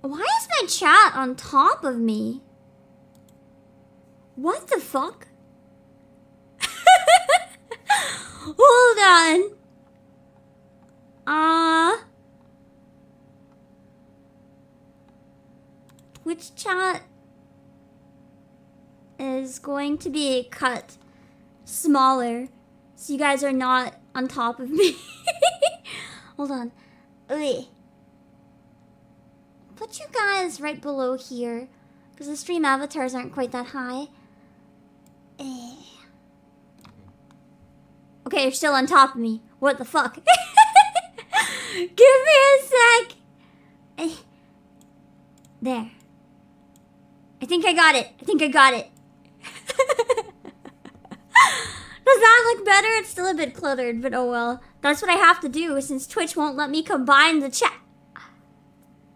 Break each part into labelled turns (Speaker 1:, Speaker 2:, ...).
Speaker 1: Why is my chat on top of me? What the fuck? Hold on. Twitch chat is going to be cut smaller so you guys are not on top of me. Hold on. Ugh. Put you guys right below here because the stream avatars aren't quite that high. Okay, you're still on top of me. What the fuck? Give me a sec. There. I think I got it. Does that look better? It's still a bit cluttered, but oh well. That's what I have to do since Twitch won't let me combine the chat.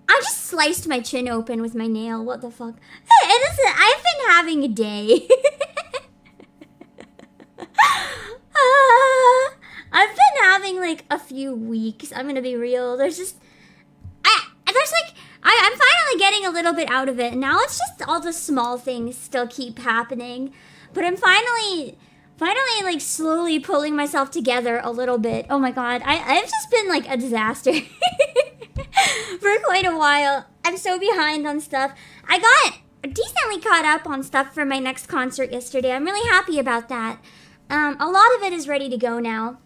Speaker 1: I just sliced my chin open with my nail. What the fuck? Hey, innocent, I've been having a day. I've been having like a few weeks. I'm gonna be real. I'm finally getting a little bit out of it. And now it's just all the small things still keep happening. But I'm finally like slowly pulling myself together a little bit. Oh my god, I've just been like a disaster for quite a while. I'm so behind on stuff. I got decently caught up on stuff for my next concert yesterday. I'm really happy about that. A lot of it is ready to go now.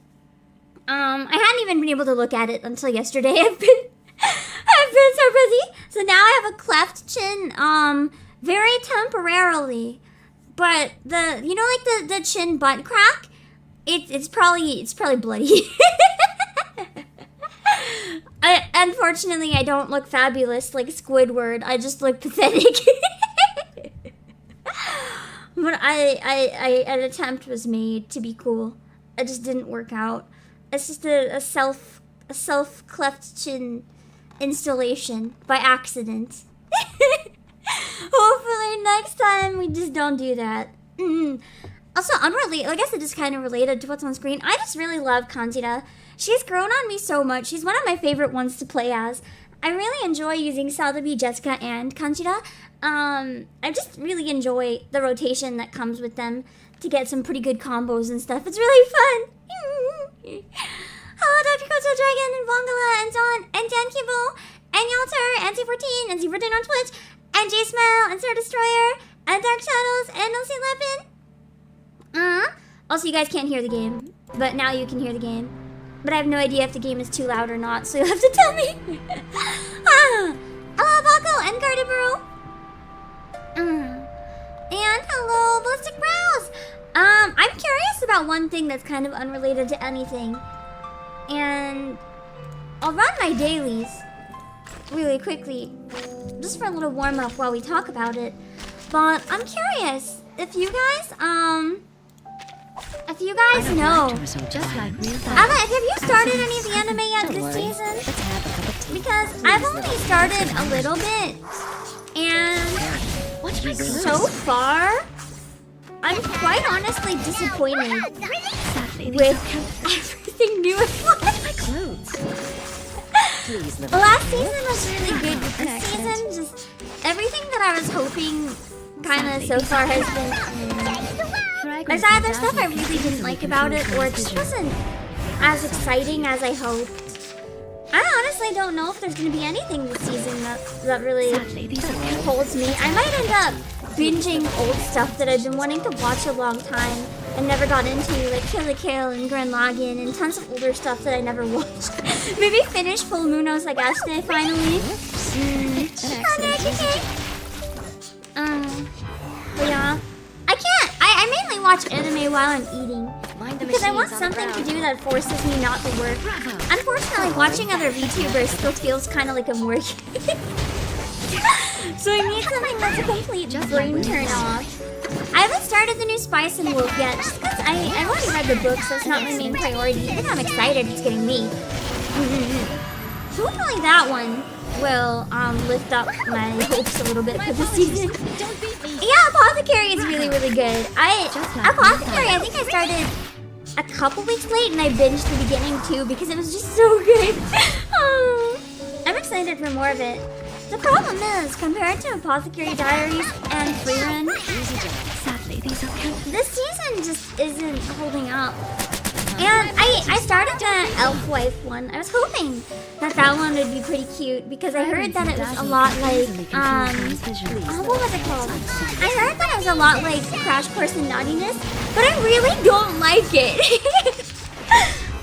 Speaker 1: I hadn't even been able to look at it until yesterday. I've been so busy. So now I have a cleft chin, very temporarily. But the chin butt crack, it's probably bloody. Unfortunately, I don't look fabulous like Squidward. I just look pathetic. But an attempt was made to be cool. It just didn't work out. It's just a self cleft chin installation by accident. Hopefully next time we just don't do that. Also, unrelated, I guess it is kind of related to what's on screen. I just really love Kanjira. She's grown on me so much. She's one of my favorite ones to play as. I really enjoy using Salabi, Jessica, and Kanjira. I just really enjoy the rotation that comes with them to get some pretty good combos and stuff. It's really fun. Hello, Dr. Koto Dragon, and Bongala, and John, and Dan Kibo, and Yalter, and C14, and C14 on Twitch, and J-Smile, and Star Destroyer, and Dark Shadows, and LC Lepin. Also, you guys can't hear the game, but now you can hear the game. But I have no idea if the game is too loud or not, so you'll have to tell me. Hello, Baco, and Garderboro. And hello, Ballistic Brows. I'm curious about one thing that's kind of unrelated to anything. And I'll run my dailies really quickly, just for a little warm-up while we talk about it. But I'm curious if you guys, know. Have you started any of the anime yet this season? Because I've only started a little bit, and so far, I'm quite honestly disappointed with everything new and fun. The last season was really good, but this season, just everything that I was hoping kind of so far has been... There's either stuff I really didn't like about it, or it just wasn't as exciting as I hoped. I honestly don't know if there's going to be anything this season that really holds me. I might end up binging old stuff that I've been wanting to watch a long time and never got into, like Kill la Kill and Gurren Lagann and tons of older stuff that I never watched. Maybe finish Full Moon Osagashite finally. But yeah, I mainly watch anime while I'm eating because I want something to do that forces me not to work. Unfortunately, watching other VTubers still feels kind of like I'm working. So I need something that's a complete brain turn off. I haven't started the new Spice and Wolf yet, just because I've already read the book, so it's not my main priority. Even though I'm excited it's getting me. Hopefully that one will lift up my hopes a little bit for this season. Yeah, Apothecary is really, really good. Apothecary, I think I started a couple weeks late and I binged the beginning too because it was just so good. I'm excited for more of it. The problem is, compared to Apothecary Diaries and Freerun,
Speaker 2: Sadly, these are
Speaker 1: this season just isn't holding up. And I started the Elf Wife one. I was hoping that one would be pretty cute because I heard that it was a lot like, what was it called? I heard that it was a lot like Crash Course in Naughtiness, but I really don't like it.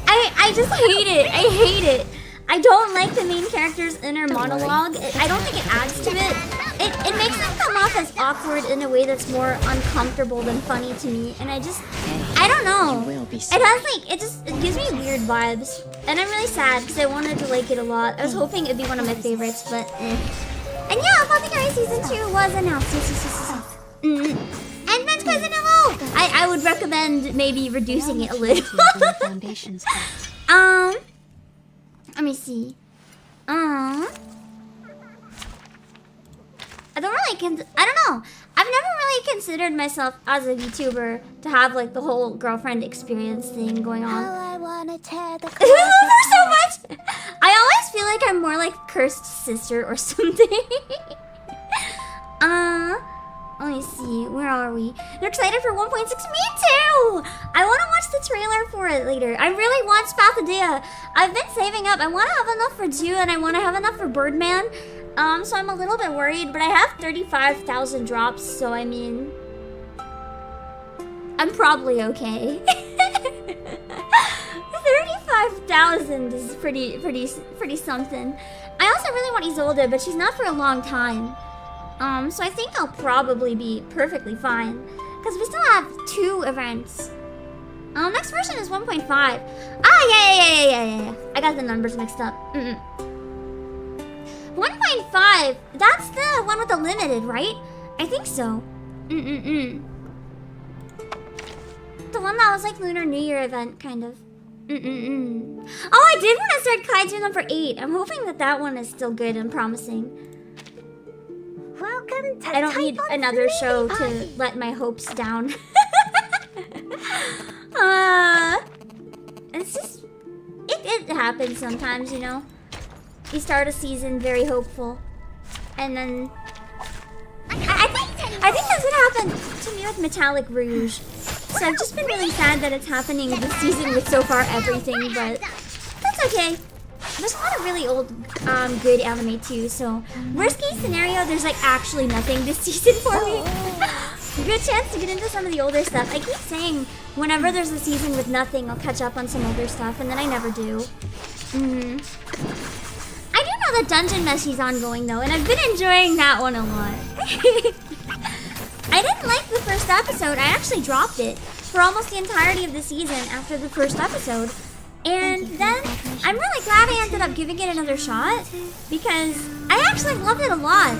Speaker 1: I just hate it. I hate it. I don't like the main character's inner monologue. I don't think it adds to it. It makes them come off as awkward in a way that's more uncomfortable than funny to me. And I don't know. It has like, it gives me weird vibes. And I'm really sad because I wanted to like it a lot. I was hoping it'd be one of my favorites, but eh. And yeah, Apothecary Season 2 was announced. And Ben's Cousin Hello! I would recommend maybe reducing it a little. Let me see. I don't know. I've never really considered myself as a VTuber to have like the whole girlfriend experience thing going on.
Speaker 2: I wanna tear the
Speaker 1: so much. I always feel like I'm more like cursed sister or something. Let me see. Where are we? They're excited for 1.6. Me too! I want to watch the trailer for it later. I really want Spathodea. I've been saving up. I want to have enough for 2 and I want to have enough for Birdman. So I'm a little bit worried, but I have 35,000 drops, so I mean, I'm probably okay. 35,000 is pretty something. I also really want Isolde, but she's not for a long time. So I think I'll probably be perfectly fine, because we still have 2 events. Next version is 1.5. Ah, yeah. I got the numbers mixed up. 1.5, that's the one with the limited, right? I think so. The one that was like Lunar New Year event, kind of. Oh, I did want to start Kaiju number 8. I'm hoping that one is still good and promising.
Speaker 2: Welcome to
Speaker 1: I don't need another show to let my hopes down. It's just, it happens sometimes, you know? You start a season very hopeful, and then I think that's what happened to me with Metallic Rouge. So I've just been really sad that it's happening this season with so far everything, but that's okay. There's a lot of really old, good anime too, so worst case scenario, there's like actually nothing this season for me. Good chance to get into some of the older stuff. I keep saying whenever there's a season with nothing, I'll catch up on some older stuff, and then I never do. I do know that Dungeon Messy's ongoing though, and I've been enjoying that one a lot. I didn't like the first episode. I actually dropped it for almost the entirety of the season after the first episode. And then I'm really glad I ended up giving it another shot because I actually loved it a lot.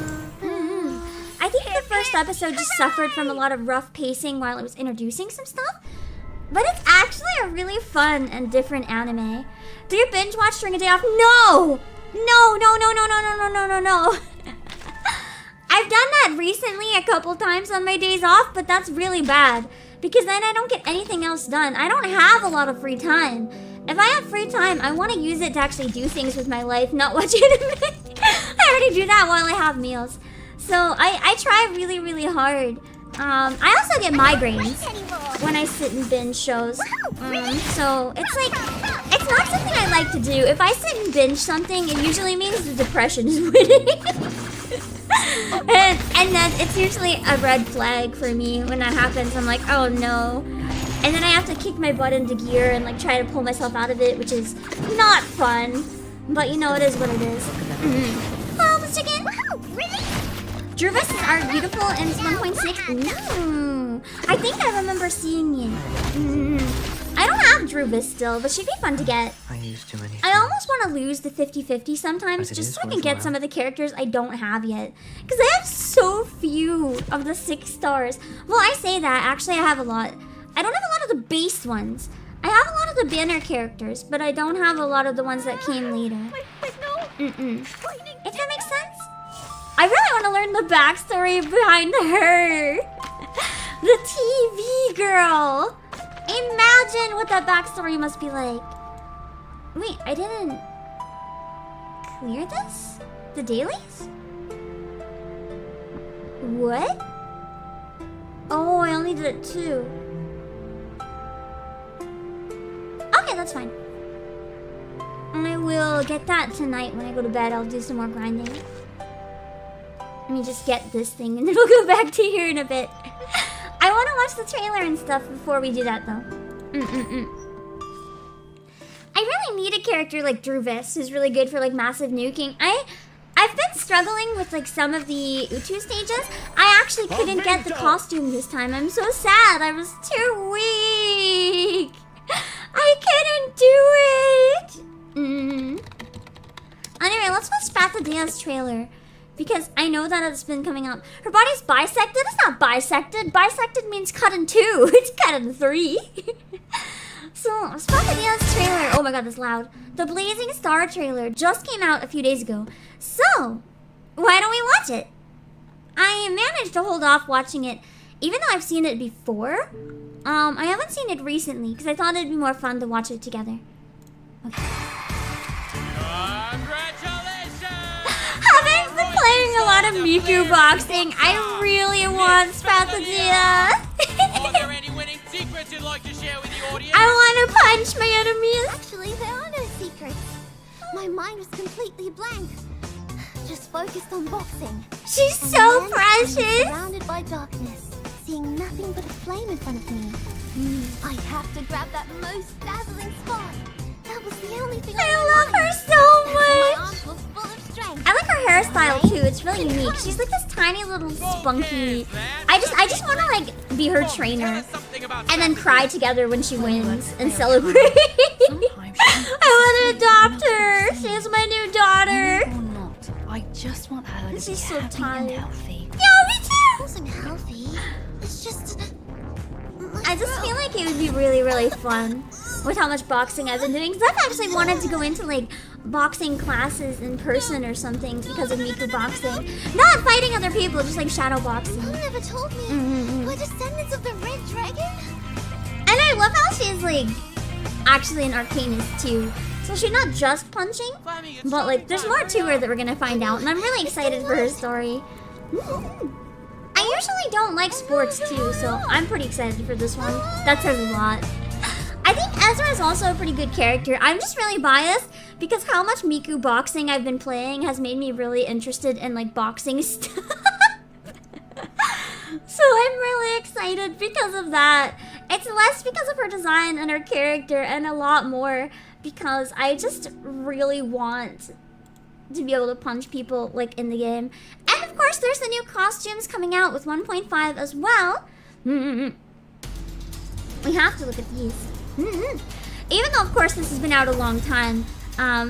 Speaker 1: I think the first episode just suffered from a lot of rough pacing while it was introducing some stuff. But it's actually a really fun and different anime. Do you binge watch during a day off? No! No. I've done that recently a couple times on my days off, but that's really bad. Because then I don't get anything else done. I don't have a lot of free time. If I have free time, I want to use it to actually do things with my life, not watch anime. I already do that while I have meals. So I try really, really hard. I also get migraines when I sit and binge shows. So it's like, it's not something I like to do. If I sit and binge something, it usually means the depression is winning. and then it's usually a red flag for me when that happens. I'm like, oh no. And then I have to kick my butt into gear and like try to pull myself out of it, which is not fun. But you know, it is what it is. Oh, let's check in. Wow, really? Druvis are beautiful and it's 1.6. Ooh. I think I remember seeing it. I don't have Druvis still, but she'd be fun to get. I almost want to lose the 50-50 sometimes just so I can get some of the characters I don't have yet. Because I have so few of the 6 stars. Well, I say that. Actually, I have a lot. I don't have a lot of the base ones. I have a lot of the banner characters, but I don't have a lot of the ones that came later. If that makes sense? I really want to learn the backstory behind her. The TV girl. Imagine what that backstory must be like. Wait, I didn't clear this? The dailies? What? Oh, I only did it 2. Okay, that's fine. I will get that tonight when I go to bed. I'll do some more grinding. Let me just get this thing and then we'll go back to here in a bit. I want to watch the trailer and stuff before we do that though. I really need a character like Druvis who's really good for like massive nuking. I've been struggling with like some of the Utu stages. I actually couldn't get the costume this time. I'm so sad. I was too weak. I couldn't do it. Anyway, let's watch Spathadea's trailer because I know that it's been coming up. Her body's bisected. It's not bisected. Bisected means cut in 2. It's cut in 3. So, Spathadea's trailer. Oh my god, that's loud. The Blazing Star trailer just came out a few days ago. So, why don't we watch it? I managed to hold off watching it, even though I've seen it before. I haven't seen it recently because I thought it'd be more fun to watch it together. Okay. Having been playing a lot of Miku boxing, I really want Spathadea.
Speaker 3: Are there any winning secrets you'd like to share with the audience?
Speaker 1: I want to punch my enemies.
Speaker 2: Actually, there are no secrets. My mind was completely blank. Just focused on boxing.
Speaker 1: She's
Speaker 2: And
Speaker 1: so
Speaker 2: then
Speaker 1: precious.
Speaker 2: I was surrounded by darkness, seeing nothing but a flame in front of me. I have to grab that most dazzling spot. That was the only thing
Speaker 1: I
Speaker 2: on
Speaker 1: love
Speaker 2: my
Speaker 1: her
Speaker 2: mind.
Speaker 1: so
Speaker 2: My
Speaker 1: much.
Speaker 2: arms were full of strength.
Speaker 1: I like her hairstyle too. It's really unique. She's like this tiny little spunky. I just want to like be her trainer and then cry together when she wins and celebrate. I want to adopt her. She's my new daughter.
Speaker 4: Or not, I just want her to be
Speaker 1: She's so
Speaker 4: happy
Speaker 1: tired.
Speaker 4: and healthy.
Speaker 1: Yeah, me too.
Speaker 2: Wasn't healthy. It's just.
Speaker 1: I just feel like it would be really, really fun with how much boxing I've been doing. Because I've actually wanted to go into like boxing classes in person or something because of Miku boxing. Not fighting other people, just like shadow boxing.
Speaker 2: Mom never told me. We're descendants of the Red Dragon.
Speaker 1: And I love how she's like actually an arcanist too. So she's not just punching, but like there's more to her that we're gonna find out. And I'm really excited for her story. I usually don't like sports too, so I'm pretty excited for this one. That says a lot. I think Ezra is also a pretty good character. I'm just really biased because how much Miku boxing I've been playing has made me really interested in like boxing stuff. So I'm really excited because of that. It's less because of her design and her character and a lot more because I just really want to be able to punch people like in the game. And of course there's the new costumes coming out with 1.5 as well. We have to look at these. Even though of course this has been out a long time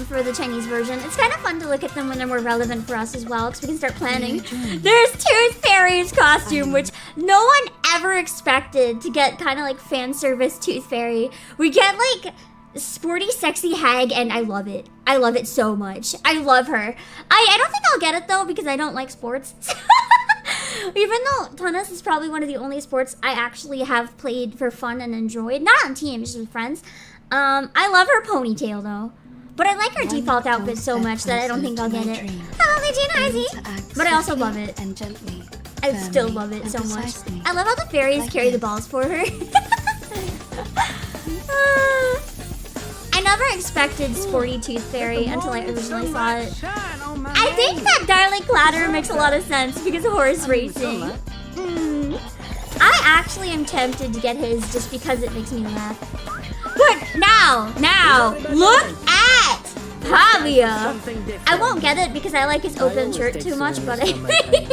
Speaker 1: for the Chinese version, it's kind of fun to look at them when they're more relevant for us as well because we can start planning. There's Tooth Fairy's costume, which no one ever expected to get kind of like fan service Tooth Fairy. We get like sporty, sexy hag, and I love it. I love it so much. I love her. I don't think I'll get it though because I don't like sports. Even though tennis is probably one of the only sports I actually have played for fun and enjoyed. Not on teams, just with friends. I love her ponytail though. But I like her default outfit so much that I don't think I'll get it. Hello, Legion Heisey! But I also love it.
Speaker 4: And gently,
Speaker 1: I still love it so much.
Speaker 4: precisely.
Speaker 1: I love how the fairies carry the balls for her. I never expected Sporty Tooth Fairy until I originally saw it. I think that Darling Clatter makes a lot of sense because of horse racing. I actually am tempted to get his just because it makes me laugh. But now, look at Pavia. I won't get it because I like his open shirt too much, but I think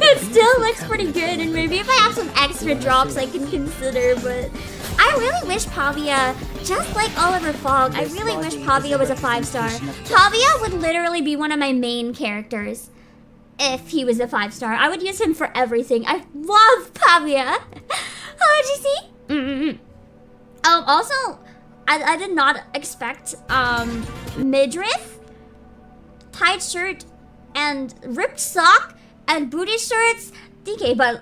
Speaker 1: it still looks pretty good. And maybe if I have some extra drops, I can consider. But I really wish Pavia, just like Oliver Fogg, I really wish Pavia was a 5-star. Pavia would literally be one of my main characters if he was a 5-star. I would use him for everything. I love Pavia. Oh, did you see? Also, I did not expect midriff, tight shirt, and ripped sock, and booty shorts. DK, but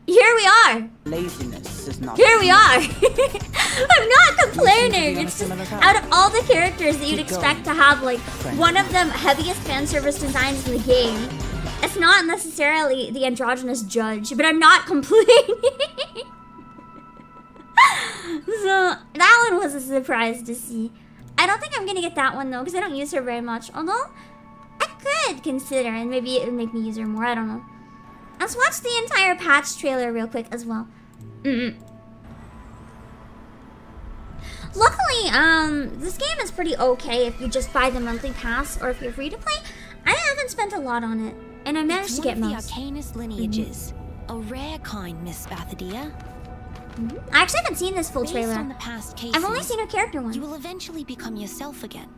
Speaker 1: here we are.
Speaker 5: Laziness is not.
Speaker 1: Here we are. I'm not complaining. It's just out of all the characters that you'd expect to have like one of the heaviest fan service designs in the game, It's not necessarily the androgynous judge, but I'm not complaining. So that one was a surprise to see. I don't think I'm gonna get that one though, because I don't use her very much. Although I could consider, and maybe it would make me use her more. I don't know. Let's watch the entire patch trailer real quick as well. Luckily, this game is pretty okay if you just buy the monthly pass, or if you're free to play. I haven't spent a lot on it, and I managed to get most.
Speaker 5: It's one of the Arcanist lineages, a rare kind, Miss Bathadia.
Speaker 1: I actually haven't seen this full
Speaker 5: Based
Speaker 1: trailer.
Speaker 5: on the past cases,
Speaker 1: I've only seen her character one.
Speaker 5: you will eventually become yourself again.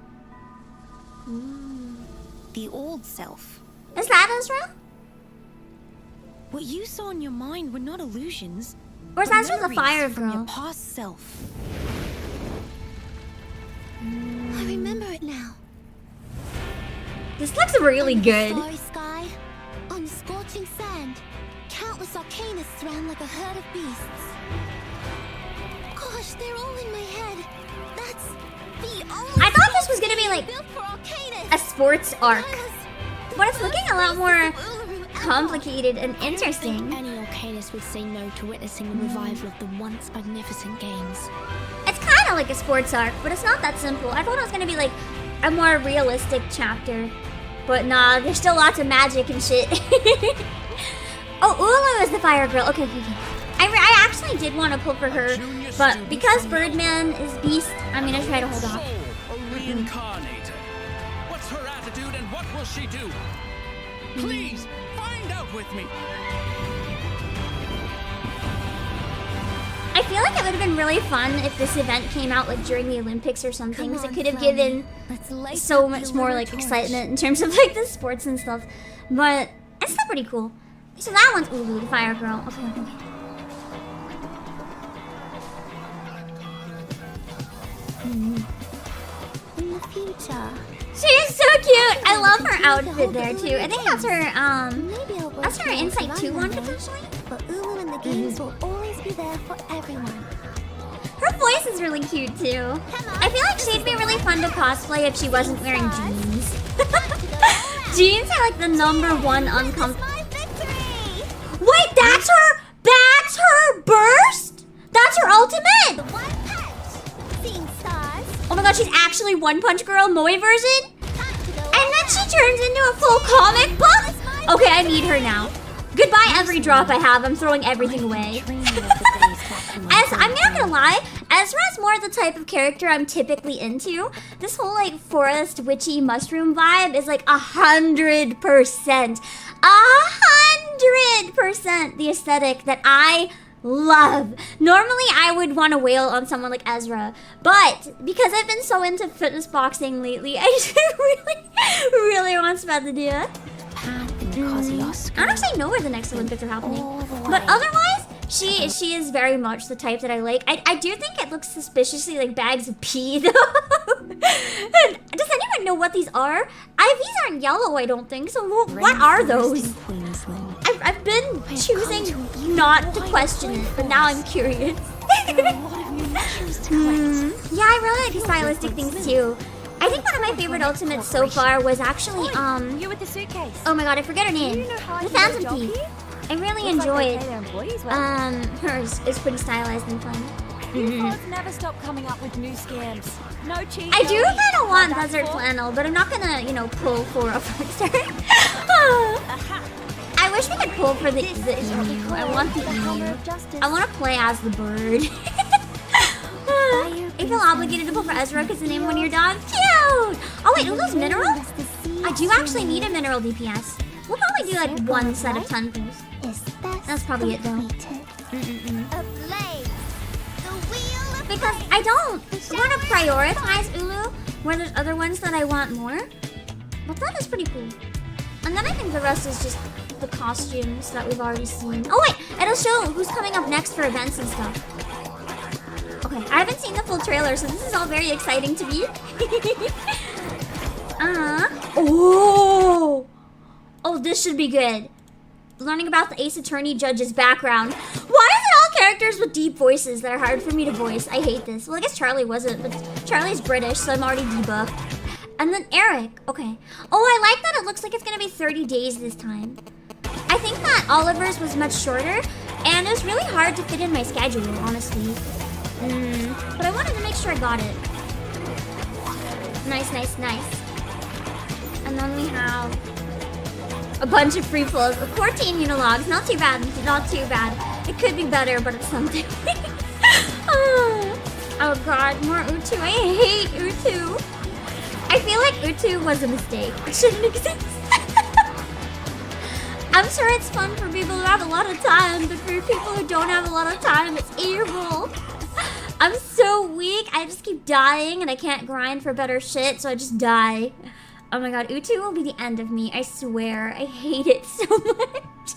Speaker 5: The old self.
Speaker 1: Is that Ezra?
Speaker 5: What you saw in your mind were not illusions.
Speaker 1: Or is
Speaker 5: but
Speaker 1: Ezra the
Speaker 5: memories
Speaker 1: fire
Speaker 5: from your
Speaker 1: girl?
Speaker 5: past self.
Speaker 2: I remember it now.
Speaker 1: This looks really
Speaker 2: On the
Speaker 1: good.
Speaker 2: starry sky, on the scorching sand, countless Arcanists ran like a herd of beasts. Gosh, they're all in my head. That's the only.
Speaker 1: I thought this was gonna be like
Speaker 2: built for Arcanists.
Speaker 1: a sports arc,
Speaker 2: I was
Speaker 1: but it's looking a lot more
Speaker 2: Uluru ever.
Speaker 1: complicated and
Speaker 5: I
Speaker 1: interesting.
Speaker 5: don't think any Arcanist would say no to witnessing the revival of the once magnificent games.
Speaker 1: It's kind of like a sports arc, but it's not that simple. I thought it was gonna be like a more realistic chapter, but nah, there's still lots of magic and shit. Oh, Ulu is the fire girl. Okay. I actually did want to pull for her, but because Birdman is Beast, I'm gonna try to hold off.
Speaker 3: Soul, a reincarnator. What's her attitude and what will she do? Please, find out with me.
Speaker 1: I feel like it would have been really fun if this event came out like during the Olympics or something,
Speaker 2: Come
Speaker 1: because it
Speaker 2: on,
Speaker 1: could have
Speaker 2: Fleming.
Speaker 1: given
Speaker 2: Let's light
Speaker 1: so
Speaker 2: up
Speaker 1: much
Speaker 2: the
Speaker 1: more
Speaker 2: little
Speaker 1: like
Speaker 2: torch.
Speaker 1: excitement in terms of like the sports and stuff. But it's still pretty cool. So that one's Ulu, the fire girl. Okay.
Speaker 2: In the future,
Speaker 1: She is so cute. I love her outfit there too. I think that's her
Speaker 2: maybe I'll work
Speaker 1: that's her
Speaker 2: towards
Speaker 1: Insight
Speaker 2: what
Speaker 1: 2
Speaker 2: I
Speaker 1: one
Speaker 2: wanted,
Speaker 1: potentially.
Speaker 2: but Ulu and the games will always be there for everyone.
Speaker 1: Her voice is really cute too. I feel like she'd be really fun to cosplay if she wasn't wearing jeans. Jeans are like the #1 uncomfortable.
Speaker 2: My victory!
Speaker 1: Wait, that's her! That's her burst? That's her ultimate!
Speaker 2: One punch! Seeing stars,
Speaker 1: Oh my god, she's actually One Punch Girl Moe version?
Speaker 2: time to go
Speaker 1: And then she turns into a full comic book? Okay, I need her now. Goodbye every drop I have, I'm throwing everything away. I'm not gonna lie, Ezra's more the type of character I'm typically into. This whole like forest witchy mushroom vibe is like 100%. 100% the aesthetic that I love. Normally I would want to wail on someone like Ezra, but because I've been so into fitness boxing lately, I just really want Spadlia. I don't actually know where the next Olympics are happening, but otherwise, she is very much the type that I like. I do think it looks suspiciously like bags of pee, though. Does anyone know what these are? These aren't yellow, I don't think. So what are those? I've been choosing not to question it, but now I'm curious. Yeah, I really like the stylistic things too. I think one of my favorite ultimates so far was actually
Speaker 4: You with the suitcase.
Speaker 1: oh my god, I forget her name.
Speaker 4: You know how I
Speaker 1: The
Speaker 4: do a
Speaker 1: Phantom
Speaker 4: job
Speaker 1: Thief.
Speaker 4: here?
Speaker 1: I really
Speaker 4: Looks like they
Speaker 1: enjoyed
Speaker 4: pay their employees well.
Speaker 1: hers is pretty stylized and fun.
Speaker 4: You folks never stop coming up with new scams. No cheese.
Speaker 1: I do
Speaker 4: no
Speaker 1: kind of want
Speaker 4: that's
Speaker 1: Desert
Speaker 4: for-
Speaker 1: Flannel, but I'm not gonna, pull for a Flickster. I wish we could pull for the emu. I want the emu. I want to play as the bird. I feel obligated to pull for Ezra because the name of one of your dogs. Cute! Oh wait, Ulu's mineral? I do actually need a mineral DPS. We'll probably do like one set of Tunpus. That's probably it though.
Speaker 2: ablaze. The wheel of
Speaker 1: Because I don't want to prioritize Ulu where there's other ones that I want more. But that is pretty cool. And then I think the rest is just the costumes that we've already seen. Oh wait, it'll show who's coming up next for events and stuff. Okay, I haven't seen the full trailer, so this is all very exciting to me. Oh! Oh, this should be good. Learning about the Ace Attorney judge's background. Why is it all characters with deep voices that are hard for me to voice? I hate this. Well, I guess Charlie wasn't, but Charlie's British, so I'm already debuffed. And then Eric. Okay. Oh, I like that it looks like it's gonna be 30 days this time. I think that Oliver's was much shorter, and it was really hard to fit in my schedule, honestly. But I wanted to make sure I got it. Nice, nice, nice. And then we have a bunch of free flows. 14 unilogs. Not too bad. Not too bad. It could be better, but it's something. Oh god, more Utu. I hate Utu. I feel like Utu was a mistake. It shouldn't exist. I'm sure it's fun for people who have a lot of time, but for people who don't have a lot of time, it's evil. I'm so weak. I just keep dying and I can't grind for better shit, so I just die. Oh my god, Utu will be the end of me, I swear. I hate it so much.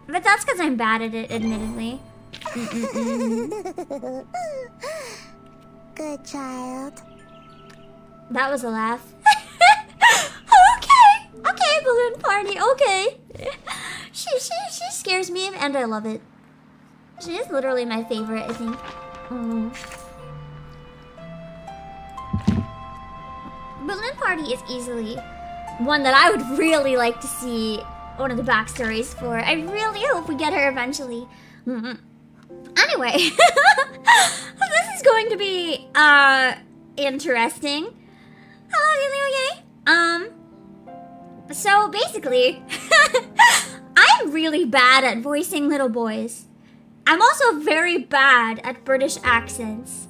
Speaker 1: But that's because I'm bad at it, admittedly.
Speaker 2: Good child.
Speaker 1: That was a laugh. Okay, balloon party, okay. She scares me and I love it. She is literally my favorite, I think. Balloon Party is easily one that I would really like to see one of the backstories for. I really hope we get her eventually. Anyway, this is going to be interesting. Hello, Lily. So basically, I'm really bad at voicing little boys. I'm also very bad at British accents.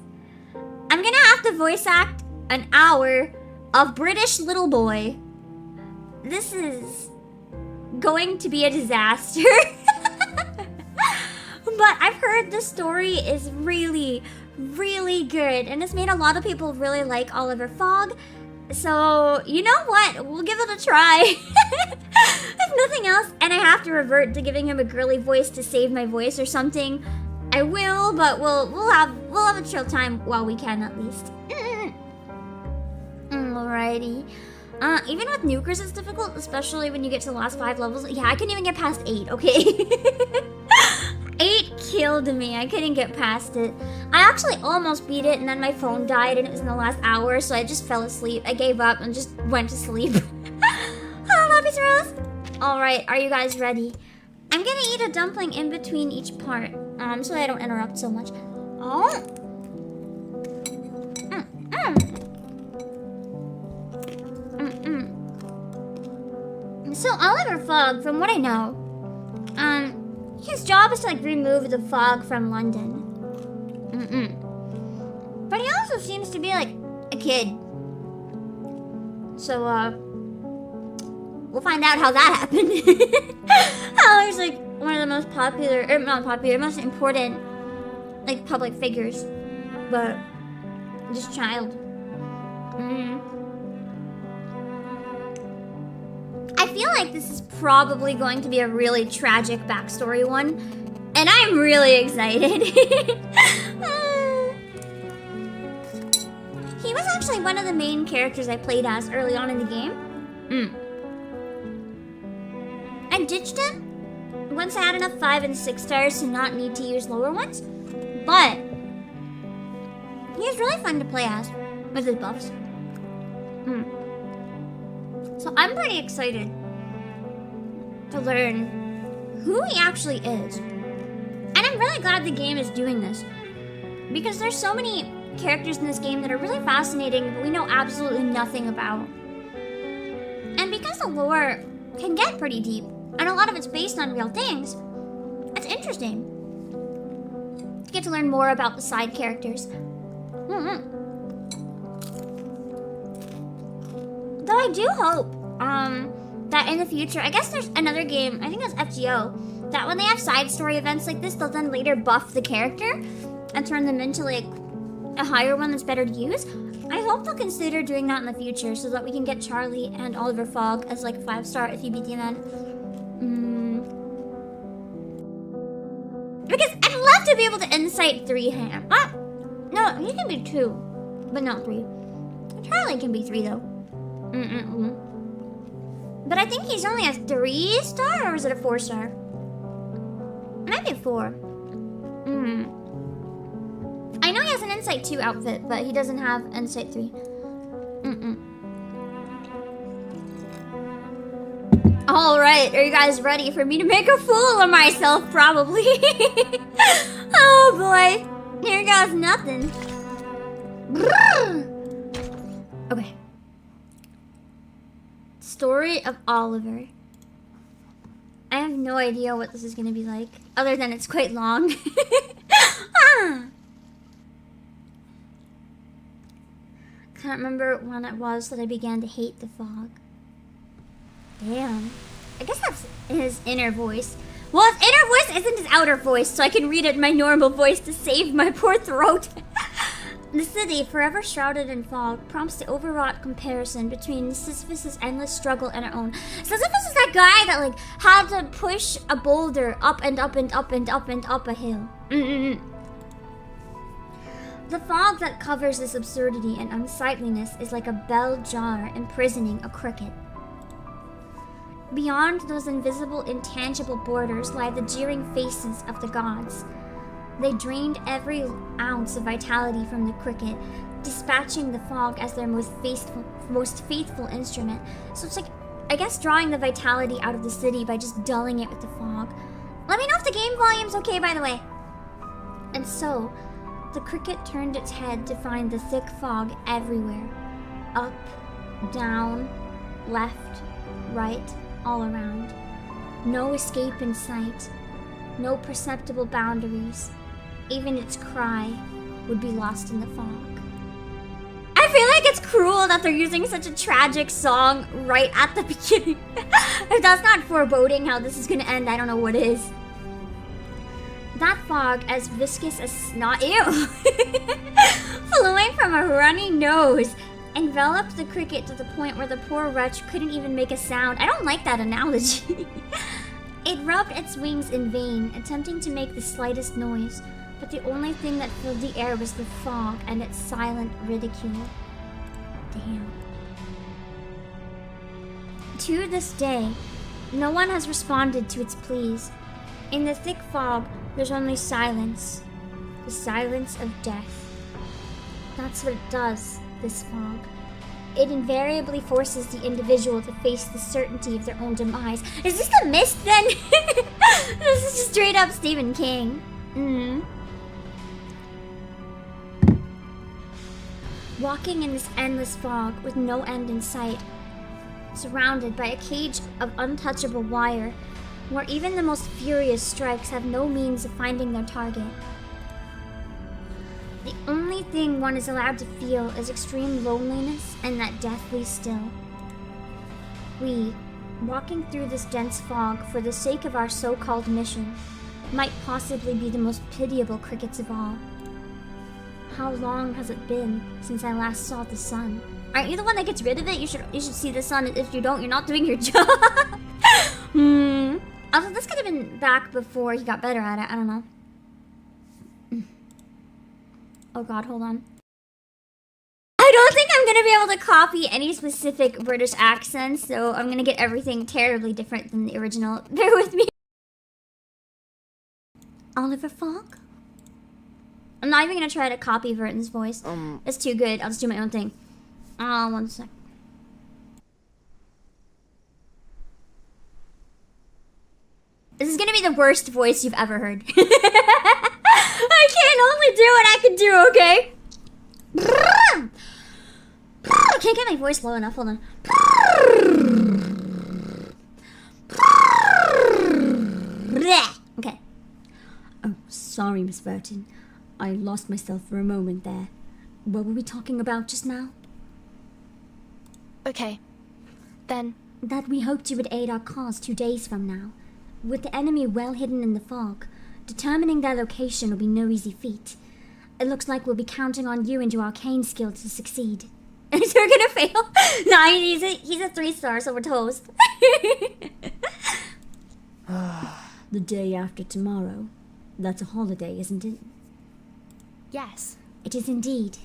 Speaker 1: I'm gonna have to voice act an hour of British little boy. This is going to be a disaster. But I've heard the story is really, really good, and it's made a lot of people really like Oliver Fogg. So, you know what? We'll give it a try. If nothing else, and I have to revert to giving him a girly voice to save my voice or something, I will, but we'll have a chill time while we can at least. Alrighty. Even with nukers it's difficult, especially when you get to the last 5 levels. Yeah, I couldn't even get past 8, okay? 8 killed me. I couldn't get past it. I actually almost beat it, and then my phone died, and it was in the last hour, so I just fell asleep. I gave up and just went to sleep. Hello, Happy Rose. Alright, are you guys ready? I'm gonna eat a dumpling in between each part, so I don't interrupt so much. Oh. So Oliver Fogg, from what I know, his job is to like remove the fog from London. But he also seems to be like a kid. So we'll find out how that happened. How he's like one of the most popular, or not popular, most important like public figures. But this child. I feel like this is probably going to be a really tragic backstory one, and I'm really excited. He was actually one of the main characters I played as early on in the game. I ditched him once I had enough 5 and 6 stars to not need to use lower ones, but he was really fun to play as with his buffs. So I'm pretty excited to learn who he actually is. And I'm really glad the game is doing this, because there's so many characters in this game that are really fascinating but we know absolutely nothing about. And because the lore can get pretty deep, and a lot of it's based on real things, it's interesting to get to learn more about the side characters. Though I do hope that in the future, I guess there's another game, I think that's FGO, that when they have side story events like this, they'll then later buff the character and turn them into like a higher one that's better to use. I hope they'll consider doing that in the future so that we can get Charlie and Oliver Fogg as like a 5-star if you beat the event. Because I'd love to be able to insight 3 him. No, he can be 2, but not 3. Charlie can be 3 though. But I think he's only a 3-star, or is it a 4-star? It might be a 4. I know he has an Insight 2 outfit, but he doesn't have Insight 3. Alright, are you guys ready for me to make a fool of myself? Probably. Oh boy. Here goes nothing. Okay. Story of Oliver. I have no idea what this is gonna be like, other than it's quite long. Can't remember when it was that I began to hate the fog. Damn. I guess that's his inner voice. Well, his inner voice isn't his outer voice, so I can read it in my normal voice to save my poor throat. The city, forever shrouded in fog, prompts the overwrought comparison between Sisyphus' endless struggle and our own. Sisyphus is that guy that, like, had to push a boulder up and up and up and up and up a hill. The fog that covers this absurdity and unsightliness is like a bell jar imprisoning a cricket. Beyond those invisible, intangible borders lie the jeering faces of the gods. They drained every ounce of vitality from the cricket, dispatching the fog as their most faithful instrument. So it's like, I guess, drawing the vitality out of the city by just dulling it with the fog. Let me know if the game volume's okay, by the way. And so, the cricket turned its head to find the thick fog everywhere. Up, down, left, right, all around. No escape in sight. No perceptible boundaries. Even its cry would be lost in the fog. I feel like it's cruel that they're using such a tragic song right at the beginning. If that's not foreboding how this is gonna end, I don't know what is. That fog, as viscous as snot, ew, flowing from a runny nose, enveloped the cricket to the point where the poor wretch couldn't even make a sound. I don't like that analogy. It rubbed its wings in vain, attempting to make the slightest noise, but the only thing that filled the air was the fog and its silent ridicule. Damn. To this day, no one has responded to its pleas. In the thick fog, there's only silence. The silence of death. That's what it does, this fog. It invariably forces the individual to face the certainty of their own demise. Is this the Mist, then? This is just straight up Stephen King. Walking in this endless fog with no end in sight, surrounded by a cage of untouchable wire, where even the most furious strikes have no means of finding their target. The only thing one is allowed to feel is extreme loneliness and that deathly still. We, walking through this dense fog for the sake of our so-called mission, might possibly be the most pitiable crickets of all. How long has it been since I last saw the sun? Aren't you the one that gets rid of it? You should see the sun. If you don't, you're not doing your job. Also, this could have been back before he got better at it. I don't know. Oh god, hold on. I don't think I'm gonna be able to copy any specific British accents, so I'm gonna get everything terribly different than the original. Bear with me. Oliver Fogg? I'm not even gonna try to copy Verton's voice. It's too good. I'll just do my own thing. One sec. This is gonna be the worst voice you've ever heard. I can only do what I can do, okay? I can't get my voice low enough. Hold on. Okay. Oh, sorry, Miss Verton. I lost myself for a moment there. What were we talking about just now?
Speaker 5: Okay. Then...
Speaker 1: That we hoped you would aid our cause 2 days from now. With the enemy well hidden in the fog, determining their location will be no easy feat. It looks like we'll be counting on you and your arcane skill to succeed. So we're gonna fail? Nah, he's a 3-star, so we're toast. The day after tomorrow. That's a holiday, isn't it?
Speaker 5: yes.
Speaker 1: It is indeed.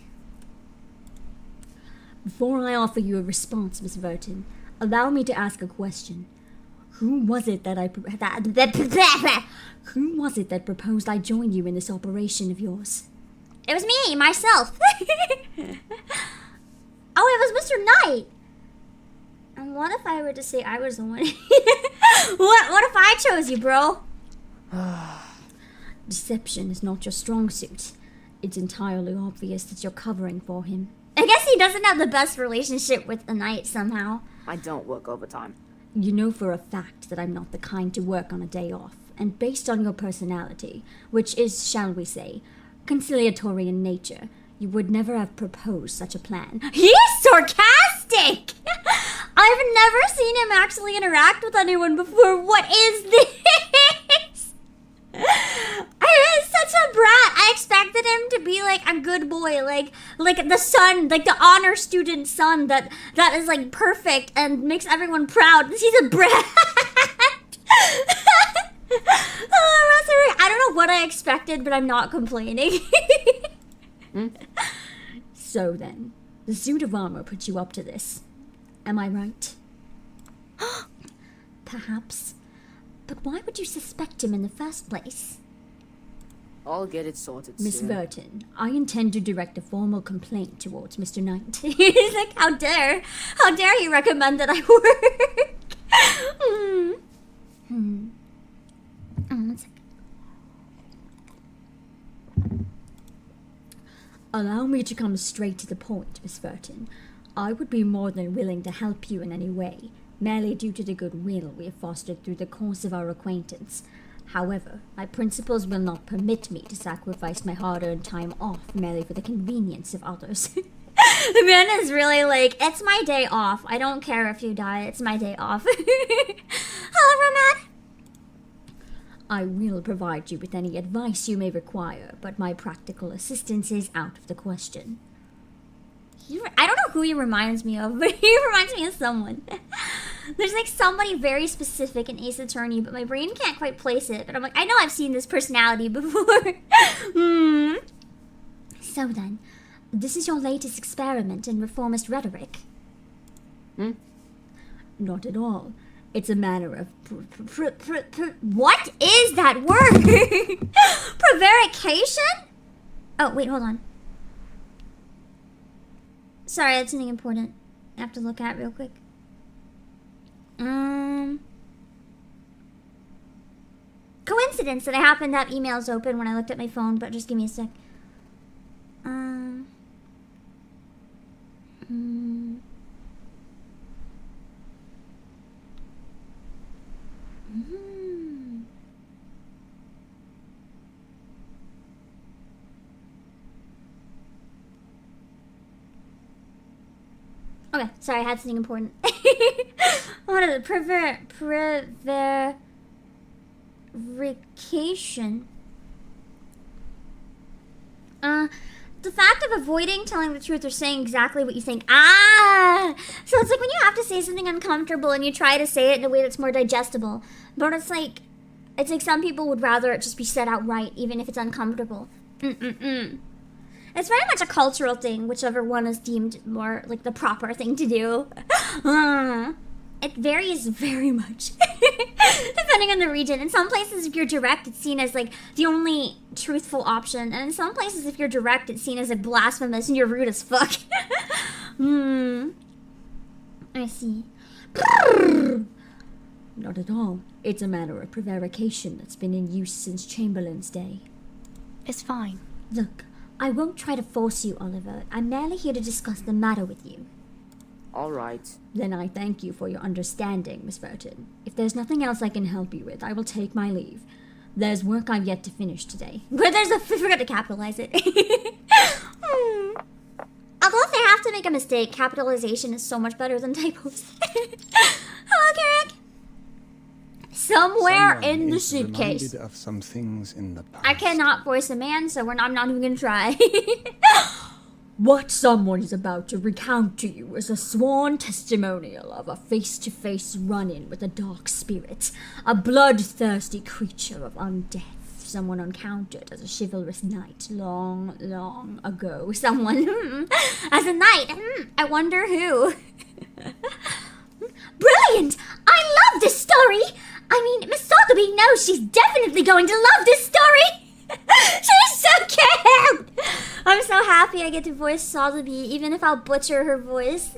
Speaker 1: Before I offer you a response, Miss Verton, allow me to ask a question. Who was it that Who was it that proposed I join you in this operation of yours? It was me, myself. Oh, it was Mr. Knight. And what if I were to say I was the one? What if I chose you, bro? Deception is not your strong suit. It's entirely obvious that you're covering for him. I guess he doesn't have the best relationship with the Knight somehow.
Speaker 6: I don't work overtime.
Speaker 1: You know for a fact that I'm not the kind to work on a day off, and based on your personality, which is, shall we say, conciliatory in nature, you would never have proposed such a plan. He's sarcastic! I've never seen him actually interact with anyone before. What is this? I was such a brat. I expected him to be like a good boy, like the son, like the honor student son that is like perfect and makes everyone proud. He's a brat. I don't know what I expected, but I'm not complaining. So then, the suit of armor put you up to this. Am I right? Perhaps. But why would you suspect him in the first place?
Speaker 6: I'll get it sorted
Speaker 1: Miss
Speaker 6: soon.
Speaker 1: Burton, I intend to direct a formal complaint towards Mr. Knight. He's like, how dare he recommend that I work? One second. Allow me to come straight to the point, Miss Burton. I would be more than willing to help you in any way, merely due to the goodwill we have fostered through the course of our acquaintance. However, my principles will not permit me to sacrifice my hard-earned time off merely for the convenience of others. The man is really like, it's my day off. I don't care if you die. It's my day off. However, man, I will provide you with any advice you may require, but my practical assistance is out of the question. I don't know who he reminds me of, but he reminds me of someone. There's like somebody very specific in Ace Attorney, but my brain can't quite place it. But I'm like, I know I've seen this personality before. So then, this is your latest experiment in reformist rhetoric? Not at all. It's a matter of what is that word? Prevarication? Oh, wait, hold on. Sorry, that's something important I have to look at real quick. Coincidence that I happened to have emails open when I looked at my phone, but just give me a sec. Okay, sorry, I had something important. What is it? Prevarication. The fact of avoiding telling the truth or saying exactly what you think. So it's like when you have to say something uncomfortable and you try to say it in a way that's more digestible. But it's like some people would rather it just be said outright, even if it's uncomfortable. It's very much a cultural thing, whichever one is deemed more like the proper thing to do. It varies very much depending on the region. In some places, if you're direct, it's seen as like the only truthful option, and in some places, if you're direct, it's seen as like blasphemous and you're rude as fuck. I see. Not at all. It's a matter of prevarication that's been in use since Chamberlain's day.
Speaker 5: It's fine.
Speaker 1: Look, I won't try to force you, Oliver. I'm merely here to discuss the matter with you.
Speaker 6: All right.
Speaker 1: Then I thank you for your understanding, Miss Burton. If there's nothing else I can help you with, I will take my leave. There's work I've yet to finish today. But I forgot to capitalize it. Although if they have to make a mistake, capitalization is so much better than typos. Hello, Carrick. Somewhere in the suitcase.
Speaker 7: Of some things in the past.
Speaker 1: I cannot voice a man, so I'm not even gonna try. What someone is about to recount to you is a sworn testimonial of a face-to-face run-in with a dark spirit, a bloodthirsty creature of undeath someone encountered as a chivalrous knight long, long ago. Someone, as a knight, I wonder who. Brilliant! I love this story! I mean, Miss Sotheby knows she's definitely going to love this story! She's so cute! I'm so happy I get to voice Sotheby, even if I'll butcher her voice.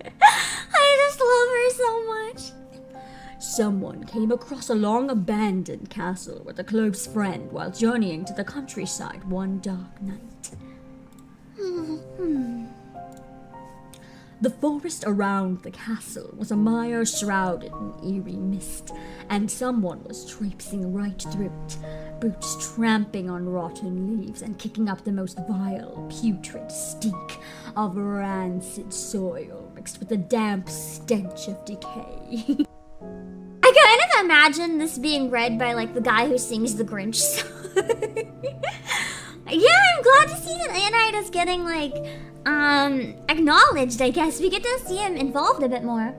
Speaker 1: I just love her so much.
Speaker 8: Someone came across a long abandoned castle with a close friend while journeying to the countryside one dark night. The forest around the castle was a mire shrouded in eerie mist, and someone was traipsing right through it, boots tramping on rotten leaves and kicking up the most vile, putrid stink of rancid soil mixed with the damp stench of decay.
Speaker 1: I kind of imagine this being read by, like, the guy who sings the Grinch song. Yeah, I'm glad to see that Anite is getting, like, acknowledged, I guess. We get to see him involved a bit more.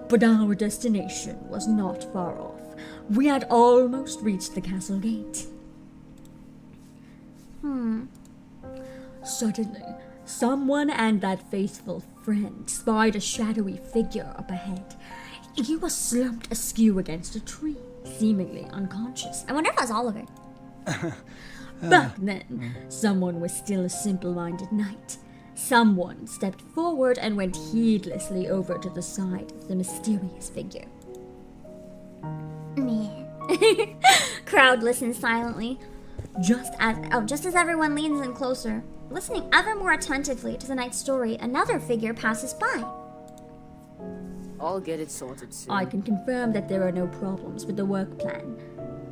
Speaker 8: But our destination was not far off. We had almost reached the castle gate. Suddenly, someone and that faithful friend spied a shadowy figure up ahead. He was slumped askew against a tree, seemingly unconscious.
Speaker 1: I wonder if that's Oliver.
Speaker 8: Back then, someone was still a simple-minded knight. Someone stepped forward and went heedlessly over to the side of the mysterious figure.
Speaker 1: Meh. Crowd listens silently. Just as everyone leans in closer, listening ever more attentively to the knight's story, another figure passes by.
Speaker 6: I'll get it sorted soon.
Speaker 8: I can confirm that there are no problems with the work plan.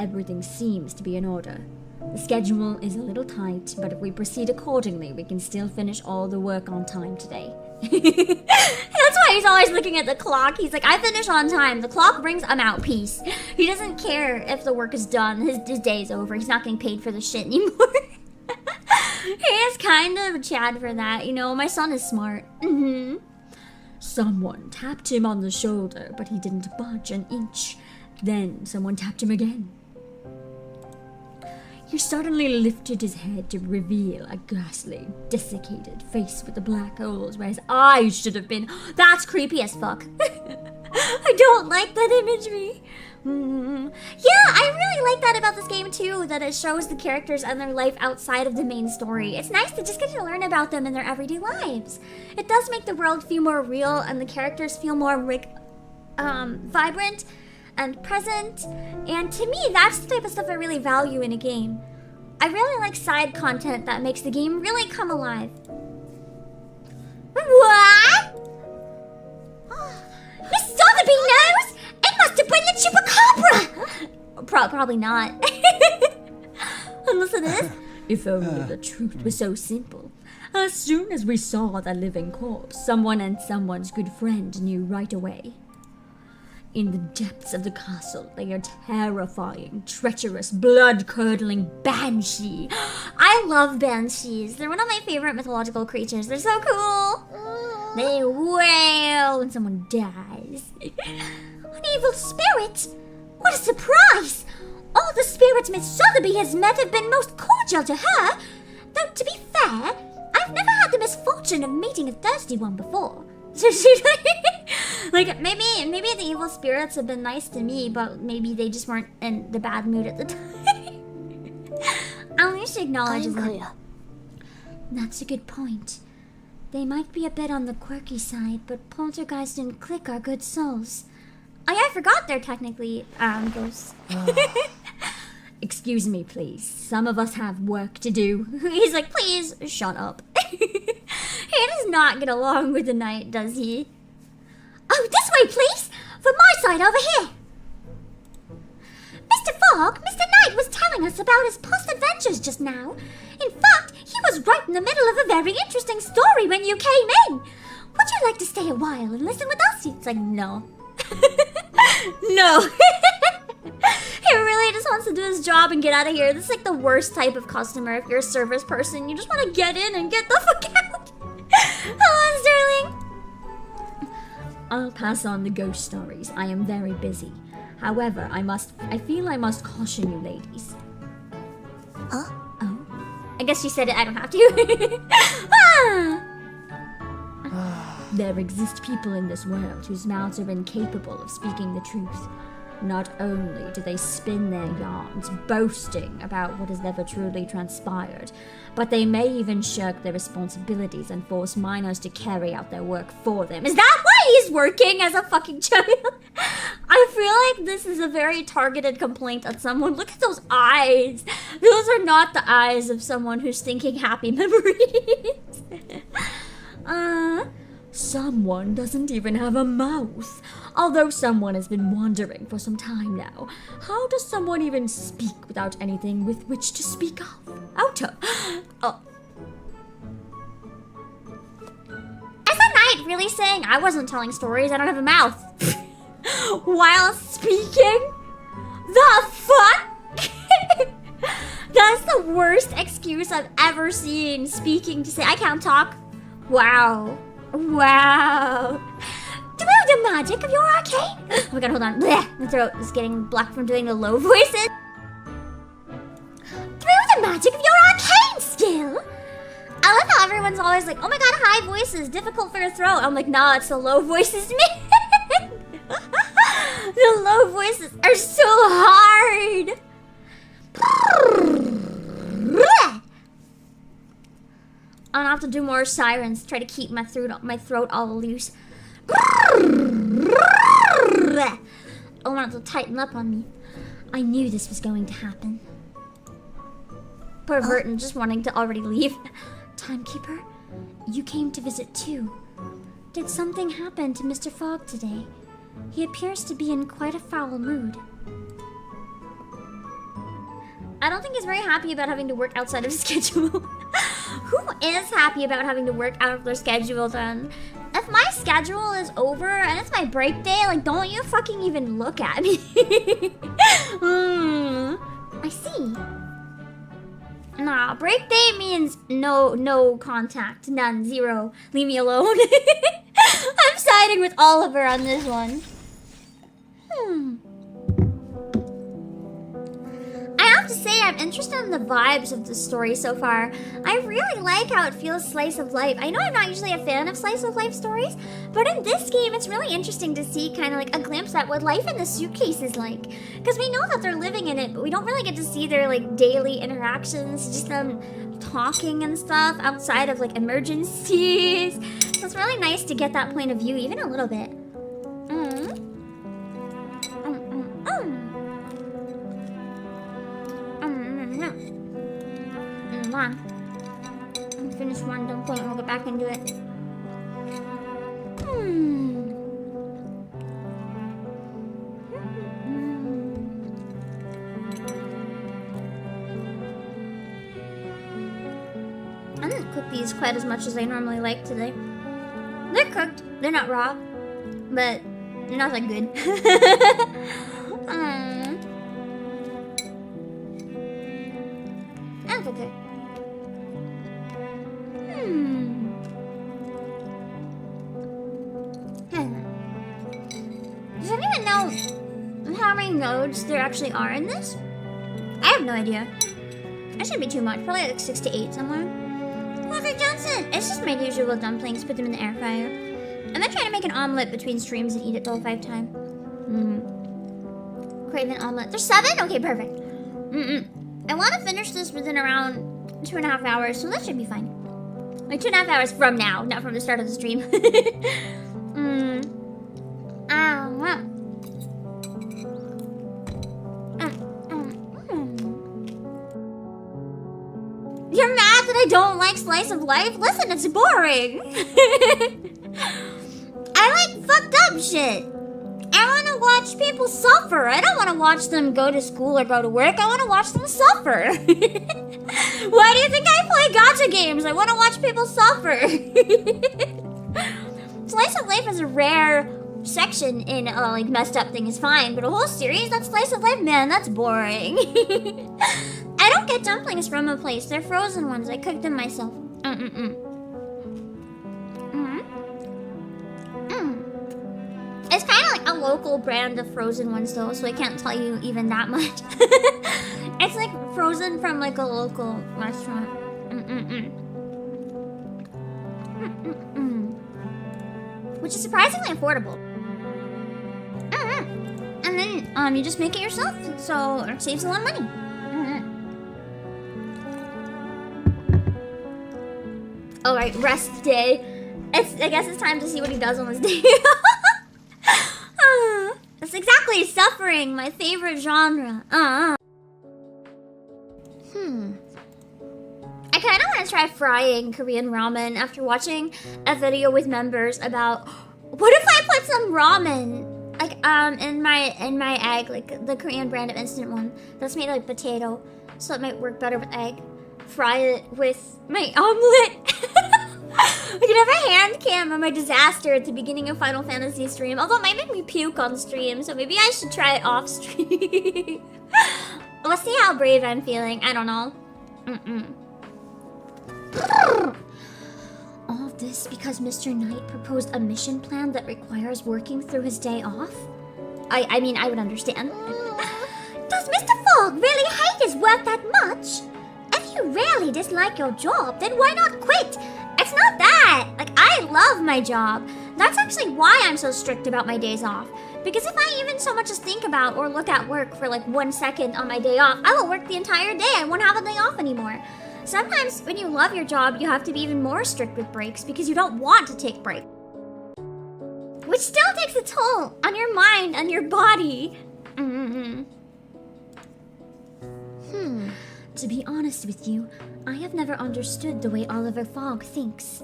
Speaker 8: Everything seems to be in order. The schedule is a little tight, but if we proceed accordingly, we can still finish all the work on time today.
Speaker 1: That's why he's always looking at the clock. He's like, I finish on time. The clock rings, I'm out. Peace. He doesn't care if the work is done. His day's over. He's not getting paid for the shit anymore. He is kind of Chad for that. You know, my son is smart.
Speaker 8: Someone tapped him on the shoulder, but he didn't budge an inch. Then someone tapped him again. He suddenly lifted his head to reveal a ghastly, desiccated face with the black holes where his eyes should have been.
Speaker 1: That's creepy as fuck. I don't like that imagery. Yeah, I really like that about this game too, that it shows the characters and their life outside of the main story. It's nice to just get to learn about them in their everyday lives. It does make the world feel more real and the characters feel more vibrant and present, and to me, that's the type of stuff I really value in a game. I really like side content that makes the game really come alive. What? Miss Sotheby knows! It must have been the Chupacabra! Probably not. Unless it is.
Speaker 8: If only the truth was so simple. As soon as we saw the living corpse, someone and someone's good friend knew right away. In the depths of the castle lay a terrifying, treacherous, blood-curdling banshee.
Speaker 1: I love banshees. They're one of my favorite mythological creatures. They're so cool. They wail when someone dies. An evil spirit? What a surprise! All the spirits Miss Sotheby has met have been most cordial to her. Though, to be fair, I've never had the misfortune of meeting a thirsty one before. Like, maybe the evil spirits have been nice to me, but maybe they just weren't in the bad mood at the time. I'll need to acknowledge that. That's a good point. They might be a bit on the quirky side, but Poltergeist and Click are good souls. I forgot they're technically ghosts.
Speaker 8: Excuse me, please. Some of us have work to do.
Speaker 1: He's like, please, shut up. He does not get along with the knight, does he? Oh, this way, please! From my side over here! Mr. Fogg, Mr. Knight was telling us about his past adventures just now. In fact, he was right in the middle of a very interesting story when you came in. Would you like to stay a while and listen with us? It's like, no. No. He really just wants to do his job and get out of here. This is like the worst type of customer. If you're a service person, you just want to get in and get the fuck out. Hello, Sterling.
Speaker 8: I'll pass on the ghost stories. I am very busy. However, I feel I must caution you ladies.
Speaker 1: Huh? Oh? I guess she said it, I don't have to.
Speaker 8: There exist people in this world whose mouths are incapable of speaking the truth. Not only do they spin their yarns, boasting about what has never truly transpired, but they may even shirk their responsibilities and force minors to carry out their work for them. Is that why he's working as a fucking child? I feel like this is a very targeted complaint at someone. Look at those eyes. Those are not the eyes of someone who's thinking happy memories. Someone doesn't even have a mouth. Although someone has been wandering for some time now, how does someone even speak without anything with which to speak out of? Oh.
Speaker 1: Is that knight really saying I wasn't telling stories, I don't have a mouth? While speaking? The fuck? That's the worst excuse I've ever seen speaking to say I can't talk. Wow. Wow. Through the magic of your arcane. Oh my god, hold on. Blech. My throat is getting blocked from doing the low voices. Through the magic of your arcane skill. I love how everyone's always like, oh my god, high voices, difficult for your throat. I'm like, nah, it's the low voices, man. The low voices are so hard. I'm gonna have to do more sirens, try to keep my throat all loose. I want it to tighten up on me. I knew this was going to happen. Poor Vertin, just wanting to already leave. Timekeeper, you came to visit too. Did something happen to Mr. Fogg today? He appears to be in quite a foul mood. I don't think he's very happy about having to work outside of his schedule. Who is happy about having to work out of their schedule then? If my schedule is over and it's my break day, like, don't you fucking even look at me. I see. Nah, break day means no contact, none, zero. Leave me alone. I'm siding with Oliver on this one. I have to say, I'm interested in the vibes of the story so far. I really like how it feels slice of life. I know I'm not usually a fan of slice of life stories, but in this game, it's really interesting to see kind of like a glimpse at what life in the suitcase is like. Because we know that they're living in it, but we don't really get to see their like daily interactions, just them talking and stuff outside of like emergencies. So it's really nice to get that point of view, even a little bit. Come on. I'll finish one dumpling and we'll get back into it. I didn't cook these quite as much as I normally like today. They're cooked. They're not raw. But they're not that good. That's okay. Does anyone know how many nodes there actually are in this? I have no idea. That shouldn't be too much. Probably like 6 to 8 somewhere. Walker Johnson! It's just my usual dumplings. Put them in the air fryer. I'm gonna try to make an omelet between streams and eat it the whole 5 time. Craven omelet. There's 7? Okay, perfect. I want to finish this within around 2.5 hours, so that should be fine. Like 2.5 hours from now, not from the start of the stream. You're mad that I don't like slice of life? Listen, it's boring. I like fucked up shit. I want to watch people suffer. I don't want to watch them go to school or go to work. I want to watch them suffer. Why do you think I play gacha games? I want to watch people suffer. Slice of life is a rare section in like messed up thing is fine, but a whole series that's slice of life, man, that's boring. I don't get dumplings from a place. They're frozen ones. I cooked them myself. It's kind of like a local brand of frozen ones though, so I can't tell you even that much. It's like frozen from like a local restaurant. Which is surprisingly affordable. And and then you just make it yourself, so it saves a lot of money. Alright, rest day. I guess it's time to see what he does on this day. That's exactly suffering, my favorite genre. I kind of want to try frying Korean ramen after watching a video with members about what if I put some ramen like in my egg, like the Korean brand of instant one that's made like potato, so it might work better with egg. Fry it with my omelet. I could have a hand cam on my disaster at the beginning of Final Fantasy stream, although it might make me puke on stream, so maybe I should try it off stream. We'll see how brave I'm feeling. I don't know. All this because Mr. Knight proposed a mission plan that requires working through his day off? I mean, I would understand. Does Mr. Fogg really hate his work that much? If you really dislike your job, then why not quit? It's not that. Like, I love my job. That's actually why I'm so strict about my days off. Because if I even so much as think about or look at work for like 1 second on my day off, I will work the entire day. I won't have a day off anymore. Sometimes when you love your job, you have to be even more strict with breaks because you don't want to take breaks. Which still takes a toll on your mind and your body. To be honest with you, I have never understood the way Oliver Fogg thinks.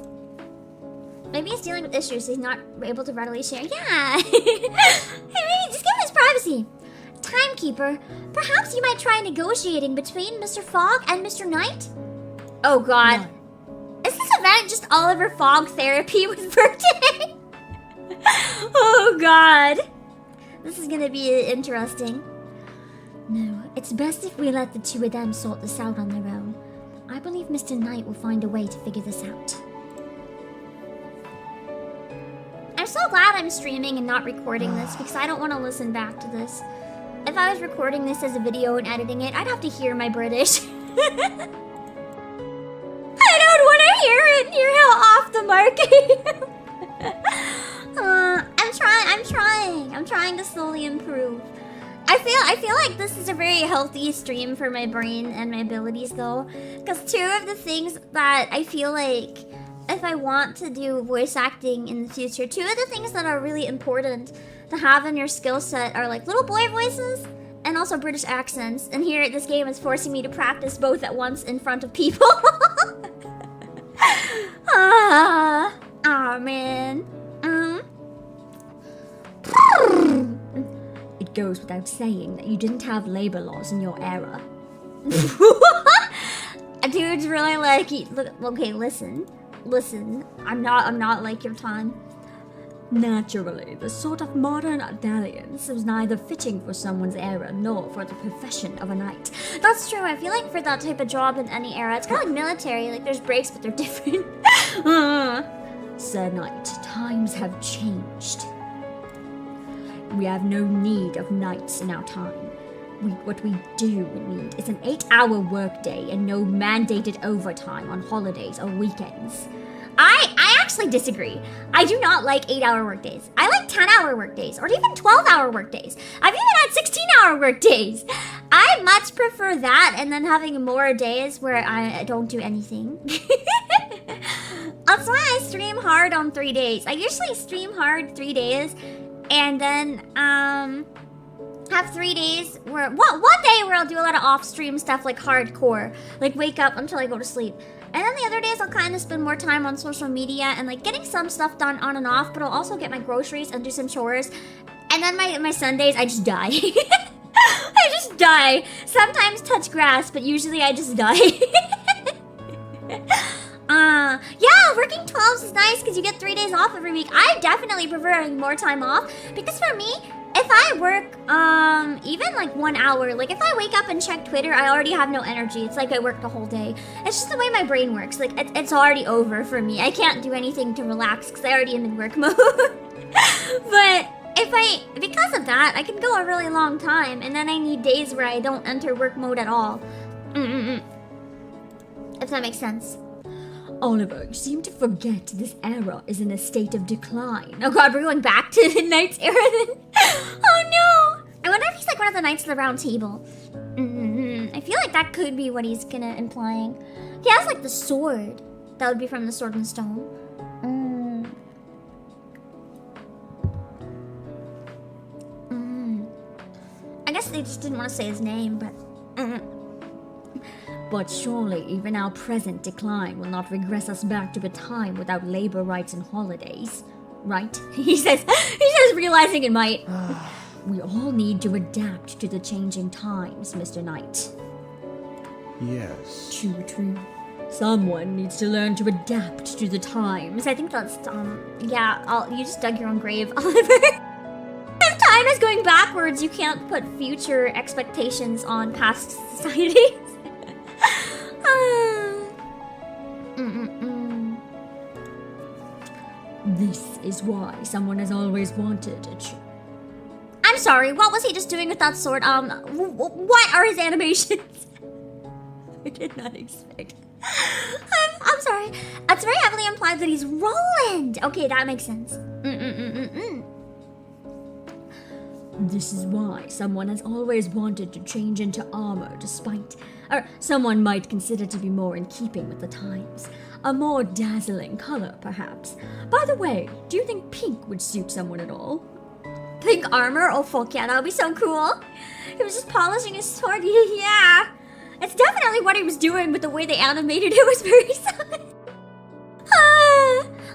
Speaker 1: Maybe he's dealing with issues he's not able to readily share. Yeah! Hey, maybe just give him his privacy. Timekeeper, perhaps you might try negotiating between Mr. Fogg and Mr. Knight? Oh god. No. Is this event just Oliver Fogg therapy with birthday? Oh god. This is gonna be interesting. No, it's best if we let the two of them sort this out on their own. I believe Mr. Knight will find a way to figure this out. I'm so glad I'm streaming and not recording this because I don't want to listen back to this. If I was recording this as a video and editing it, I'd have to hear my British. I don't want to hear it and hear how off the mark I am. I'm trying to slowly improve. I feel like this is a very healthy stream for my brain and my abilities though. Because two of the things that I feel like if I want to do voice acting in the future, two of the things that are really important to have in your skill set are like little boy voices and also British accents. And here this game is forcing me to practice both at once in front of people. Man.
Speaker 8: It goes without saying that you didn't have labor laws in your era.
Speaker 1: Dude's really like, okay, listen, I'm not like your time.
Speaker 8: Naturally, the sort of modern dalliance was neither fitting for someone's era nor for the profession of a knight.
Speaker 1: That's true. I feel like for that type of job in any era, it's kind of like military. Like there's breaks, but they're different.
Speaker 8: Sir Knight, times have changed. We have no need of knights in our time. What we do need is an 8-hour workday and no mandated overtime on holidays or weekends.
Speaker 1: I actually disagree. I do not like 8-hour workdays. I like 10-hour workdays or even 12-hour workdays. I've even had 16-hour workdays. I much prefer that and then having more days where I don't do anything. That's why I stream hard on 3 days. I usually stream hard 3 days and then have 3 days where one day where I'll do a lot of off-stream stuff like hardcore, like wake up until I go to sleep. And then the other days I'll kind of spend more time on social media and like getting some stuff done on and off, but I'll also get my groceries and do some chores. And then my Sundays, I just die. I just die. Sometimes touch grass, but usually I just die. Yeah, working 12s is nice because you get 3 days off every week. I definitely prefer having more time off because for me, if I work, even like 1 hour, like if I wake up and check Twitter, I already have no energy. It's like I worked the whole day. It's just the way my brain works. Like it's already over for me. I can't do anything to relax because I already am in work mode. But because of that, I can go a really long time and then I need days where I don't enter work mode at all. If that makes sense.
Speaker 8: Oliver, you seem to forget this era is in a state of decline.
Speaker 1: Oh god, we're going back to the Knight's era then? Oh no! I if he's like one of the Knights of the Round Table. I feel like that could be what he's gonna implying. He has like the sword. That would be from the Sword and Stone. I guess they just didn't want to say his name, but...
Speaker 8: But surely even our present decline will not regress us back to a time without labor rights and holidays, right? He says, realizing it might. We all need to adapt to the changing times, Mr. Knight.
Speaker 7: Yes.
Speaker 8: True. Someone needs to learn to adapt to the times.
Speaker 1: I think that's, yeah, you just dug your own grave, Oliver. If time is going backwards, you can't put future expectations on past societies.
Speaker 8: This is why someone has always wanted a
Speaker 1: I'm sorry, what was he just doing with that sword? What are his animations?
Speaker 8: I did not expect.
Speaker 1: I'm sorry. It's very heavily implied that he's Roland. Okay, that makes sense.
Speaker 8: This is why someone has always wanted to change into armor despite... Or someone might consider to be more in keeping with the times. A more dazzling color, perhaps. By the way, do you think pink would suit someone at all?
Speaker 1: Pink armor? Oh fuck yeah, that would be so cool. He was just polishing his sword. Yeah. It's definitely what he was doing, but the way they animated it was very sad.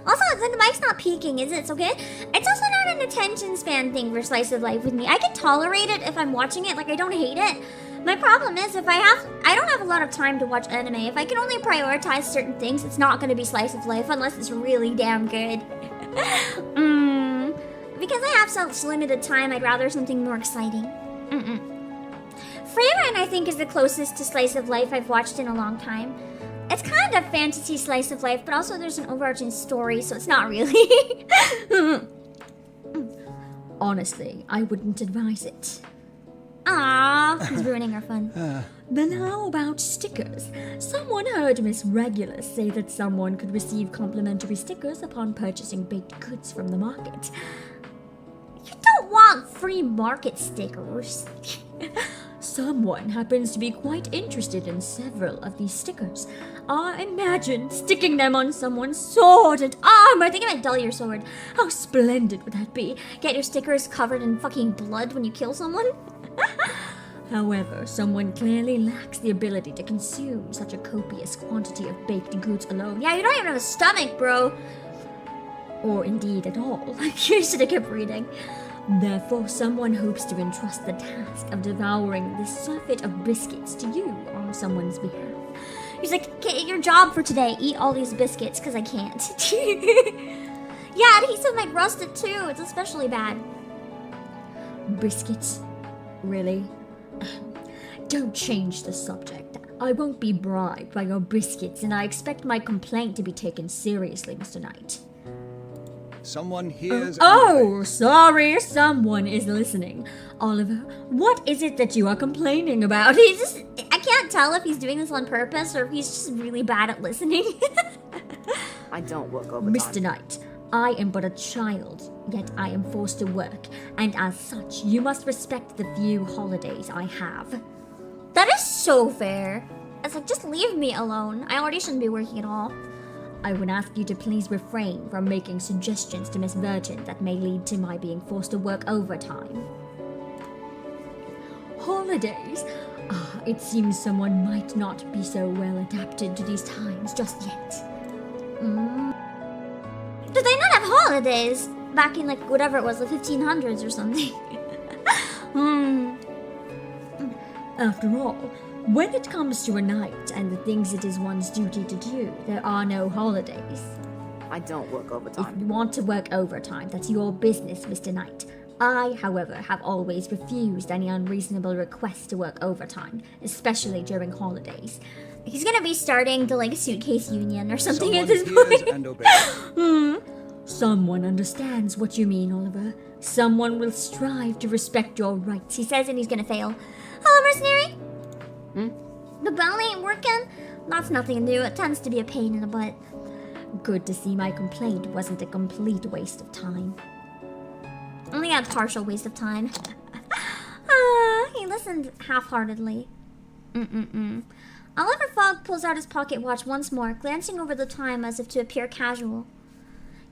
Speaker 1: Also, the mic's not peaking, is it? It's okay? It's also not an attention span thing for Slice of Life with me. I can tolerate it if I'm watching it, like I don't hate it. My problem is if I don't have a lot of time to watch anime. If I can only prioritize certain things, it's not going to be Slice of Life unless it's really damn good. Because I have such limited time, I'd rather something more exciting. Freyren, I think, is the closest to Slice of Life I've watched in a long time. It's kind of fantasy Slice of Life, but also there's an overarching story, so it's not really.
Speaker 8: Honestly, I wouldn't advise it.
Speaker 1: Aww, he's ruining our fun.
Speaker 8: But how about stickers? Someone heard Miss Regulus say that someone could receive complimentary stickers upon purchasing baked goods from the market.
Speaker 1: You don't want free market stickers.
Speaker 8: Someone happens to be quite interested in several of these stickers. Imagine sticking them on someone's sword and arm.
Speaker 1: I think I meant dull your sword.
Speaker 8: How splendid would that be?
Speaker 1: Get your stickers covered in fucking blood when you kill someone?
Speaker 8: However, someone clearly lacks the ability to consume such a copious quantity of baked goods alone.
Speaker 1: Yeah, you don't even have a stomach, bro.
Speaker 8: Or indeed at all.
Speaker 1: You should have kept reading.
Speaker 8: Therefore, someone hopes to entrust the task of devouring this surfeit of biscuits to you on someone's behalf.
Speaker 1: He's like, okay, your job for today, eat all these biscuits, because I can't. Yeah, adhesive might rust it too. It's especially bad.
Speaker 8: Biscuits? Really? Don't change the subject. I won't be bribed by your biscuits, and I expect my complaint to be taken seriously, Mr. Knight.
Speaker 7: Someone hears.
Speaker 8: Oh, sorry, someone is listening. Oliver, what is it that you are complaining about?
Speaker 1: I can't tell if he's doing this on purpose or if he's just really bad at listening.
Speaker 6: I don't work overtime.
Speaker 8: Mr. Knight, I am but a child, yet I am forced to work, and as such, you must respect the few holidays I have.
Speaker 1: That is so fair. It's like, just leave me alone. I already shouldn't be working at all.
Speaker 8: I would ask you to please refrain from making suggestions to Miss Virgin that may lead to my being forced to work overtime. Holidays? It seems someone might not be so well adapted to these times just yet.
Speaker 1: Did they not have holidays back in, like, whatever it was, the 1500s or something?
Speaker 8: After all, when it comes to a night and the things it is one's duty to do, there are no holidays.
Speaker 6: I don't work overtime.
Speaker 8: If you want to work overtime, that's your business, Mr. Knight. I, however, have always refused any unreasonable requests to work overtime, especially during holidays.
Speaker 1: He's gonna be starting the, like, suitcase union or something
Speaker 7: Someone
Speaker 1: at this
Speaker 7: hears
Speaker 1: point.
Speaker 7: and obeys.
Speaker 8: Someone understands what you mean, Oliver. Someone will strive to respect your rights.
Speaker 1: He says and he's gonna fail. Hello, mercenary? The bell ain't working? That's nothing new. It tends to be a pain in the butt.
Speaker 8: Good to see my complaint wasn't a complete waste of time.
Speaker 1: Only a partial waste of time. listened half-heartedly. Oliver Fogg pulls out his pocket watch once more, glancing over the time as if to appear casual.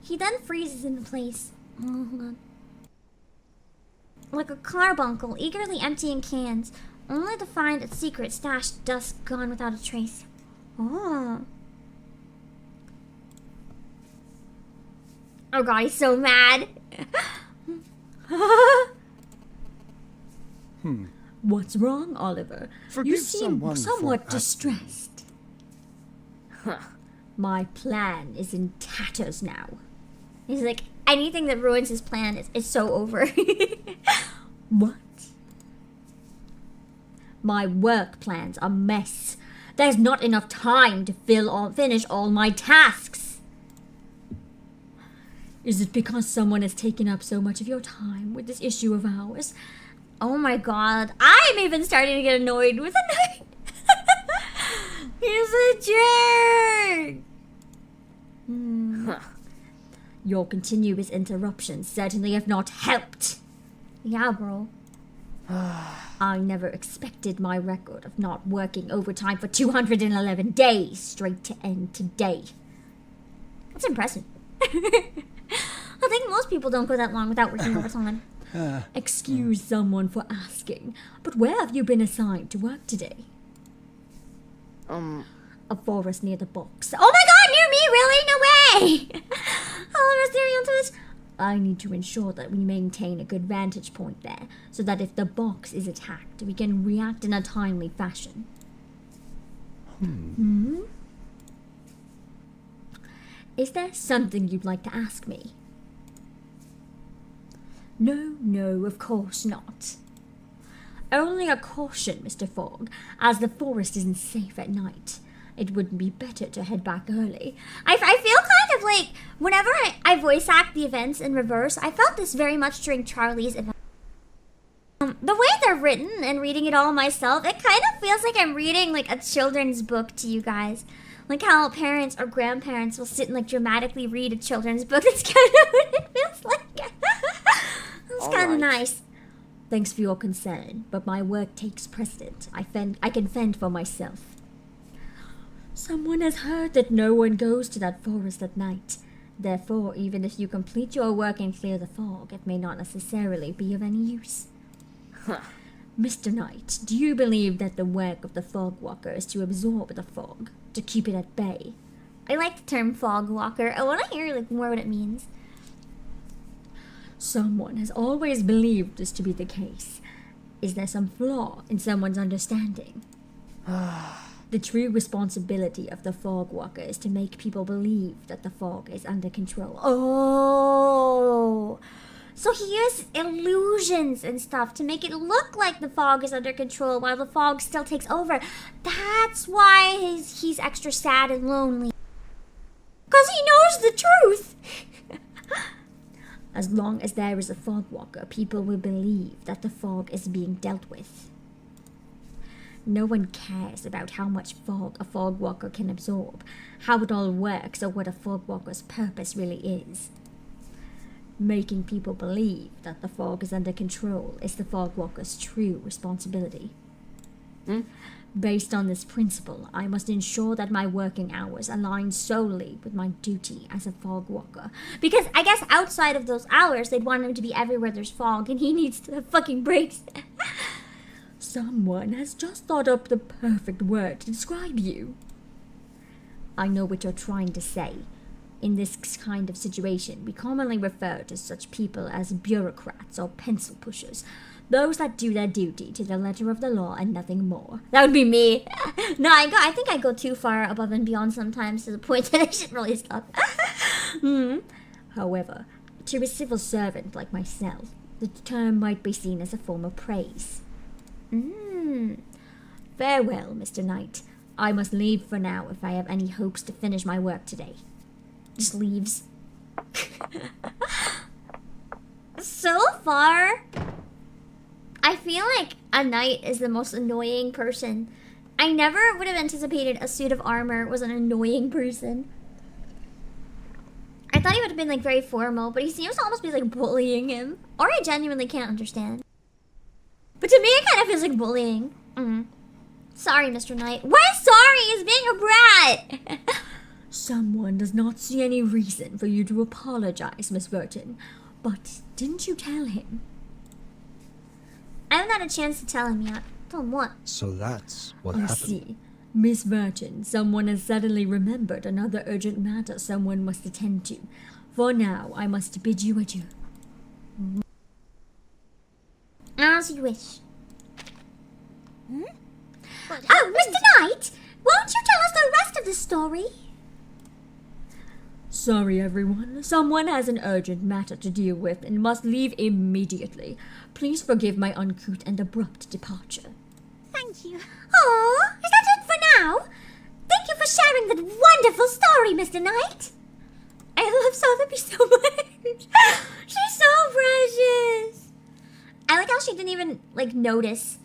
Speaker 1: He then freezes in place. Oh, hold on. Like a carbuncle, eagerly emptying cans, only to find its secret stashed dust gone without a trace. Oh. Oh god, he's so mad.
Speaker 8: What's wrong, Oliver?
Speaker 7: Forgive
Speaker 8: You seem
Speaker 7: someone
Speaker 8: somewhat
Speaker 7: for
Speaker 8: distressed. My plan is in tatters now.
Speaker 1: He's like, anything that ruins his plan is so over.
Speaker 8: What? My work plans are a mess. There's not enough time to finish all my tasks. Is it because someone has taken up so much of your time with this issue of ours?
Speaker 1: Oh my god, I'm even starting to get annoyed with the knight. He's a jerk.
Speaker 8: Your continuous interruptions certainly have not helped.
Speaker 1: Yeah, bro.
Speaker 8: I never expected my record of not working overtime for 211 days straight to end today.
Speaker 1: That's impressive. I think most people don't go that long without working overtime.
Speaker 8: Excuse someone for asking, but where have you been assigned to work today? A forest near the box.
Speaker 1: Oh my god, near me, really? No way! Oliver's staring onto us.
Speaker 8: I need to ensure that we maintain a good vantage point there, so that if the box is attacked, we can react in a timely fashion. Is there something you'd like to ask me? No, of course not. Only a caution, Mr. Fogg, as the forest isn't safe at night. It would be better to head back early.
Speaker 1: I feel kind of like, whenever I voice act the events in reverse, I felt this very much during Charlie's event. The way they're written and reading it all myself, it kind of feels like I'm reading like a children's book to you guys. Like how parents or grandparents will sit and like dramatically read a children's book. It's kind of what it feels like. It's kind of nice.
Speaker 8: Thanks for your concern, but my work takes precedent. I can fend for myself. Someone has heard that no one goes to that forest at night. Therefore, even if you complete your work and clear the fog, it may not necessarily be of any use. Mr. Knight, do you believe that the work of the fog walker is to absorb the fog, to keep it at bay?
Speaker 1: I like the term fog walker. I want to hear like more what it means.
Speaker 8: Someone has always believed this to be the case. Is there some flaw in someone's understanding? The true responsibility of the fog walker is to make people believe that the fog is under control.
Speaker 1: Oh, so he uses illusions and stuff to make it look like the fog is under control while the fog still takes over. That's why he's extra sad and lonely. Because he knows the truth.
Speaker 8: As long as there is a fog walker, people will believe that the fog is being dealt with. No one cares about how much fog a fog walker can absorb, how it all works, or what a fog walker's purpose really is. Making people believe that the fog is under control is the fog walker's true responsibility. Based on this principle, I must ensure that my working hours align solely with my duty as a fog walker.
Speaker 1: Because I guess outside of those hours, they'd want him to be everywhere there's fog, and he needs to have fucking breaks.
Speaker 8: Someone has just thought up the perfect word to describe you. I know what you're trying to say. In this kind of situation, we commonly refer to such people as bureaucrats or pencil pushers. Those that do their duty to the letter of the law and nothing more.
Speaker 1: That would be me. No, I think I go too far above and beyond sometimes to the point that I should really stop.
Speaker 8: However, to a civil servant like myself, the term might be seen as a form of praise. Farewell, Mr. Knight. I must leave for now if I have any hopes to finish my work today.
Speaker 1: Just leaves. So far, I feel like a knight is the most annoying person. I never would have anticipated a suit of armor was an annoying person. I thought he would have been like very formal, but he seems to almost be like bullying him. Or I genuinely can't understand. But to me, it kind of feels like bullying. Sorry, Mr. Knight. Why sorry is being a brat?
Speaker 8: Someone does not see any reason for you to apologize, Miss Burton. But didn't you tell him?
Speaker 1: I haven't had a chance to tell him yet. Tell him what?
Speaker 7: So that's what
Speaker 8: I
Speaker 7: happened.
Speaker 8: see. Miss Burton, someone has suddenly remembered another urgent matter someone must attend to. For now, I must bid you adieu.
Speaker 1: As you wish.
Speaker 2: But
Speaker 1: Oh, Mr. Knight! Won't you tell us the rest of the story?
Speaker 8: Sorry, everyone. Someone has an urgent matter to deal with and must leave immediately. Please forgive my uncouth and abrupt departure.
Speaker 2: thank you.
Speaker 1: Aw, is that it for now? Thank you for sharing that wonderful story, Mr. Knight. I love Sotheby so much. She's so precious. I like how she didn't even, like, notice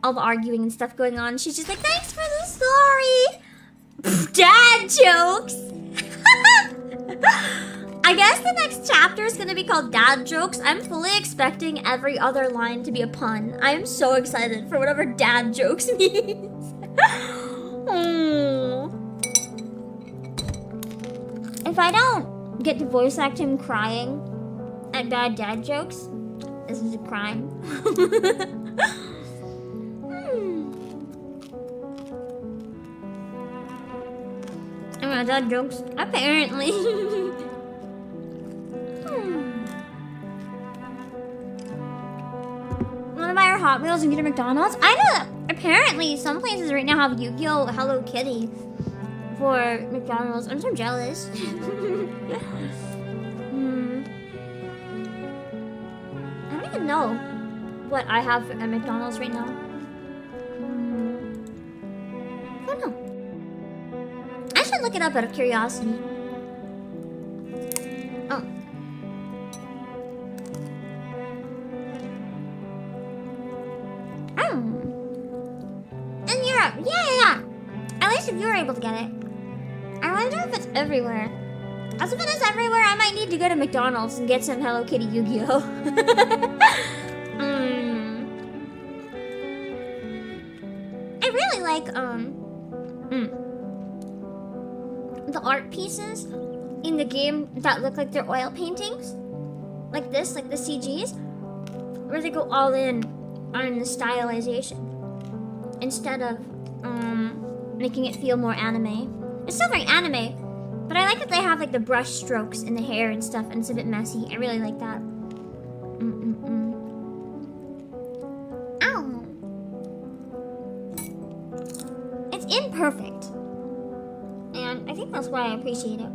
Speaker 1: all the arguing and stuff going on. She's just like, thanks for the story. Pfft, dad jokes. I guess the next chapter is going to be called Dad Jokes. I'm fully expecting every other line to be a pun. I am so excited for whatever dad jokes means. If I don't get to voice act him crying at bad dad jokes, this is a crime. And my dad jokes, apparently. Wanna buy her Hot Wheels and get her McDonald's? I know that apparently some places right now have Yu-Gi-Oh! Hello Kitty for McDonald's. I'm so jealous. I don't even know what I have at McDonald's right now. I don't know. I should look it up out of curiosity. Oh. In Europe. Yeah. At least if you were able to get it. I wonder if it's everywhere. As if it is everywhere, I might need to go to McDonald's and get some Hello Kitty Yu-Gi-Oh! I really like, the art pieces in the game that look like they're oil paintings. Like this, like the CGs. Where they go all in on the stylization. Instead of, making it feel more anime. It's still very anime, but I like that they have like the brush strokes in the hair and stuff, and it's a bit messy. I really like that. Ow! It's imperfect, and I think that's why I appreciate it.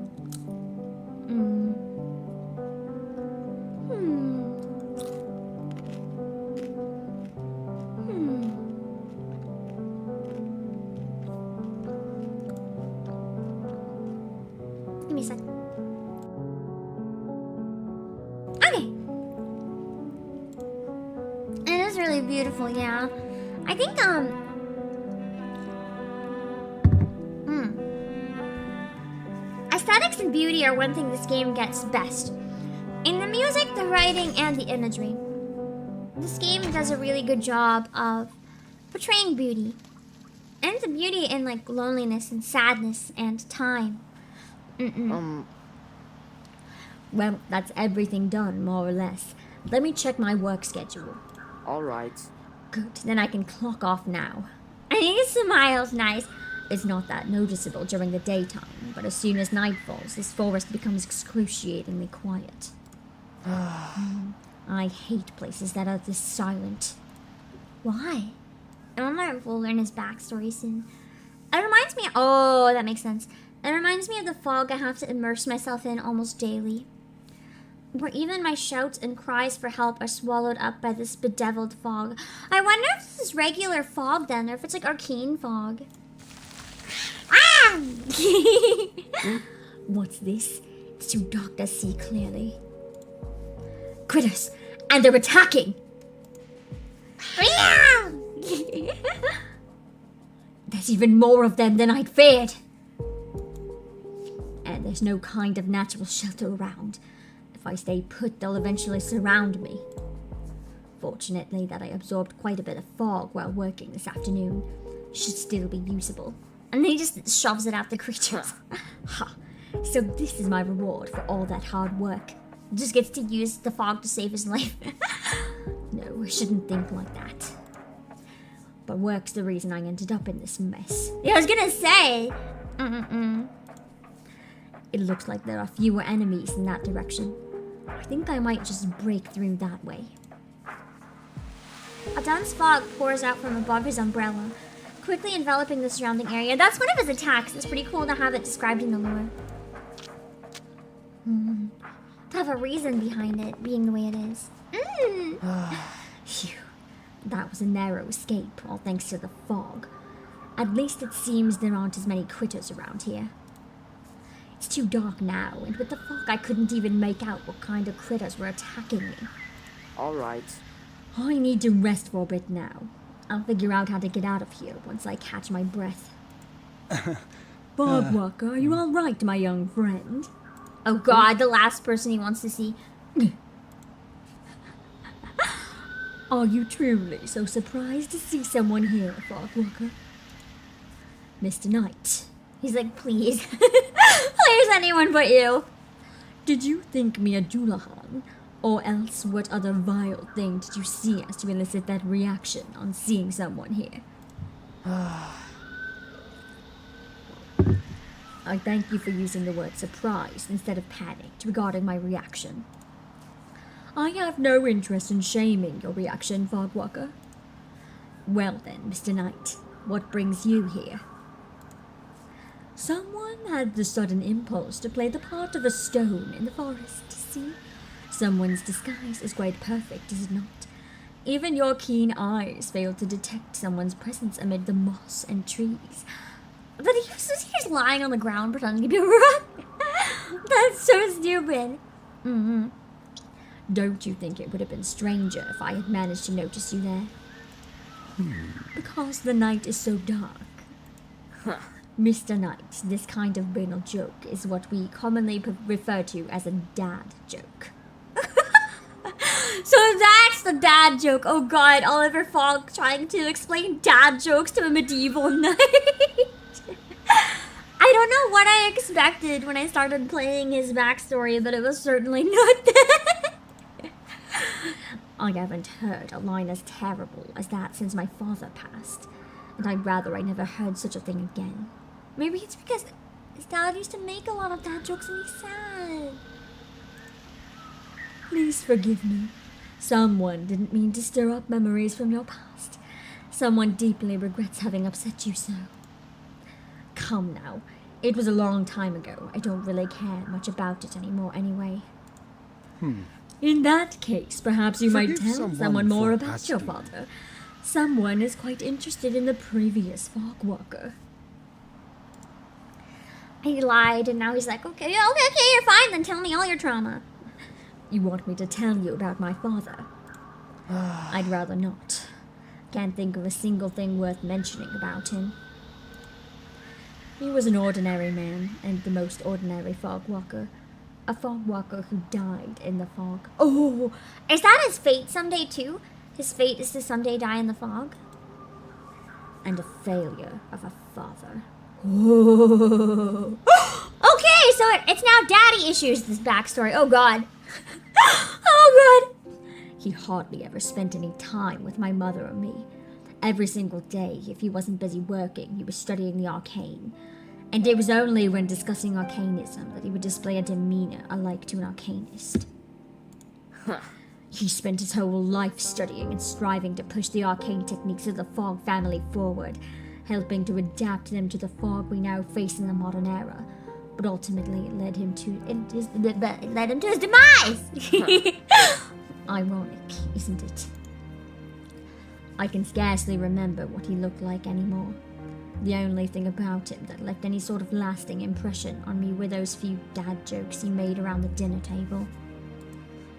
Speaker 1: Give me a sec. Okay. It is really beautiful, yeah. I think, aesthetics and beauty are one thing this game gets best. In the music, the writing, and the imagery. This game does a really good job of portraying beauty. And the beauty in, like, loneliness and sadness and time.
Speaker 8: Well, that's everything done, more or less. Let me check my work schedule.
Speaker 6: Alright.
Speaker 8: Good, then I can clock off now.
Speaker 1: I think his smile's nice.
Speaker 8: It's not that noticeable during the daytime, but as soon as night falls, this forest becomes excruciatingly quiet. I hate places that are this silent.
Speaker 1: Why? I wonder if we'll learn his backstory soon. It reminds me... Oh, that makes sense. It reminds me of the fog I have to immerse myself in almost daily. Where even my shouts and cries for help are swallowed up by this bedeviled fog. I wonder if this is regular fog then, or if it's like arcane fog. Ah!
Speaker 8: What's this? It's too dark to see clearly. Critters! And they're attacking! There's even more of them than I'd feared. And there's no kind of natural shelter around. If I stay put, they'll eventually surround me. unfortunately, that I absorbed quite a bit of fog while working this afternoon. Should still be usable.
Speaker 1: And then he just shoves it at the creatures.
Speaker 8: Ha! So this is my reward for all that hard work.
Speaker 1: Just gets to use the fog to save his life.
Speaker 8: No, I shouldn't think like that. But work's the reason I ended up in this mess.
Speaker 1: Yeah, I was gonna say.
Speaker 8: It looks like there are fewer enemies in that direction. I think I might just break through that way.
Speaker 1: A dense fog pours out from above his umbrella, quickly enveloping the surrounding area. That's one of his attacks. It's pretty cool to have it described in the lore. To have a reason behind it being the way it is.
Speaker 8: Phew. That was a narrow escape, all thanks to the fog. At least it seems there aren't as many critters around here. It's too dark now, and with the fog I couldn't even make out what kind of critters were attacking me.
Speaker 6: All right.
Speaker 8: I need to rest for a bit now. I'll figure out how to get out of here once I catch my breath. Fogwalker, are you alright, my young friend?
Speaker 1: Oh god, the last person he wants to see.
Speaker 8: Are you truly so surprised to see someone here, Fogwalker? Mr. Knight.
Speaker 1: He's like, please. Please, anyone but you.
Speaker 8: Did you think me a Dullahan? Or else what other vile thing did you see as to elicit that reaction on seeing someone here? I thank you for using the word surprised instead of panicked regarding my reaction. I have no interest in shaming your reaction, Fogwalker. Well then, Mr. Knight, what brings you here? Someone had the sudden impulse to play the part of a stone in the forest, see? Someone's disguise is quite perfect, is it not? Even your keen eyes fail to detect someone's presence amid the moss and trees.
Speaker 1: But he was just lying on the ground pretending to be a rock. That's so stupid.
Speaker 8: Don't you think it would have been stranger if I had managed to notice you there? Because the night is so dark. Mr. Knight, this kind of banal joke is what we commonly refer to as a dad joke.
Speaker 1: So that's the dad joke. Oh god, Oliver Fogg trying to explain dad jokes to a medieval knight. I don't know what I expected when I started playing his backstory, but it was certainly not that.
Speaker 8: I haven't heard a line as terrible as that since my father passed, and I'd rather I never heard such a thing again.
Speaker 1: Maybe it's because his dad used to make a lot of dad jokes and he's sad.
Speaker 8: Please forgive me. Someone didn't mean to stir up memories from your past. Someone deeply regrets having upset you so. Come now. It was a long time ago. I don't really care much about it anymore anyway. In that case, perhaps you might
Speaker 7: Forgive
Speaker 8: tell someone more
Speaker 7: for
Speaker 8: about your
Speaker 7: asking.
Speaker 8: father. Someone is quite interested in the previous Fogwalker.
Speaker 1: He lied and now he's like, okay, you're fine, then tell me all your trauma.
Speaker 8: You want me to tell you about my father? I'd rather not. Can't think of a single thing worth mentioning about him. He was an ordinary man, and the most ordinary Fogwalker. A Fogwalker who died in the fog.
Speaker 1: Oh, is that his fate someday too? His fate is to someday die in the fog?
Speaker 8: And a failure of a father.
Speaker 1: Okay, so it's now daddy issues, this backstory. Oh god. Oh god.
Speaker 8: He hardly ever spent any time with my mother or me. Every single day, if he wasn't busy working, he was studying the arcane. And it was only when discussing arcanism that he would display a demeanor alike to an arcanist. He spent his whole life studying and striving to push the arcane techniques of the Fog family forward, helping to adapt them to the fog we now face in the modern era. But ultimately, it led him to his demise! Ironic, isn't it? I can scarcely remember what he looked like anymore. The only thing about him that left any sort of lasting impression on me were those few dad jokes he made around the dinner table.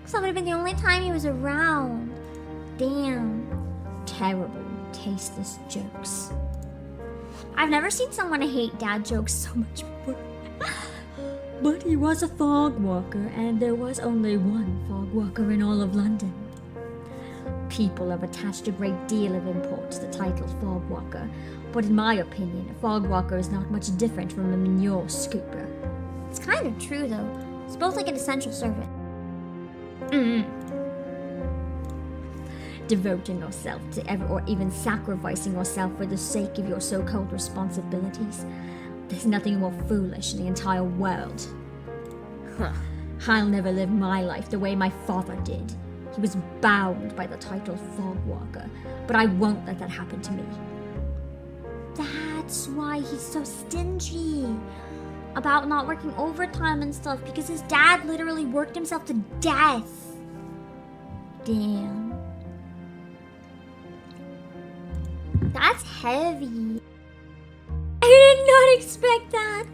Speaker 1: So that would have been the only time he was around. Damn.
Speaker 8: Terrible, tasteless jokes.
Speaker 1: I've never seen someone hate dad jokes so much before.
Speaker 8: But he was a Fogwalker, and there was only one Fogwalker in all of London. People have attached a great deal of import to the title Fogwalker, but in my opinion, a Fogwalker is not much different from a manure scooper.
Speaker 1: It's kind of true, though. It's both like an essential servant.
Speaker 8: Devoting yourself to ever or even sacrificing yourself for the sake of your so-called responsibilities. There's nothing more foolish in the entire world. I'll never live my life the way my father did. He was bound by the title Fogwalker, but I won't let that happen to me.
Speaker 1: That's why he's so stingy about not working overtime and stuff, because his dad literally worked himself to death. Damn. That's heavy. I did not expect that.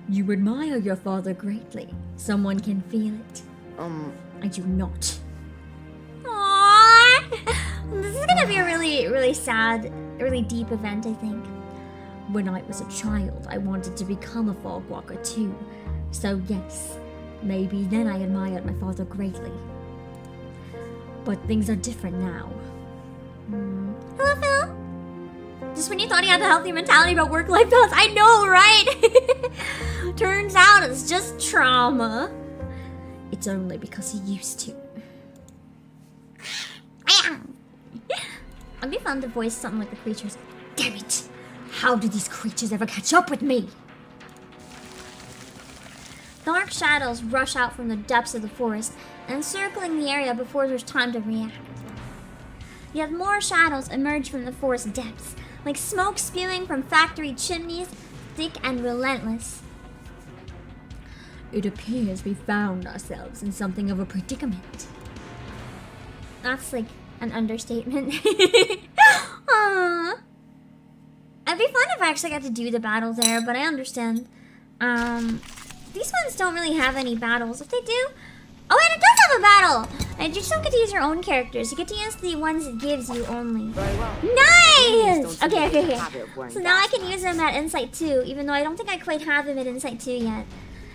Speaker 8: You admire your father greatly. Someone can feel it. I do not.
Speaker 1: Aww. This is gonna be a really, really sad, really deep event, I think.
Speaker 8: When I was a child, I wanted to become a Fogwalker too. So yes, maybe then I admired my father greatly. But things are different now.
Speaker 1: Hello, Phil. Just when you thought he had the healthy mentality about work-life balance. I know, right? Turns out it's just trauma.
Speaker 8: It's only because he used to.
Speaker 1: It'd be fun to voice something like the creatures.
Speaker 8: Damn it! How did these creatures ever catch up with me?
Speaker 1: Dark shadows rush out from the depths of the forest, encircling the area before there's time to react. Yet more shadows emerge from the forest depths, like smoke spewing from factory chimneys, thick and relentless.
Speaker 8: It appears we found ourselves in something of a predicament.
Speaker 1: That's like an understatement. Aww. It'd be fun if I actually got to do the battle there, but I understand. These ones don't really have any battles. If they do... Oh, and it does have a battle! You just don't get to use your own characters. You get to use the ones it gives you only.
Speaker 6: Very well.
Speaker 1: Nice!
Speaker 6: Don't
Speaker 1: Okay.
Speaker 6: habit of wearing
Speaker 1: So now I
Speaker 6: that.
Speaker 1: can use them at Insight 2, even though I don't think I quite have him at Insight 2 yet.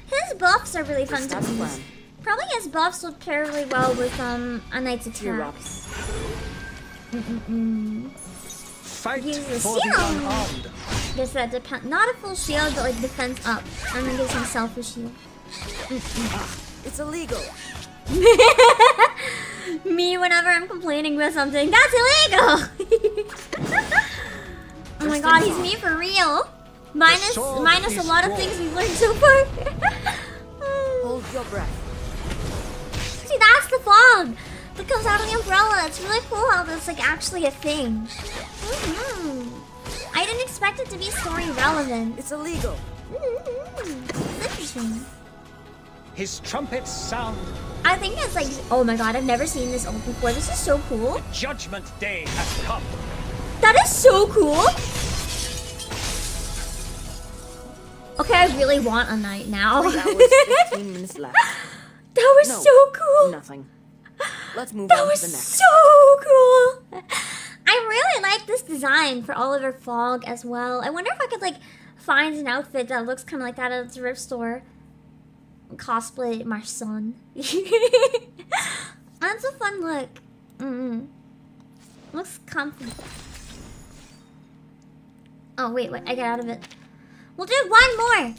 Speaker 1: His buffs are really fun to
Speaker 6: That's
Speaker 1: use.
Speaker 6: fun.
Speaker 1: Probably his buffs would pair really well with a knight's
Speaker 6: You're
Speaker 1: attack.
Speaker 6: rocks.
Speaker 7: Fight
Speaker 1: Use the
Speaker 7: for the
Speaker 1: shield.
Speaker 7: unarmed.
Speaker 1: Guess that depends. Not a full shield, but like defense up. And then gives himself a shield.
Speaker 6: It's illegal.
Speaker 1: Me, whenever I'm complaining about something, that's illegal! Oh my god, he's me for real. Minus
Speaker 7: sword
Speaker 1: a
Speaker 7: is
Speaker 1: lot of
Speaker 7: born.
Speaker 1: things we've learned so far.
Speaker 6: Hold your breath.
Speaker 1: See, that's the fog that comes out of the umbrella. It's really cool how that's like actually a thing. I didn't expect it to be story relevant.
Speaker 6: It's illegal.
Speaker 1: It's interesting.
Speaker 7: His trumpets sound.
Speaker 1: I think it's like, oh my god, I've never seen this ult before. This is so cool.
Speaker 7: Judgment Day has come.
Speaker 1: That is so cool. Okay, I really want a knight now.
Speaker 6: 3 hours, 15 minutes left.
Speaker 1: That was
Speaker 6: No,
Speaker 1: so cool.
Speaker 6: Nothing. Let's move
Speaker 1: That
Speaker 6: on
Speaker 1: was
Speaker 6: to the next.
Speaker 1: so cool. I really like this design for Oliver Fogg as well. I wonder if I could like find an outfit that looks kind of like that at a thrift store. Cosplay my son. That's a fun look. Looks comfy. Oh wait, I got out of it. We'll do one more,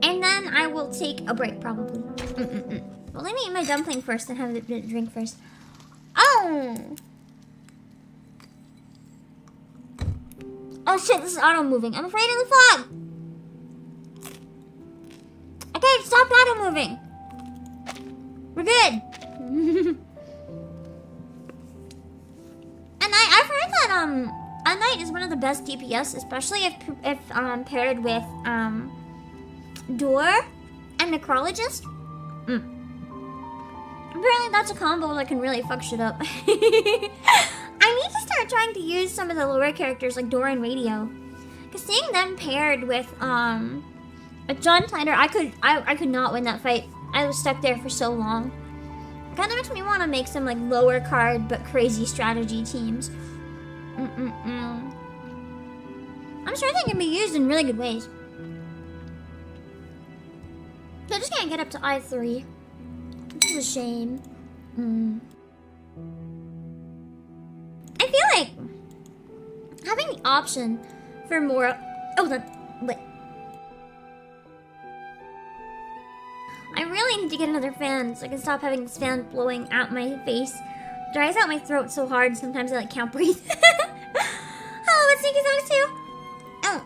Speaker 1: and then I will take a break probably. Well, let me eat my dumpling first and have a drink first. Oh! Oh shit, this is auto moving. I'm afraid of the fog! Okay, stop auto moving. We're good. And I've heard that a knight is one of the best DPS, especially if paired with Door and Necrologist. Apparently that's a combo that can really fuck shit up. I need to start trying to use some of the lower characters like Door and Radio. Cause seeing them paired with a John Tider, I could not win that fight. I was stuck there for so long. Kinda makes me wanna make some like lower card but crazy strategy teams. I'm sure they can be used in really good ways. I just can't get up to I3. This is a shame. I feel like having the option for more. Oh, wait. I really need to get another fan so I can stop having this fan blowing out my face. Dries out my throat so hard sometimes I can't breathe. Oh, what's Sneaky Socks too? Oh.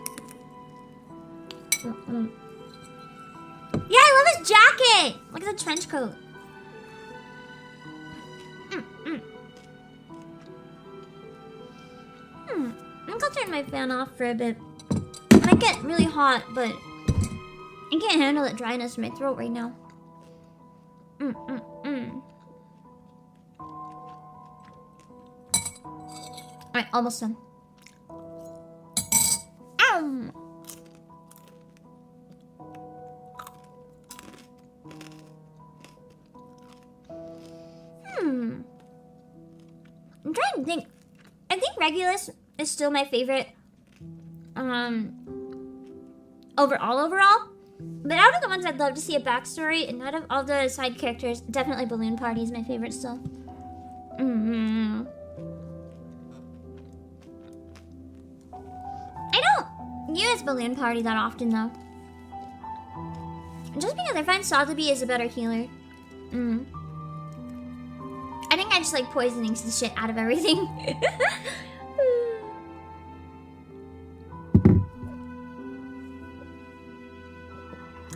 Speaker 1: Yeah, I love his jacket! Look at the trench coat. I think I'll turn my fan off for a bit. It might get really hot, but I can't handle that dryness in my throat right now. Alright, almost done. Ow! I'm trying to think. I think Regulus is still my favorite. Overall. But out of the ones I'd love to see a backstory, and out of all the side characters, definitely Balloon Party is my favorite still. I don't use Balloon Party that often though. Just because I find Sotheby is a better healer. I think I just like poisoning the shit out of everything.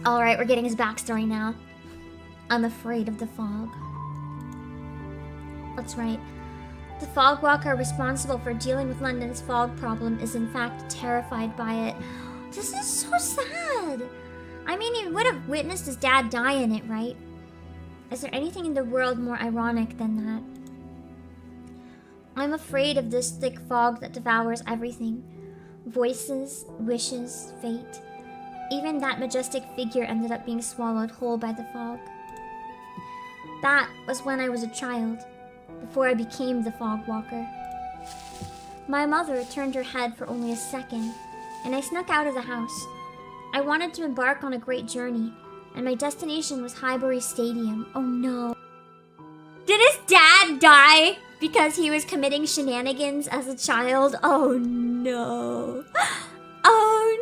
Speaker 1: Alright, we're getting his backstory now. I'm afraid of the fog. That's right. The fog walker responsible for dealing with London's fog problem is in fact terrified by it. This is so sad. I mean, he would have witnessed his dad die in it, right? Is there anything in the world more ironic than that? I'm afraid of this thick fog that devours everything. Voices, wishes, fate. Even that majestic figure ended up being swallowed whole by the fog. That was when I was a child, before I became the fog walker. My mother turned her head for only a second, and I snuck out of the house. I wanted to embark on a great journey, and my destination was Highbury Stadium. Oh no. Did his dad die because he was committing shenanigans as a child? Oh no. Oh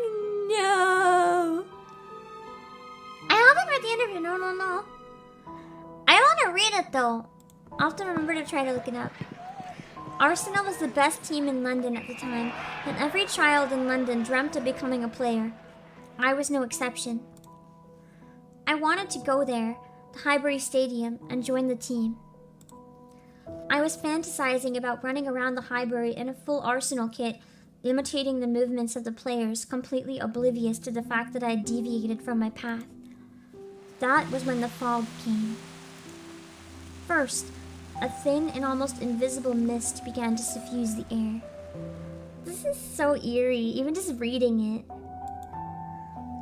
Speaker 1: no. I haven't read the interview. No. I want to read it though. I'll have to remember to try to look it up. Arsenal was the best team in London at the time, and every child in London dreamt of becoming a player. I was no exception. I wanted to go there, to Highbury Stadium, and join the team. I was fantasizing about running around the Highbury in a full Arsenal kit, imitating the movements of the players, completely oblivious to the fact that I had deviated from my path. That was when the fog came. First, a thin and almost invisible mist began to suffuse the air. This is so eerie, even just reading it.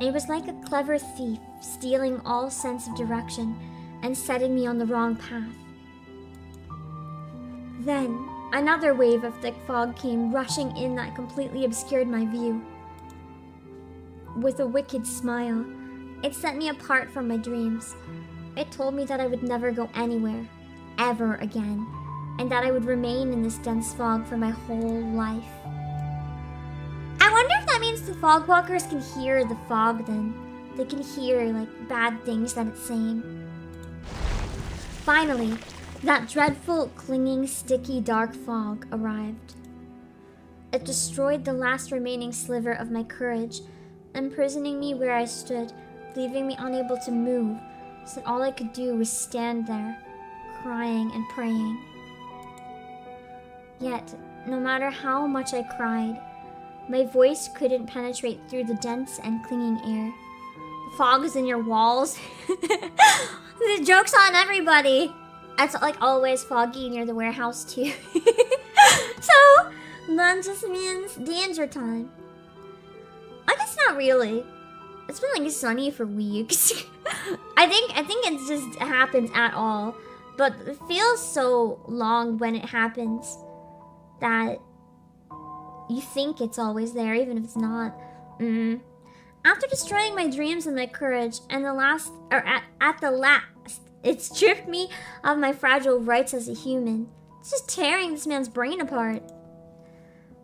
Speaker 1: It was like a clever thief stealing all sense of direction and setting me on the wrong path. Then, another wave of thick fog came rushing in that completely obscured my view. With a wicked smile, it set me apart from my dreams. It told me that I would never go anywhere, ever again, and that I would remain in this dense fog for my whole life. I wonder if that means the fog walkers can hear the fog then. They can hear, like, bad things that it's saying. Finally, that dreadful, clinging, sticky, dark fog arrived. It destroyed the last remaining sliver of my courage, imprisoning me where I stood, leaving me unable to move, so that all I could do was stand there, crying and praying. Yet, no matter how much I cried, my voice couldn't penetrate through the dense and clinging air. The fog is in your walls. The joke's on everybody. It's like always foggy near the warehouse too. So, that just means danger time. I guess not really. It's been like sunny for weeks. I think it just happens at all. But it feels so long when it happens that you think it's always there, even if it's not. After destroying my dreams and my courage, and at the last, it stripped me of my fragile rights as a human, It's just tearing this man's brain apart.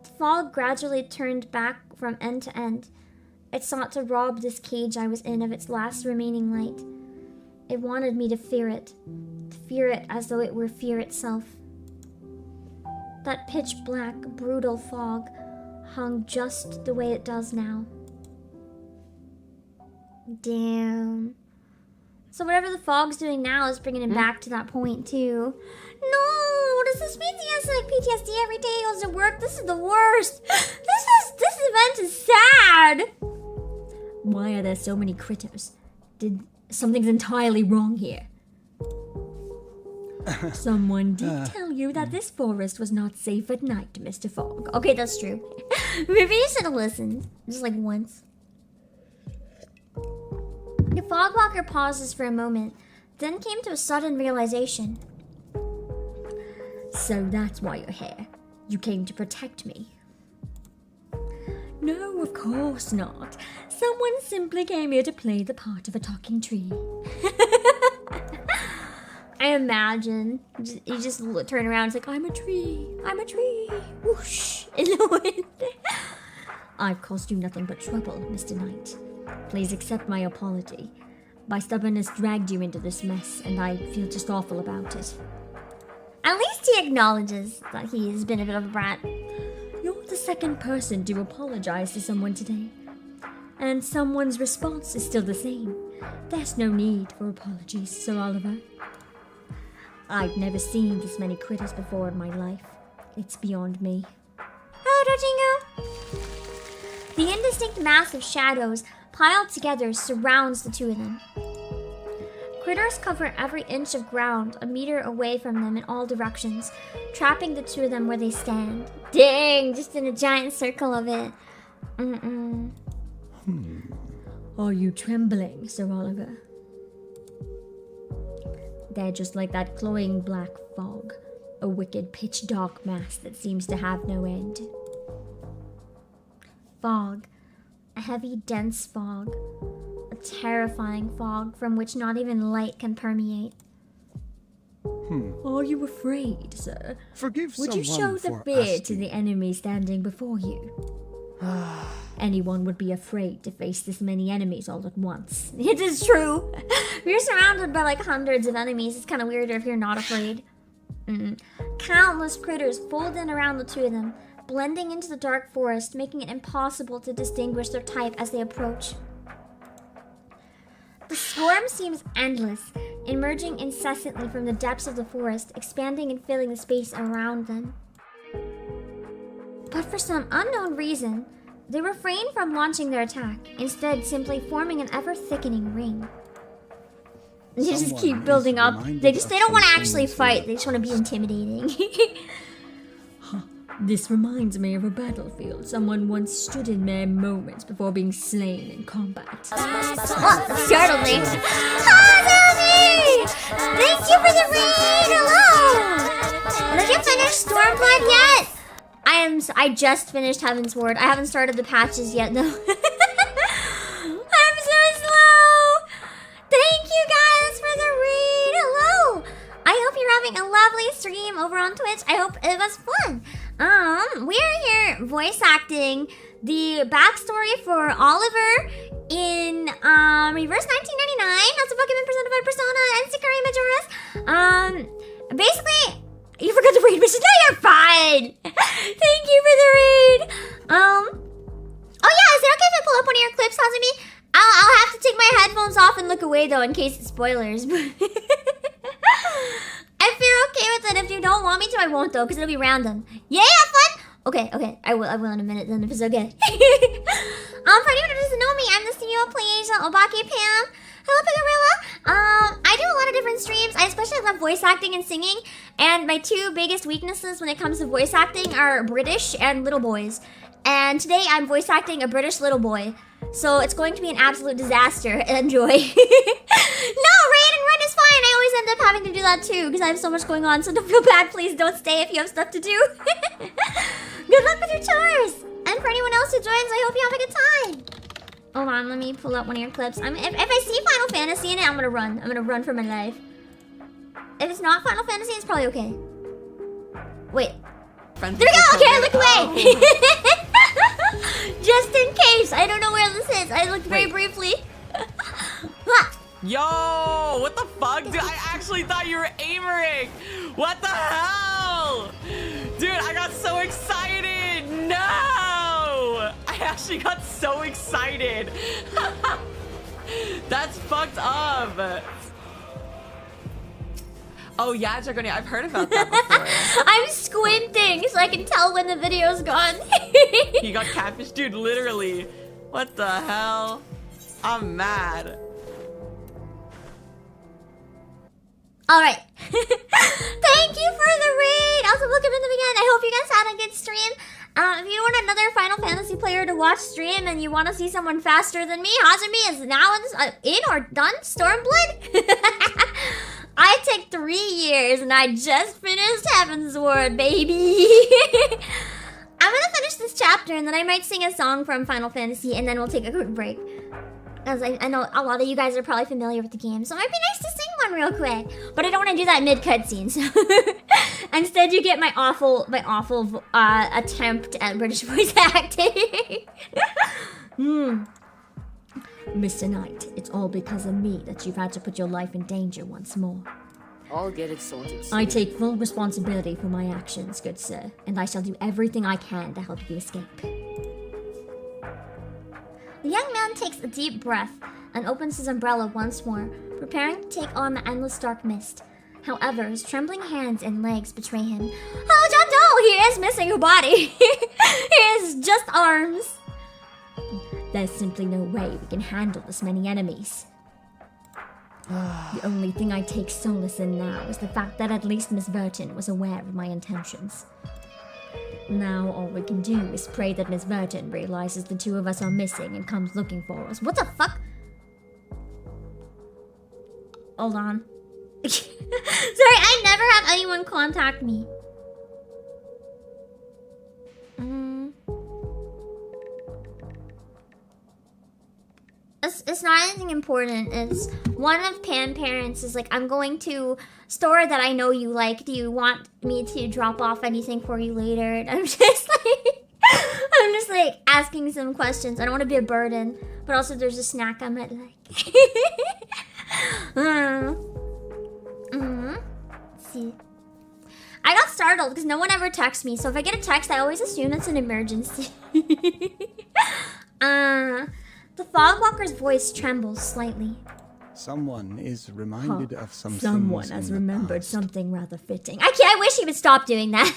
Speaker 1: The fog gradually turned back from end to end. It sought to rob this cage I was in of its last remaining light. It wanted me to fear it as though it were fear itself. That pitch black, brutal fog hung just the way it does now. Damn. So whatever the fog's doing now is bringing him back to that point too. No, does this mean he has like PTSD every day he goes to work? This is the worst. This event is sad.
Speaker 8: Why are there so many critters? Something's entirely wrong here. Someone did tell you that this forest was not safe at night, Mr. Fogg.
Speaker 1: Okay, that's true. Maybe you should have listened. Just like once. The Fogwalker pauses for a moment, then came to a sudden realization.
Speaker 8: So that's why you're here. You came to protect me. No, of course not. Someone simply came here to play the part of a talking tree.
Speaker 1: I imagine. You just turn around, it's like, I'm a tree, whoosh, in the wind.
Speaker 8: I've caused you nothing but trouble, Mr. Knight. Please accept my apology. My stubbornness dragged you into this mess, and I feel just awful about it.
Speaker 1: At least he acknowledges that he has been a bit of a brat.
Speaker 8: You're the second person to apologize to someone today. And someone's response is still the same. There's no need for apologies, Sir Oliver. I've never seen this many critters before in my life. It's beyond me.
Speaker 1: Hello, Dodgingo. The indistinct mass of shadows piled together surrounds the two of them. Critters cover every inch of ground a meter away from them in all directions, trapping the two of them where they stand. Dang, just in a giant circle of it.
Speaker 8: Are you trembling, Sir Oliver? They're just like that cloying black fog, a wicked pitch-dark mass that seems to have no end.
Speaker 1: Fog. A heavy, dense fog. A terrifying fog from which not even light can permeate.
Speaker 8: Are you afraid, sir?
Speaker 9: Forgive
Speaker 8: Would you show
Speaker 9: someone
Speaker 8: the
Speaker 9: for
Speaker 8: fear to
Speaker 9: asking.
Speaker 8: the enemy standing before you? Anyone would be afraid to face this many enemies all at once.
Speaker 1: It is true. You're surrounded by like hundreds of enemies. It's kind of weirder if you're not afraid. Countless critters fold in around the two of them, blending into the dark forest, making it impossible to distinguish their type as they approach. The swarm seems endless, emerging incessantly from the depths of the forest, expanding and filling the space around them. But for some unknown reason, they refrain from launching their attack, instead simply forming an ever-thickening ring. They just
Speaker 9: Someone
Speaker 1: keep building
Speaker 9: is
Speaker 1: up.
Speaker 9: reminded
Speaker 1: They
Speaker 9: of
Speaker 1: don't want to
Speaker 9: something
Speaker 1: actually
Speaker 9: as
Speaker 1: fight,
Speaker 9: well.
Speaker 1: they just want to be intimidating.
Speaker 8: This reminds me of a battlefield someone once stood in mere moments before being slain in combat.
Speaker 1: Oh, startled me. Hi, thank you for the raid! Hello! Did you finish Stormblood yet? I just finished Heaven's Ward. I haven't started the patches yet, though. I'm so slow! Thank you guys for the raid! Hello! I hope you're having a lovely stream over on Twitch. I hope it was fun. We're here voice acting the backstory for Oliver in Reverse 1999. That's a Pokemon personified persona and Sakura Majora's. Basically, you forgot the raid mission. No, you're fine. Thank you for the raid. Oh yeah, is it okay if I pull up one of your clips, Hazumi? I'll have to take my headphones off and look away though in case it's spoilers. If you're okay with it, if you don't want me to, I won't though, because it'll be random. Yeah, fun. Okay, I will in a minute then if it's okay. For anyone who doesn't know me, I'm the CEO of Playasia, Obake Pam. Hello, Pigarilla. I do a lot of different streams. I especially love voice acting and singing, and my two biggest weaknesses when it comes to voice acting are British and little boys. And today I'm voice acting a British little boy. So it's going to be an absolute disaster. Enjoy. No, raid and run is fine. I always end up having to do that too because I have so much going on. So don't feel bad. Please don't stay if you have stuff to do. Good luck with your chores. And for anyone else who joins, I hope you have a good time. Hold on, let me pull up one of your clips. If I see Final Fantasy in it, I'm gonna run. I'm gonna run for my life. If it's not Final Fantasy, it's probably okay. Wait.
Speaker 9: Friends
Speaker 1: There we go!
Speaker 9: with
Speaker 1: Okay, I
Speaker 9: the
Speaker 1: look away! Just in case! I don't know where this is. I looked very briefly.
Speaker 9: Yo, what the fuck? Dude, I actually thought you were aimering. What the hell? Dude, I got so excited. No! I actually got so excited. That's fucked up. Oh yeah, Dragonia, I've heard about that before.
Speaker 1: I'm squinting so I can tell when the video's gone.
Speaker 9: He got catfish, dude, literally. What the hell? I'm mad.
Speaker 1: Alright. Thank you for the raid. Also, welcome in the beginning. I hope you guys had a good stream. If you want another Final Fantasy player to watch stream and you want to see someone faster than me, Hazumi is now in or done Stormblood. I took 3 years and I just finished Heavensward, baby. I'm gonna finish this chapter and then I might sing a song from Final Fantasy and then we'll take a quick break. As I know a lot of you guys are probably familiar with the game, so it might be nice to sing one real quick. But I don't want to do that mid-cutscene, so instead you get my awful attempt at British voice acting.
Speaker 8: Mr. Knight, it's all because of me that you've had to put your life in danger once more.
Speaker 6: I'll get it sorted.
Speaker 8: I take full responsibility for my actions, good sir, and I shall do everything I can to help you escape.
Speaker 1: The young man takes a deep breath and opens his umbrella once more, preparing to take on the endless dark mist. However, his trembling hands and legs betray him. Oh, John Doe! He is missing a body! He is just arms!
Speaker 8: There's simply no way we can handle this many enemies. The only thing I take solace in now is the fact that at least Miss Verton was aware of my intentions. Now all we can do is pray that Miss Verton realizes the two of us are missing and comes looking for us.
Speaker 1: What the fuck? Hold on. Sorry, I never have anyone contact me. It's not anything important. It's one of Pan parents is like, I'm going to store that I know you like. Do you want me to drop off anything for you later? And I'm just like asking some questions. I don't want to be a burden, but also there's a snack I might like. Let's see. I got startled because no one ever texts me, so if I get a text, I always assume it's an emergency. The Fogwalker's voice trembles slightly.
Speaker 10: Someone is reminded of some
Speaker 8: Someone
Speaker 10: things
Speaker 8: has
Speaker 10: in the
Speaker 8: remembered
Speaker 10: past.
Speaker 8: something rather fitting.
Speaker 1: I wish he would stop doing that.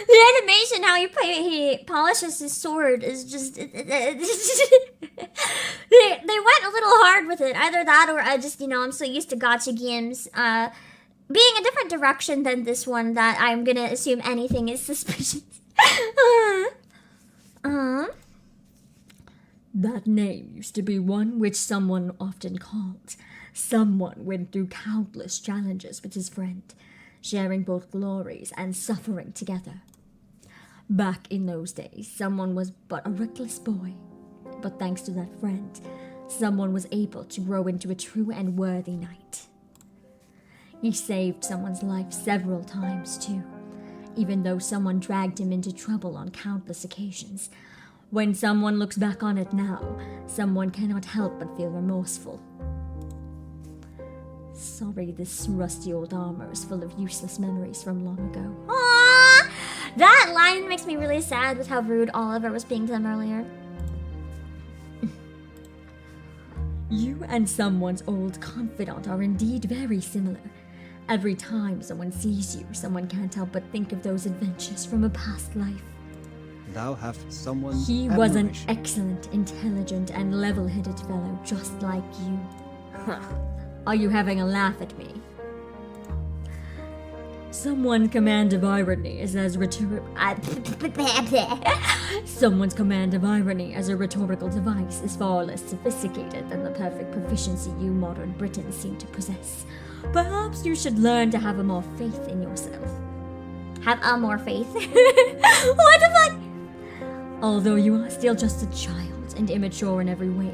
Speaker 1: The animation, how he polishes his sword is just... they went a little hard with it. Either that or I just, I'm so used to gacha games being a different direction than this one that I'm gonna assume anything is suspicious.
Speaker 8: That name used to be one which someone often called. Someone went through countless challenges with his friend, sharing both glories and suffering together. Back in those days, someone was but a reckless boy. But thanks to that friend, someone was able to grow into a true and worthy knight. He saved someone's life several times too, even though someone dragged him into trouble on countless occasions. When someone looks back on it now, someone cannot help but feel remorseful. Sorry, this rusty old armor is full of useless memories from long ago.
Speaker 1: Aww! That line makes me really sad with how rude Oliver was being to them earlier.
Speaker 8: You and someone's old confidant are indeed very similar. Every time someone sees you, someone can't help but think of those adventures from a past life.
Speaker 10: Thou hast someone.
Speaker 8: He was an excellent, intelligent, and level-headed fellow, just like you. Are you having a laugh at me? Someone's command of irony is as Someone's command of irony as a rhetorical device is far less sophisticated than the perfect proficiency you modern Britons seem to possess. Perhaps you should learn to have a more faith in yourself.
Speaker 1: Have a more faith? What the fuck?
Speaker 8: Although you are still just a child and immature in every way,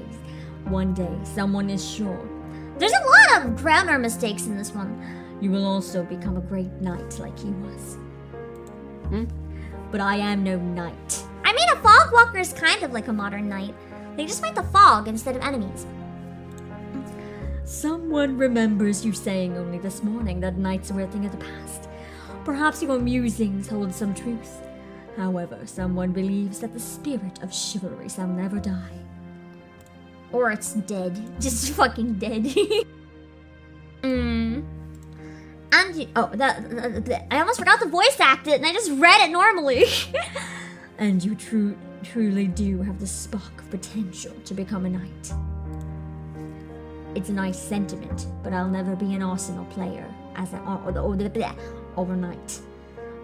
Speaker 8: one day someone is sure.
Speaker 1: There's a lot of grammar mistakes in this one.
Speaker 8: You will also become a great knight like he was. But I am no knight.
Speaker 1: I mean, a fog walker is kind of like a modern knight. They just fight the fog instead of enemies.
Speaker 8: Someone remembers you saying only this morning that knights were a thing of the past. Perhaps your musings hold some truth. However, someone believes that the spirit of chivalry shall never die.
Speaker 1: Or it's dead. Just fucking dead. And you, I almost forgot to voice act it, and I just read it normally.
Speaker 8: And you truly do have the spark of potential to become a knight. It's a nice sentiment, but I'll never be an Arsenal player as a overnight.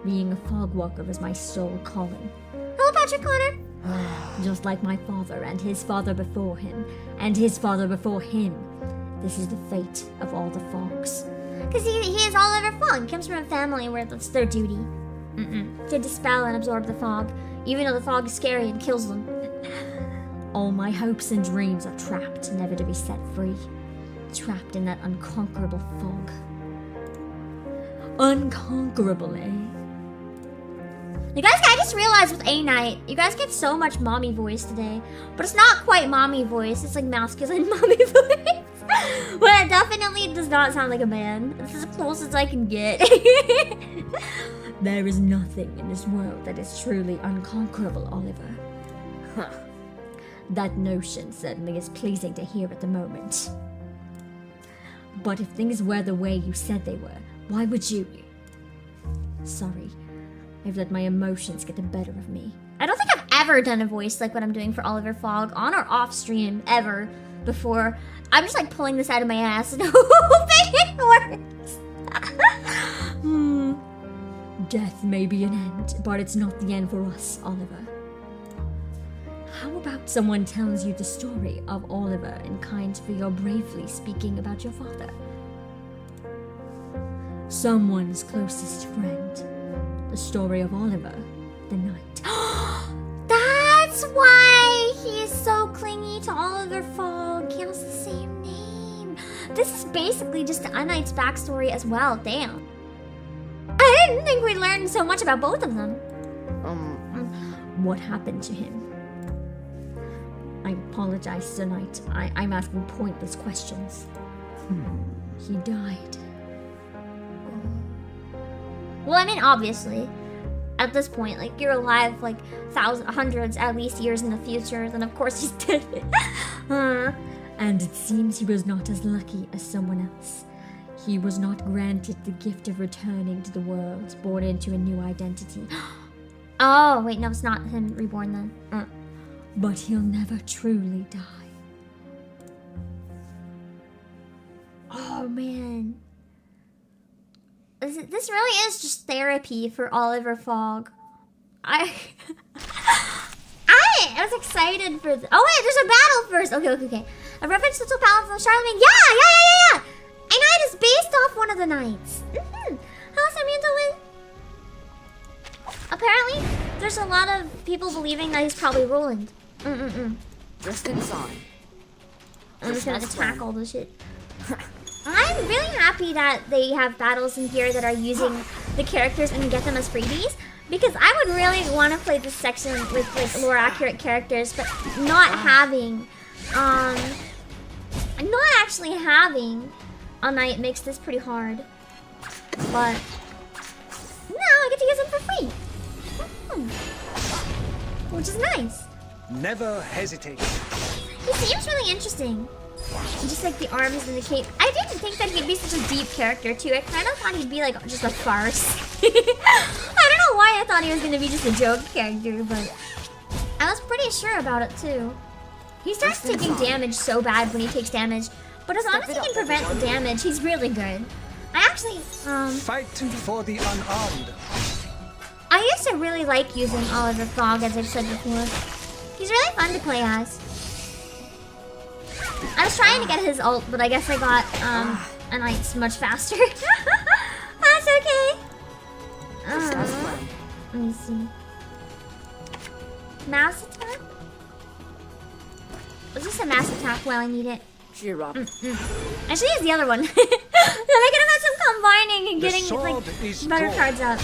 Speaker 8: Being a fog walker is my sole calling.
Speaker 1: Hello, Patrick Connor.
Speaker 8: Just like my father and his father before him, and his father before him. This is the fate of all the fogs.
Speaker 1: Because he is Oliver Fog. He comes from a family where that's their duty. To dispel and absorb the fog, even though the fog is scary and kills them.
Speaker 8: All my hopes and dreams are trapped, never to be set free. Trapped in that unconquerable fog. Unconquerable, eh?
Speaker 1: You guys, I just realized with A Night, you guys get so much mommy voice today. But it's not quite mommy voice, it's like masculine mommy voice. But it definitely does not sound like a man. It's as close as I can get.
Speaker 8: There is nothing in this world that is truly unconquerable, Oliver. That notion certainly is pleasing to hear at the moment. But if things were the way you said they were, why would you? Sorry, I've let my emotions get the better of me.
Speaker 1: I don't think I've ever done a voice like what I'm doing for Oliver Fog, on or off stream, ever, before. I'm just like pulling this out of my ass and hoping it works.
Speaker 8: Death may be an end, but it's not the end for us, Oliver. How about someone tells you the story of Oliver in kind for your bravely speaking about your father? Someone's closest friend. The story of Oliver, the knight.
Speaker 1: That's why he is so clingy to Oliver Fog. He has the same name. This is basically just a knight's backstory as well. Damn. I didn't think we learned so much about both of them.
Speaker 8: What happened to him? I apologize, Sir Knight. I'm asking pointless questions. He died.
Speaker 1: Well, I mean, obviously, at this point, like, you're alive, like, hundreds, at least, years in the future, then of course he's dead.
Speaker 8: And it seems he was not as lucky as someone else. He was not granted the gift of returning to the world, born into a new identity.
Speaker 1: Oh, wait, no, it's not him reborn then.
Speaker 8: But he'll never truly die.
Speaker 1: Oh, man. This really is just therapy for Oliver Fog. I was excited for this. Oh wait, there's a battle first. Okay. A reference to the battle from Charlemagne. Yeah. A knight is based off one of the knights. How's Samantha doing? Apparently, there's a lot of people believing that he's probably Roland.
Speaker 6: Just inside.
Speaker 1: I'm just gonna attack all this shit. I'm really happy that they have battles in here that are using the characters and get them as freebies, because I would really want to play this section with like lore accurate characters, but not having actually having a knight makes this pretty hard. But now I get to use them for free, which is nice.
Speaker 7: Never hesitate.
Speaker 1: He seems really interesting. Just like the arms and the cape. I didn't think that he'd be such a deep character too. I kind of thought he'd be like just a farce. I don't know why I thought he was gonna be just a joke character, but I was pretty sure about it too. He starts taking damage so bad when he takes damage, but as long as he can prevent the damage, he's really good. I actually
Speaker 7: Fight for the unarmed.
Speaker 1: I used to really like using Oliver Fog, as I've said before. He's really fun to play as. I was trying to get his ult, but I guess I got a knight's much faster. That's okay. Let me see. Mass attack? Was this a mass attack while I need it?
Speaker 6: Cheer up.
Speaker 1: I should use the other one. Then I could have had some combining and getting like better cards up.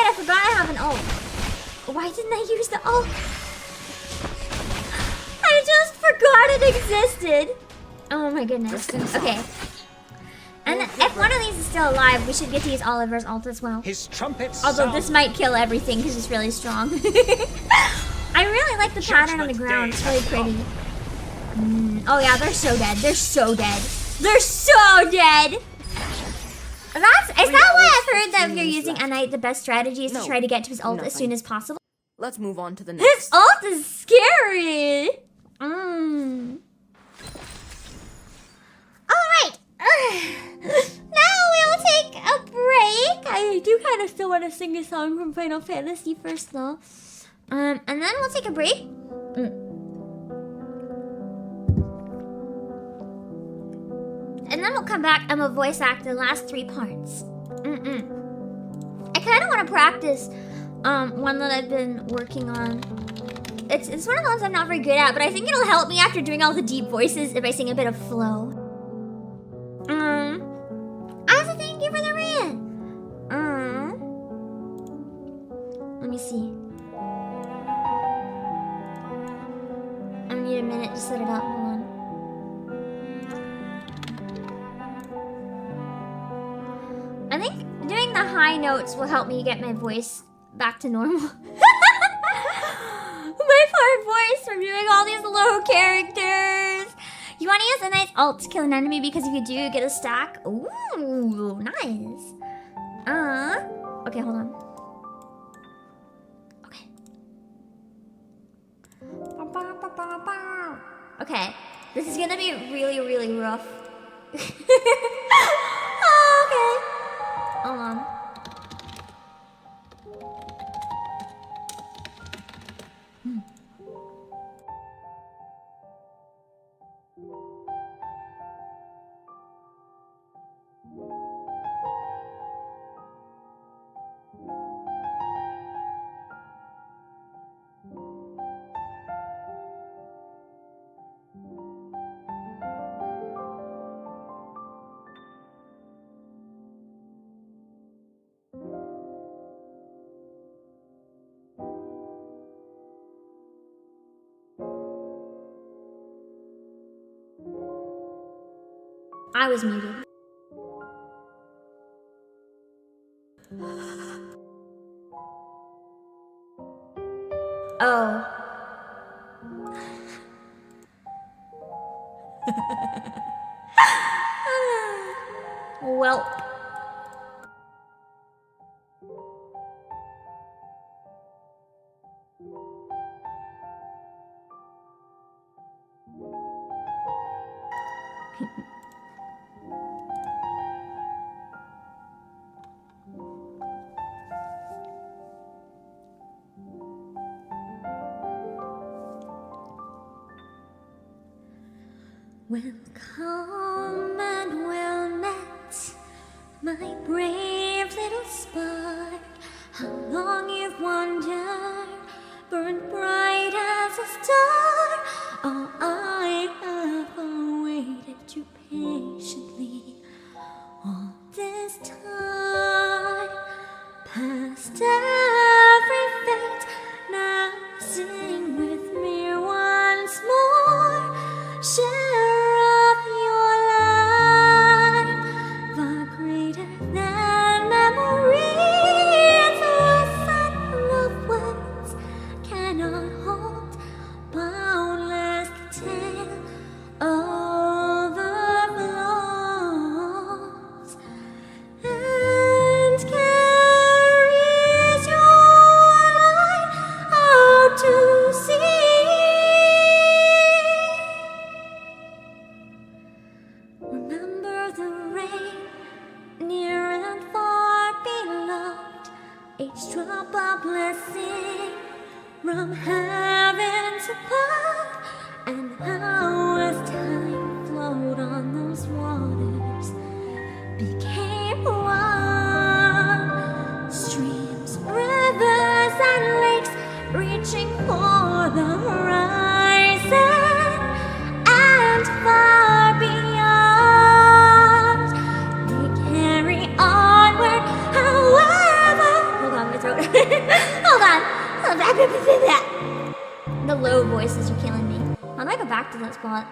Speaker 1: wait, I forgot I have an ult. Why didn't I use the ult? I just forgot it existed. Oh my goodness. Okay. And if one of these is still alive, we should get to use Oliver's ult as well.
Speaker 7: His trumpets
Speaker 1: Although
Speaker 7: sound.
Speaker 1: this might kill everything because it's really strong. I really like the pattern on the ground. It's really pretty. Oh yeah, they're so dead. They're so dead. They're so dead. Is that why I've heard that if you're using Anite, the best strategy is to try to get to his ult as soon as possible?
Speaker 6: Let's move on to the
Speaker 1: His
Speaker 6: next.
Speaker 1: ult is scary. Alright. Now we'll take a break. I do kind of still want to sing a song from Final Fantasy first though. And then we'll take a break. And then we'll come back and we'll voice act the last 3 parts. I kind of want to practice one that I've been working on. It's one of the ones I'm not very good at, but I think it'll help me after doing all the deep voices if I sing a bit of flow. Asa, thank you for the rant. Let me see. I need a minute to set it up. Hold on. I think doing the high notes will help me get my voice back to normal. My poor voice from doing all these low characters. You want to use a nice ult to kill an enemy because if you do, you get a stack. Ooh, nice. Okay, hold on. Okay. Okay, this is gonna be really, really rough. Okay. Hold on. I was muted. Oh. Well. Welcome and well met, my brave little spark. How long you've wandered, burned bright as a star. Oh, I have awaited you patiently all this time. Past every fate, now sing with me once more. Share of your life, far greater than memories or subtle of words cannot hold. Boundless tale overflows and carries your light out to sea. Remember the rain, near and far beloved, each drop a blessing from heaven's above. And how as time flowed on those waters became one, streams, rivers, and lakes reaching for the horizon and far beyond. They carry onward, however. Hold on, my throat. low voices are killing me. How do I go back to that spot?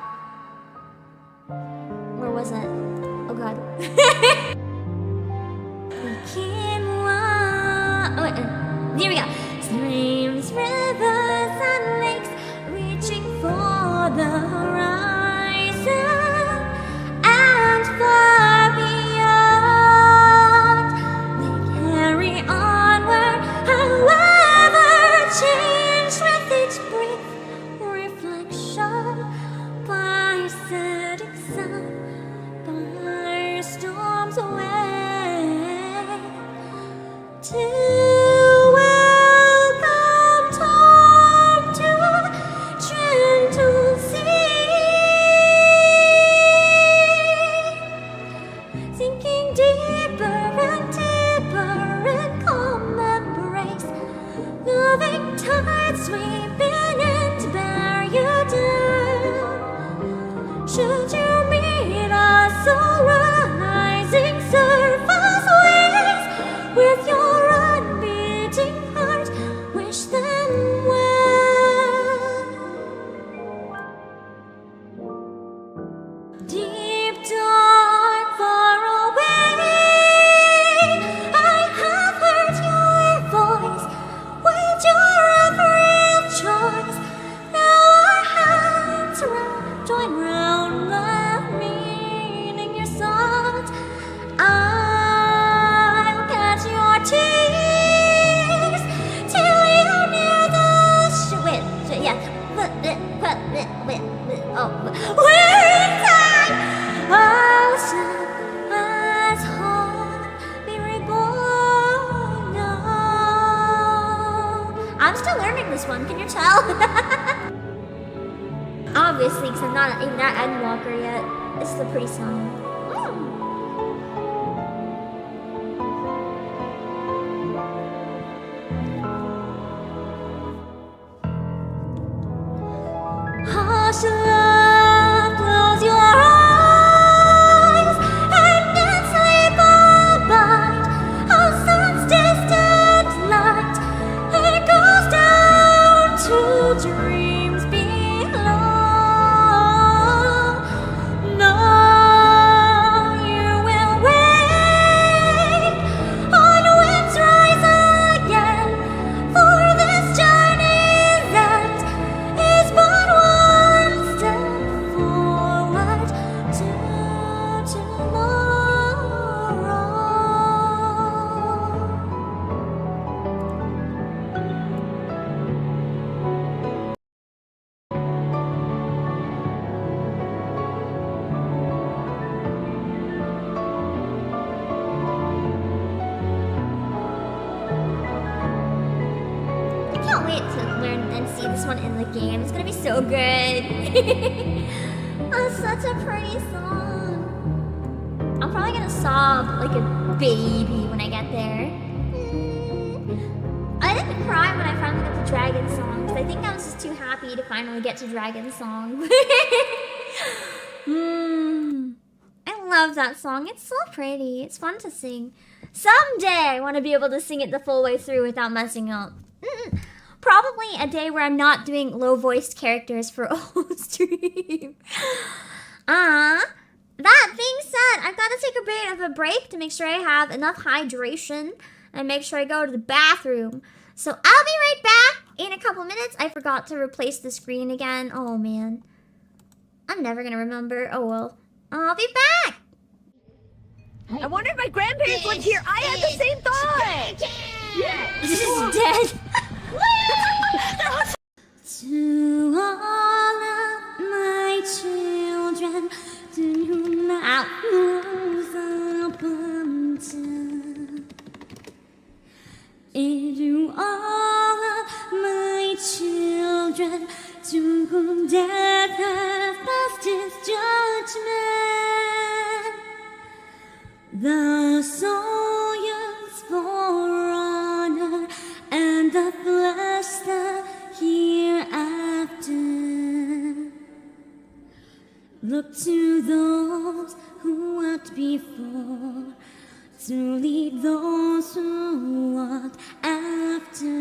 Speaker 1: Where was it? Oh god. Oh wait, here we go. Streams, rivers, and lakes, reaching for the horizon and far beyond. They carry onward, however changed with each brief reflection by setting sun, by storms away. To welcome Tom to gentle sea, sinking deeper and deeper in calm embrace, loving tides sweeping in to bear you down. Should you meet us all rising surface waves with your unbeating heart, wish them well. Deep, dark, far away, I have heard your voice with your every choice. Now our hands join round the meaning your songs. I'll catch your tears till you near the we're inside ocean as home be reborn. No. I'm still learning this one, can you tell? Obviously, because I'm not even that Endwalker yet. This is a pretty song. Hush, love, close your eyes and in sleep abide. Oh, sun's distant light, it goes down to dreams below. Now you will wake on winds rise again, for this journey's end is but one step forward to tomorrow. I can't wait to learn and see this one in the game. It's gonna be so good. Oh, such a pretty song. I'm probably gonna sob like a baby when I get there. I didn't cry when I finally got to Dragon Song, because I think I was just too happy to finally get to Dragon Song. I love that song. It's so pretty. It's fun to sing. Someday I want to be able to sing it the full way through without messing up. Probably a day where I'm not doing low-voiced characters for a whole stream. That being said, I've got to take a bit of a break to make sure I have enough hydration and make sure I go to the bathroom. So I'll be right back in a couple minutes. I forgot to replace the screen again. Oh, man. I'm never going to remember. Oh, well. I'll be back.
Speaker 4: I wonder if my grandparents lived here. I had the same thought. Yeah.
Speaker 1: This is dead. To all of my children, to whom I was abundant, and to all of my children, to whom death has passed his judgment, the soul yearns for honor, and the flesh the hereafter. Look to those who walked before, to lead those who walked after.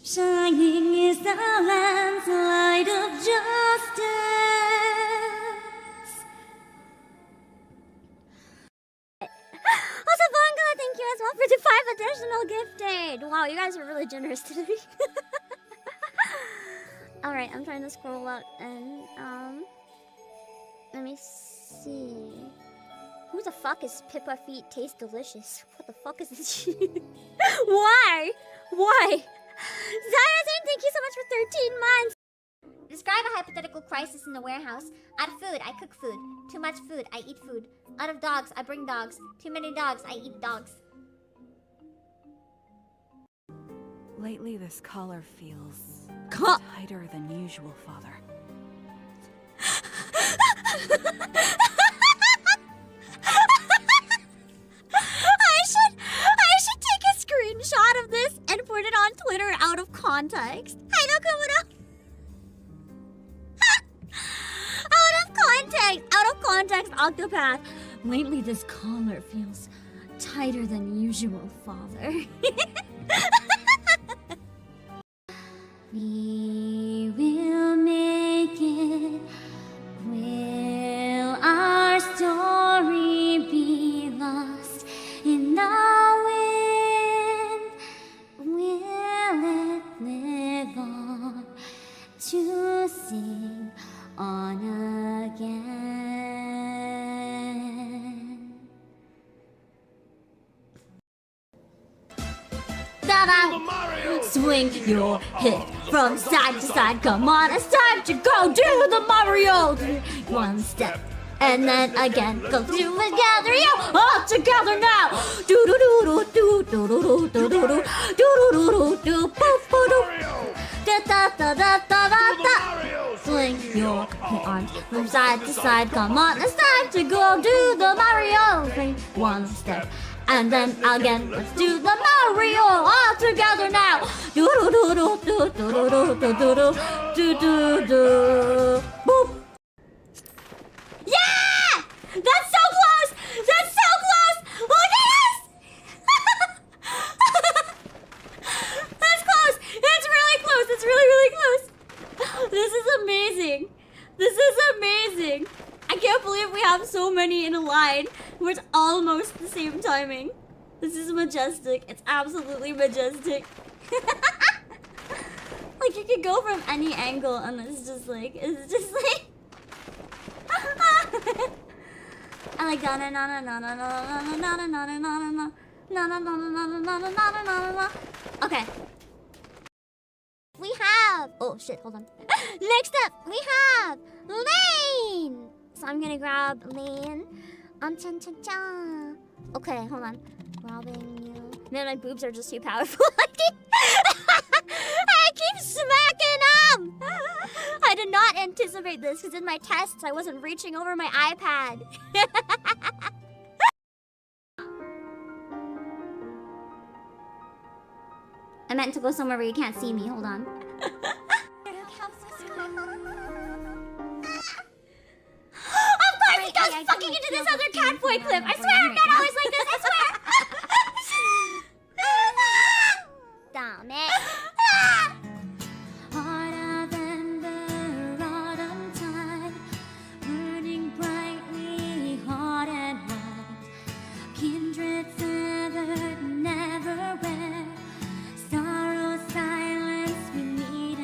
Speaker 8: Shining is the land's light of justice. Also, Bongo, thank you as well for the 5 additional gift aid. Wow, you guys are really generous today. Alright, I'm trying to scroll up and, let me see. Who the fuck is Pippa Feet Taste Delicious? What the fuck is this shit? Why? Why? Zarazine, thank you so much for 13 months. Describe a hypothetical crisis in the warehouse. Out of food, I cook food. Too much food, I eat food. Out of dogs, I bring dogs. Too many dogs, I eat dogs.
Speaker 6: Lately, this collar feels tighter than usual, Father.
Speaker 8: I should take a screenshot of this and put it on Twitter out of context. Out of context, Octopath. Lately, this collar feels tighter than usual, Father. We will make it. Will our story be lost in the wind? Will it live on to sing on again? Swing your hip from side to side. Come on, it's time to go do the Mario. One step and then again. Go do it together, yo, all together now. Do do do do do do do do do do do do do do do. Da da da da da da da. Swing your arms from side to side. Come on, it's time to go do the Mario. One step. And then again, let's do the Mario all together now. Do do do do do do do do do do do do. Boop. Yeah! That's so close! That's so close! Look at this! That's close! It's really close! It's really close! This is amazing! This is amazing! I can't believe we have so many in a line where it's almost the same timing. This is majestic. It's absolutely majestic. Like, you could go from any angle and it's just like... I like na na na na na na na na na na na na na na na na na. Okay. We have... Oh, shit, hold on. Next up, we have Lane! So I'm gonna grab Lane. Cha-cha-cha. Okay, hold on. Grabbing you. Man, my boobs are just too powerful. I keep smacking them! I did not anticipate this because in my tests I wasn't reaching over my iPad. I meant to go somewhere where you can't see me. Hold on. He goes fucking into this other catboy clip. I swear I'm not always like this. I swear. Damn it. Harder than the autumn tide, burning brightly hot and bright. Kindred feathered, never wed. Sorrow, silence, we meet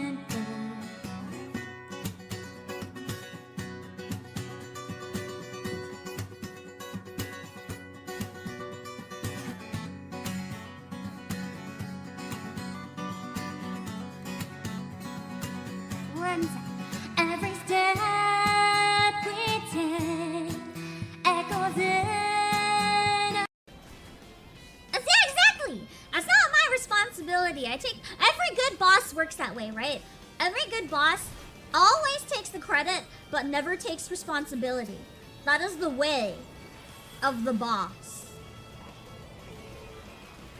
Speaker 8: and every step we take echoes in. Yeah, exactly. That's not my responsibility. Every good boss works that way, right? Every good boss always takes the credit, but never takes responsibility. That is the way of the boss.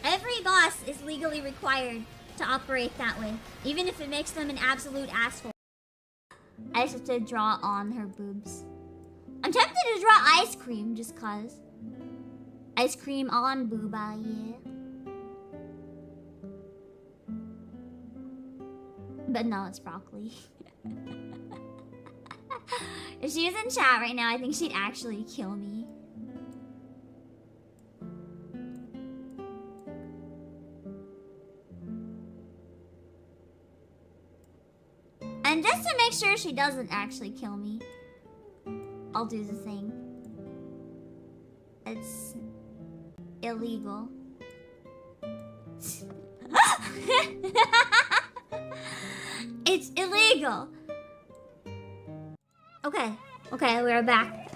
Speaker 8: Every boss is legally required to operate that way, even if it makes them an absolute asshole. I just have to draw on her boobs. I'm tempted to draw ice cream just cause. Ice cream on booba, yeah.
Speaker 1: But no, it's broccoli. If she was in chat right now, I think she'd actually kill me. And just to make sure she doesn't actually kill me, I'll do the thing. It's illegal. It's illegal. Okay, we're back.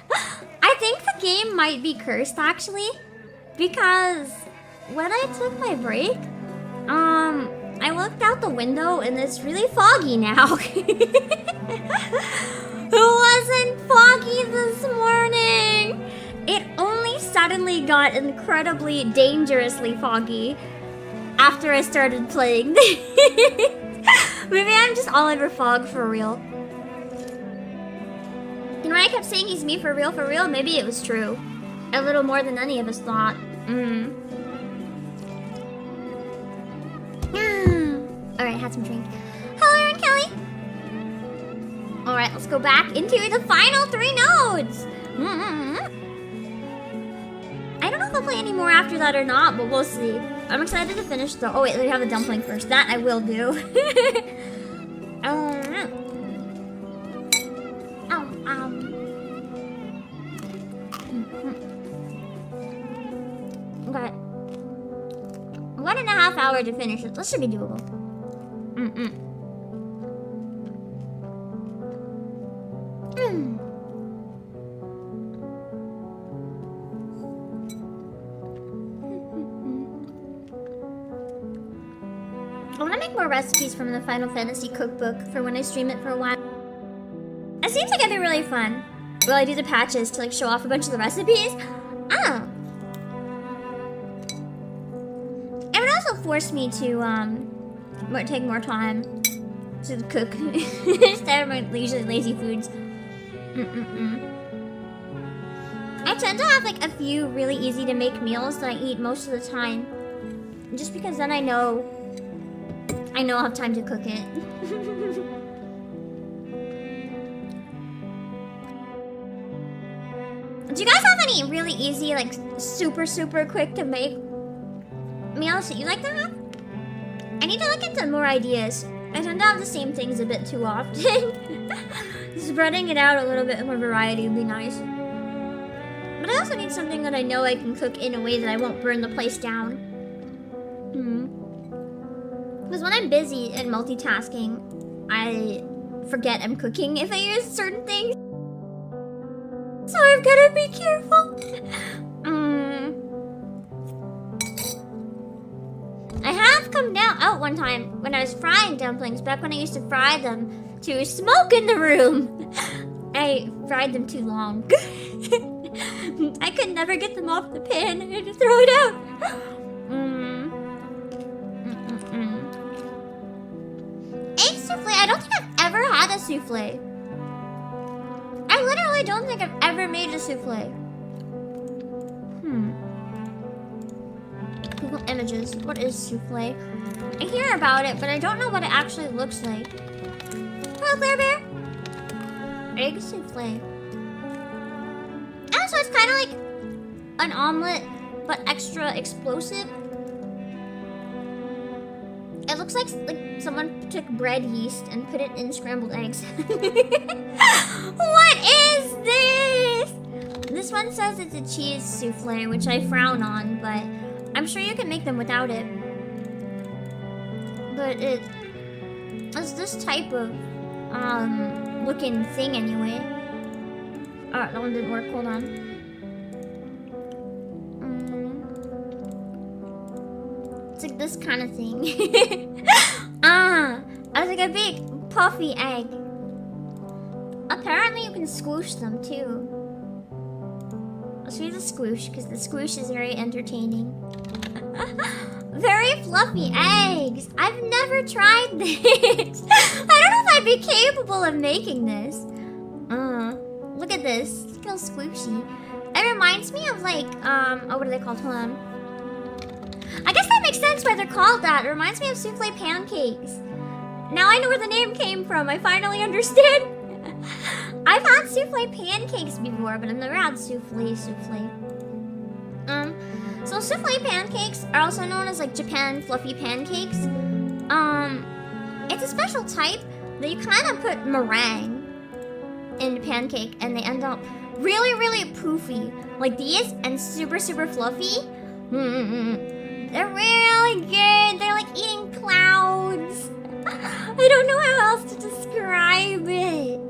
Speaker 1: I think the game might be cursed actually, because when I took my break, I looked out the window and it's really foggy now. It wasn't foggy this morning. It only suddenly got incredibly dangerously foggy after I started playing. Maybe I'm just all over fog for real. You know, I kept saying he's me for real, maybe it was true. A little more than any of us thought. Alright, had some drink. Hello, Aaron Kelly. Alright, let's go back into the final 3 nodes. I don't know if I'll play any more after that or not, but we'll see. I'm excited to finish the... Oh wait, let me have the dumpling first. That I will do. Okay. 1.5 hours to finish it. This should be doable. I want to make more recipes from the Final Fantasy cookbook for when I stream it for a while. It seems like it'd be really fun. Will I do the patches to like show off a bunch of the recipes? Oh. It would also force me to take more time to cook instead of my usually lazy foods. I tend to have like a few really easy to make meals that I eat most of the time, just because then I know I'll have time to cook it. Do you guys have any really easy, like super quick to make meals that you like to have? I need to look into more ideas. I tend to have the same things a bit too often. Spreading it out a little bit more variety would be nice. But I also need something that I know I can cook in a way that I won't burn the place down. Because when I'm busy and multitasking, I forget I'm cooking if I use certain things. So I've gotta be careful. I have come out one time when I was frying dumplings, back when I used to fry them to smoke in the room. I fried them too long. I could never get them off the pan. I had to throw it out. Egg souffle? I don't think I've ever had a souffle. I literally don't think I've ever made a souffle. Google images. What is souffle? I hear about it, but I don't know what it actually looks like. Hello, Claire Bear. Egg souffle. Oh, so it's kind of like an omelet, but extra explosive. It looks like someone took bread yeast and put it in scrambled eggs. What is this? This one says it's a cheese souffle, which I frown on, but I'm sure you can make them without it. But it's this type of looking thing anyway. Alright, that one didn't work. Hold on. It's like this kind of thing. It's like a big puffy egg. Apparently you can squish them too. Let's read the squish, because the squish is very entertaining. Very fluffy eggs. I've never tried this. I don't know if I'd be capable of making this. Look at this. It's real squishy. It reminds me of like, what are they called? Hold on. I guess that makes sense why they're called that. It reminds me of souffle pancakes. Now I know where the name came from. I finally understand. I've had souffle pancakes before, but I've never had souffle. So souffle pancakes are also known as like Japan fluffy pancakes. It's a special type that you kind of put meringue in the pancake, and they end up really, really poofy, like these, and super, super fluffy. They're really good. They're like eating clouds. I don't know how else to describe it.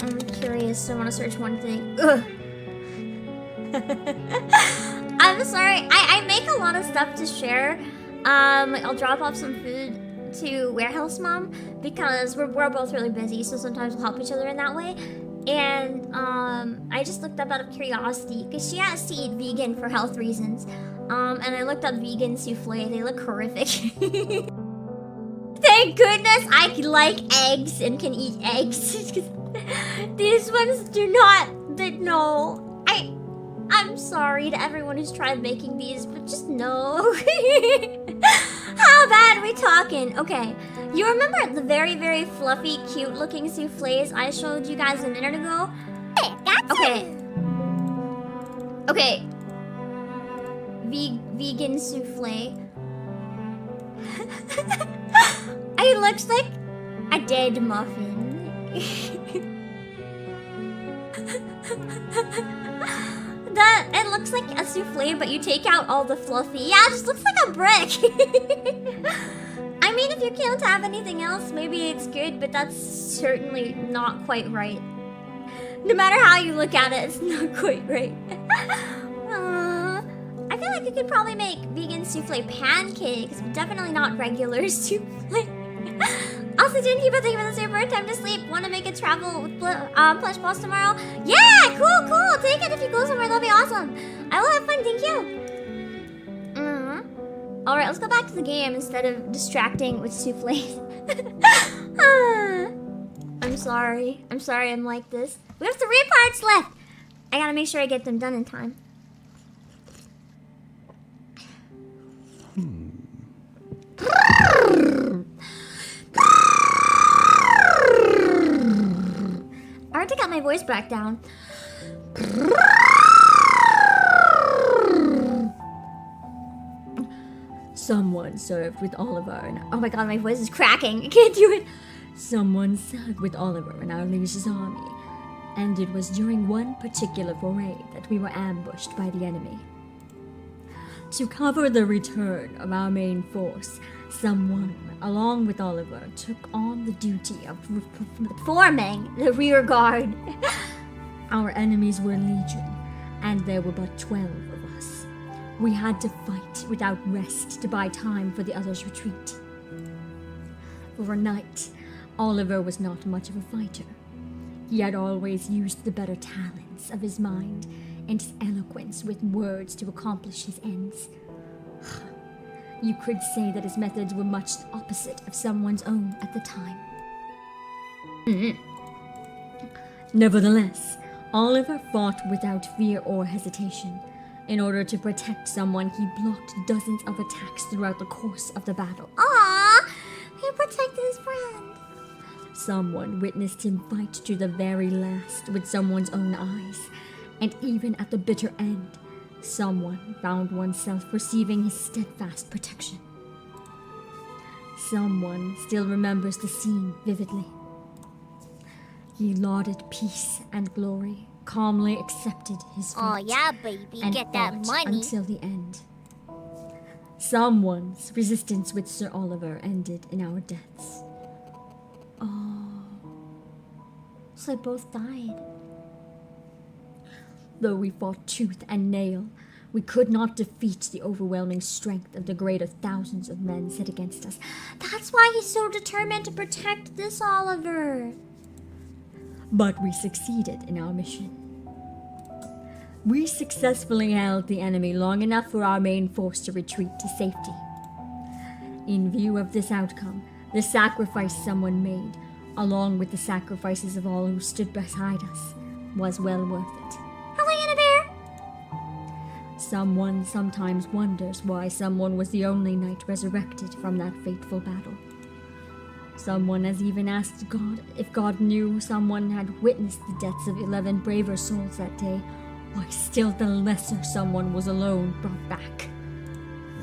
Speaker 1: I'm curious, so I want to search one thing. Ugh. I'm sorry. I make a lot of stuff to share. I'll drop off some food to Warehouse Mom because we're both really busy, so sometimes we'll help each other in that way. And I just looked up out of curiosity because she has to eat vegan for health reasons. And I looked up vegan souffle. They look horrific. Thank goodness I like eggs and can eat eggs. These ones do not. No. I'm sorry to everyone who's tried making these, but just no. How bad are we talking? Okay, you remember the very, very fluffy, cute-looking souffles I showed you guys a minute ago? Okay. Vegan souffle. It looks like a dead muffin. It looks like a souffle, but you take out all the fluffy. Yeah, it just looks like a brick. I mean, if you can't have anything else, maybe it's good, but that's certainly not quite right. No matter how you look at it, it's not quite right. I feel like you could probably make vegan souffle pancakes, but definitely not regular souffle. Also, didn't keep on thinking about the super time to sleep. Want to make a travel with plush balls tomorrow? Yeah, cool. Take it if you go somewhere. That'll be awesome. I will have fun. Thank you. All right, let's go back to the game instead of distracting with souffles. I'm sorry. I'm like this. We have 3 parts left. I gotta make sure I get them done in time. I already got my voice back down.
Speaker 8: Someone served with Oliver and... Oh my god, my voice is cracking. I can't do it. Someone served with Oliver in our liege's army. And it was during one particular foray that we were ambushed by the enemy. To cover the return of our main force, someone, along with Oliver, took on the duty of
Speaker 1: forming the rear guard.
Speaker 8: Our enemies were legion, and there were but 12 of us. We had to fight without rest to buy time for the others' retreat. For a knight, Oliver was not much of a fighter. He had always used the better talents of his mind and his eloquence with words to accomplish his ends. You could say that his methods were much the opposite of someone's own at the time. Nevertheless, Oliver fought without fear or hesitation. In order to protect someone, he blocked dozens of attacks throughout the course of the battle.
Speaker 1: Aww, he protected his friend.
Speaker 8: Someone witnessed him fight to the very last with someone's own eyes, and even at the bitter end, someone found oneself receiving his steadfast protection. Someone still remembers the scene vividly. He lauded peace and glory, calmly accepted his fate.
Speaker 2: Oh yeah, baby,
Speaker 8: and
Speaker 2: get that
Speaker 8: fought
Speaker 2: money.
Speaker 8: Until the end. Someone's resistance with Sir Oliver ended in our deaths.
Speaker 1: Oh. So they both died.
Speaker 8: Though we fought tooth and nail, we could not defeat the overwhelming strength of the greater thousands of men set against us.
Speaker 1: That's why he's so determined to protect this Oliver.
Speaker 8: But we succeeded in our mission. We successfully held the enemy long enough for our main force to retreat to safety. In view of this outcome, the sacrifice someone made, along with the sacrifices of all who stood beside us, was well worth it.
Speaker 1: Helena Bear!
Speaker 8: Someone sometimes wonders why someone was the only knight resurrected from that fateful battle. Someone has even asked God if God knew someone had witnessed the deaths of 11 braver souls that day, why still the lesser someone was alone brought back.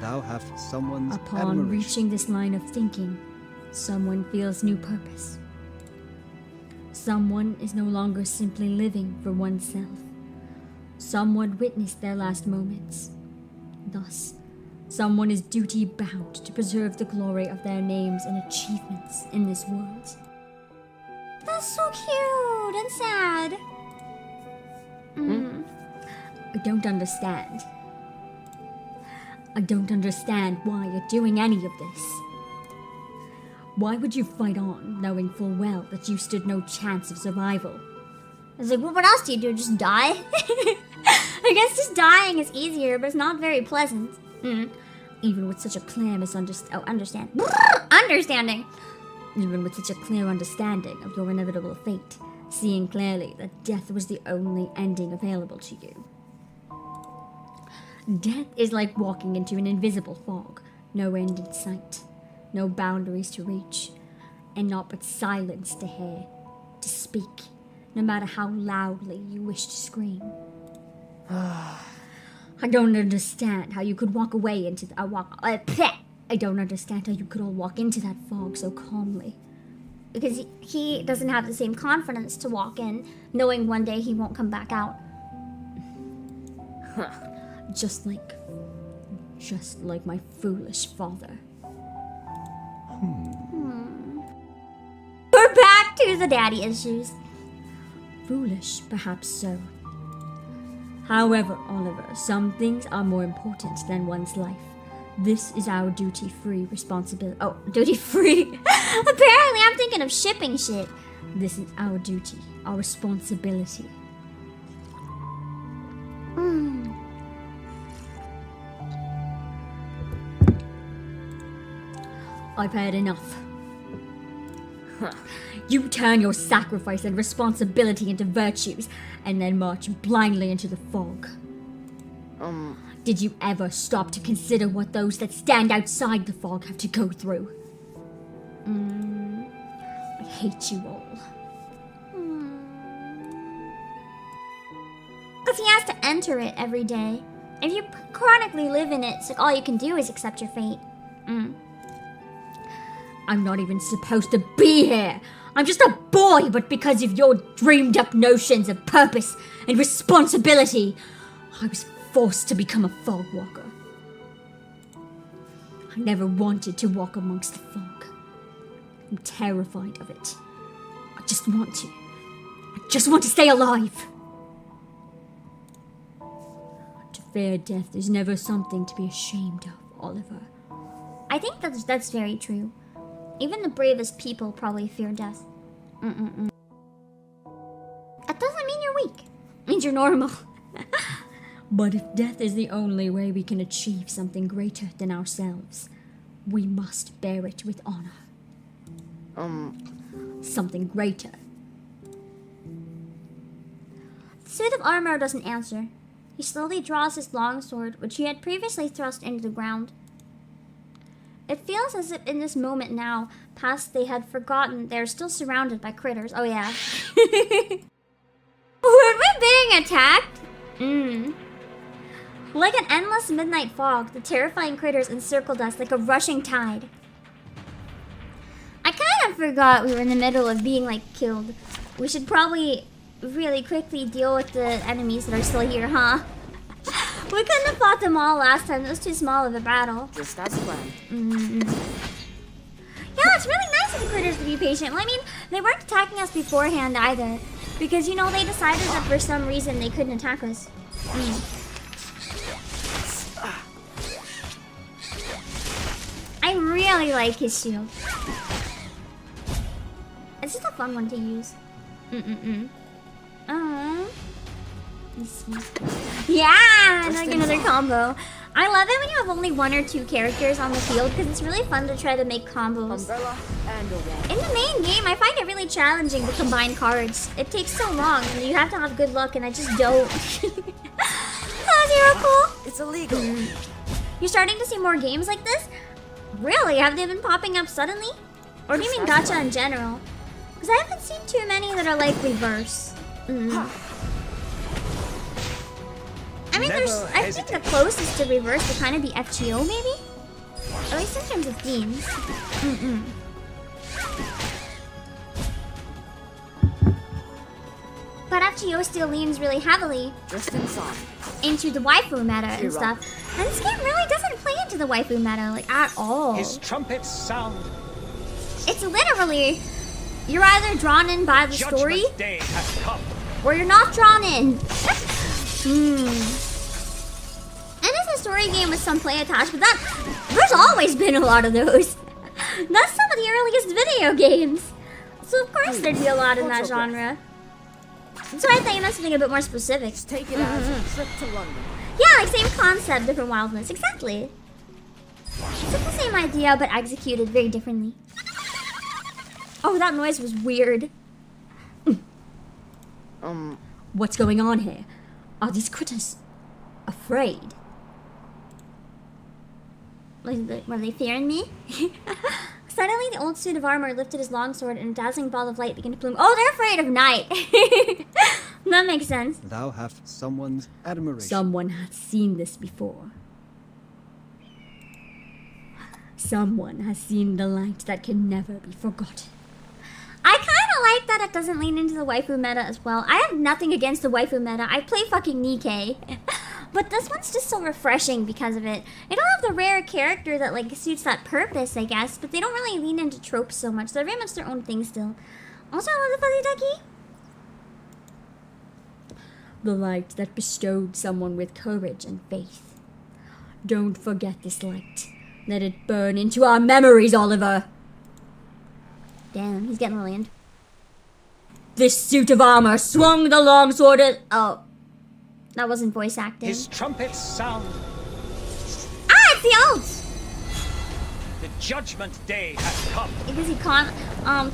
Speaker 10: Thou hast someone's
Speaker 8: Upon
Speaker 10: admiration.
Speaker 8: reaching this line of thinking, someone feels new purpose. Someone is no longer simply living for oneself. Someone witnessed their last moments. Thus, someone is duty-bound to preserve the glory of their names and achievements in this world.
Speaker 1: That's so cute and sad.
Speaker 8: I don't understand. I don't understand why you're doing any of this. Why would you fight on, knowing full well that you stood no chance of survival?
Speaker 1: I was like, well, what else do you do? Just die? I guess just dying is easier, but it's not very pleasant.
Speaker 8: Even with such a clear understanding. Even with such a clear understanding of your inevitable fate, seeing clearly that death was the only ending available to you. Death is like walking into an invisible fog, no end in sight, no boundaries to reach, and naught but silence to hear, to speak, no matter how loudly you wish to scream. I don't understand how you could walk away into I don't understand how you could all walk into that fog so calmly.
Speaker 1: Because he doesn't have the same confidence to walk in, knowing one day he won't come back out.
Speaker 8: Just like my foolish father.
Speaker 1: We're back to the daddy issues.
Speaker 8: Foolish, perhaps so. However, Oliver, some things are more important than one's life. This is our duty-free responsibility. Oh, duty-free?
Speaker 1: Apparently, I'm thinking of shipping shit.
Speaker 8: This is our duty, our responsibility. I've had enough. You turn your sacrifice and responsibility into virtues, and then march blindly into the fog. Did you ever stop to consider what those that stand outside the fog have to go through? I hate you all.
Speaker 1: Because he has to enter it every day. If you chronically live in it, it's like all you can do is accept your fate.
Speaker 8: I'm not even supposed to be here. I'm just a boy, but because of your dreamed up notions of purpose and responsibility, I was forced to become a fog walker. I never wanted to walk amongst the fog. I'm terrified of it. I just want to stay alive. To fear death is never something to be ashamed of, Oliver.
Speaker 1: I think that's very true. Even the bravest people probably fear death. That doesn't mean you're weak. It means you're normal.
Speaker 8: But if death is the only way we can achieve something greater than ourselves, we must bear it with honor. Something greater.
Speaker 1: The suit of armor doesn't answer. He slowly draws his longsword, which he had previously thrust into the ground. It feels as if in this moment now, past they had forgotten they're still surrounded by critters. Oh yeah. Were we being attacked? Like an endless midnight fog, the terrifying critters encircled us like a rushing tide. I kind of forgot we were in the middle of being like killed. We should probably really quickly deal with the enemies that are still here, huh? We couldn't have fought them all last time. It was too small of a battle.
Speaker 4: Just as planned.
Speaker 1: Yeah, it's really nice of the critters to be patient. Well, I mean, they weren't attacking us beforehand either. Because, you know, they decided that for some reason they couldn't attack us. I really like his shield. It's just a fun one to use. Yeah, like another combo. I love it when you have only one or two characters on the field because it's really fun to try to make combos. In the main game, I find it really challenging to combine cards. It takes so long and you have to have good luck and I just don't. Oh,
Speaker 4: It's illegal.
Speaker 1: You're starting to see more games like this? Really? Have they been popping up suddenly? Or do you mean gacha in general? Because I haven't seen too many that are like reverse. I mean, I think the closest to reverse would kind of be FGO, maybe? At least in terms of themes. But FGO still leans really heavily into the waifu meta and stuff. And this game really doesn't play into the waifu meta, like, at all.
Speaker 7: His trumpets sound.
Speaker 1: It's literally, you're either drawn in by the story,
Speaker 7: Judgment Day has come.
Speaker 1: or you're not drawn in. And it's a story game with some play attached, but there's always been a lot of those. That's some of the earliest video games. So of course there'd be a lot in that genre. So I thought you meant something a bit more specific.
Speaker 4: Take it as a trip to London.
Speaker 1: Yeah, like same concept, different wildness. Exactly. It's like the same idea, but executed very differently. Oh, that noise was weird.
Speaker 8: What's going on here? Are these critters afraid?
Speaker 1: Were they fearing me? Suddenly, the old suit of armor lifted his longsword and a dazzling ball of light began to bloom. Oh, they're afraid of night. That makes sense.
Speaker 10: Thou hast someone's admiration.
Speaker 8: Someone has seen this before. Someone has seen the light that can never be forgotten.
Speaker 1: I kind of like that it doesn't lean into the waifu meta as well. I have nothing against the waifu meta. I play fucking Nikkei. But this one's just so refreshing because of it. They don't have the rare character that like suits that purpose, I guess, but they don't really lean into tropes so much. They're very much their own thing still. Also, I love the fuzzy ducky.
Speaker 8: The light that bestowed someone with courage and faith. Don't forget this light. Let it burn into our memories, Oliver.
Speaker 1: Damn, he's getting really into.
Speaker 8: This suit of armor swung the longsword at...
Speaker 1: Oh. That wasn't voice acting.
Speaker 7: His trumpets sound.
Speaker 1: Ah, it's the ult!
Speaker 7: The judgment day has come.
Speaker 1: Because he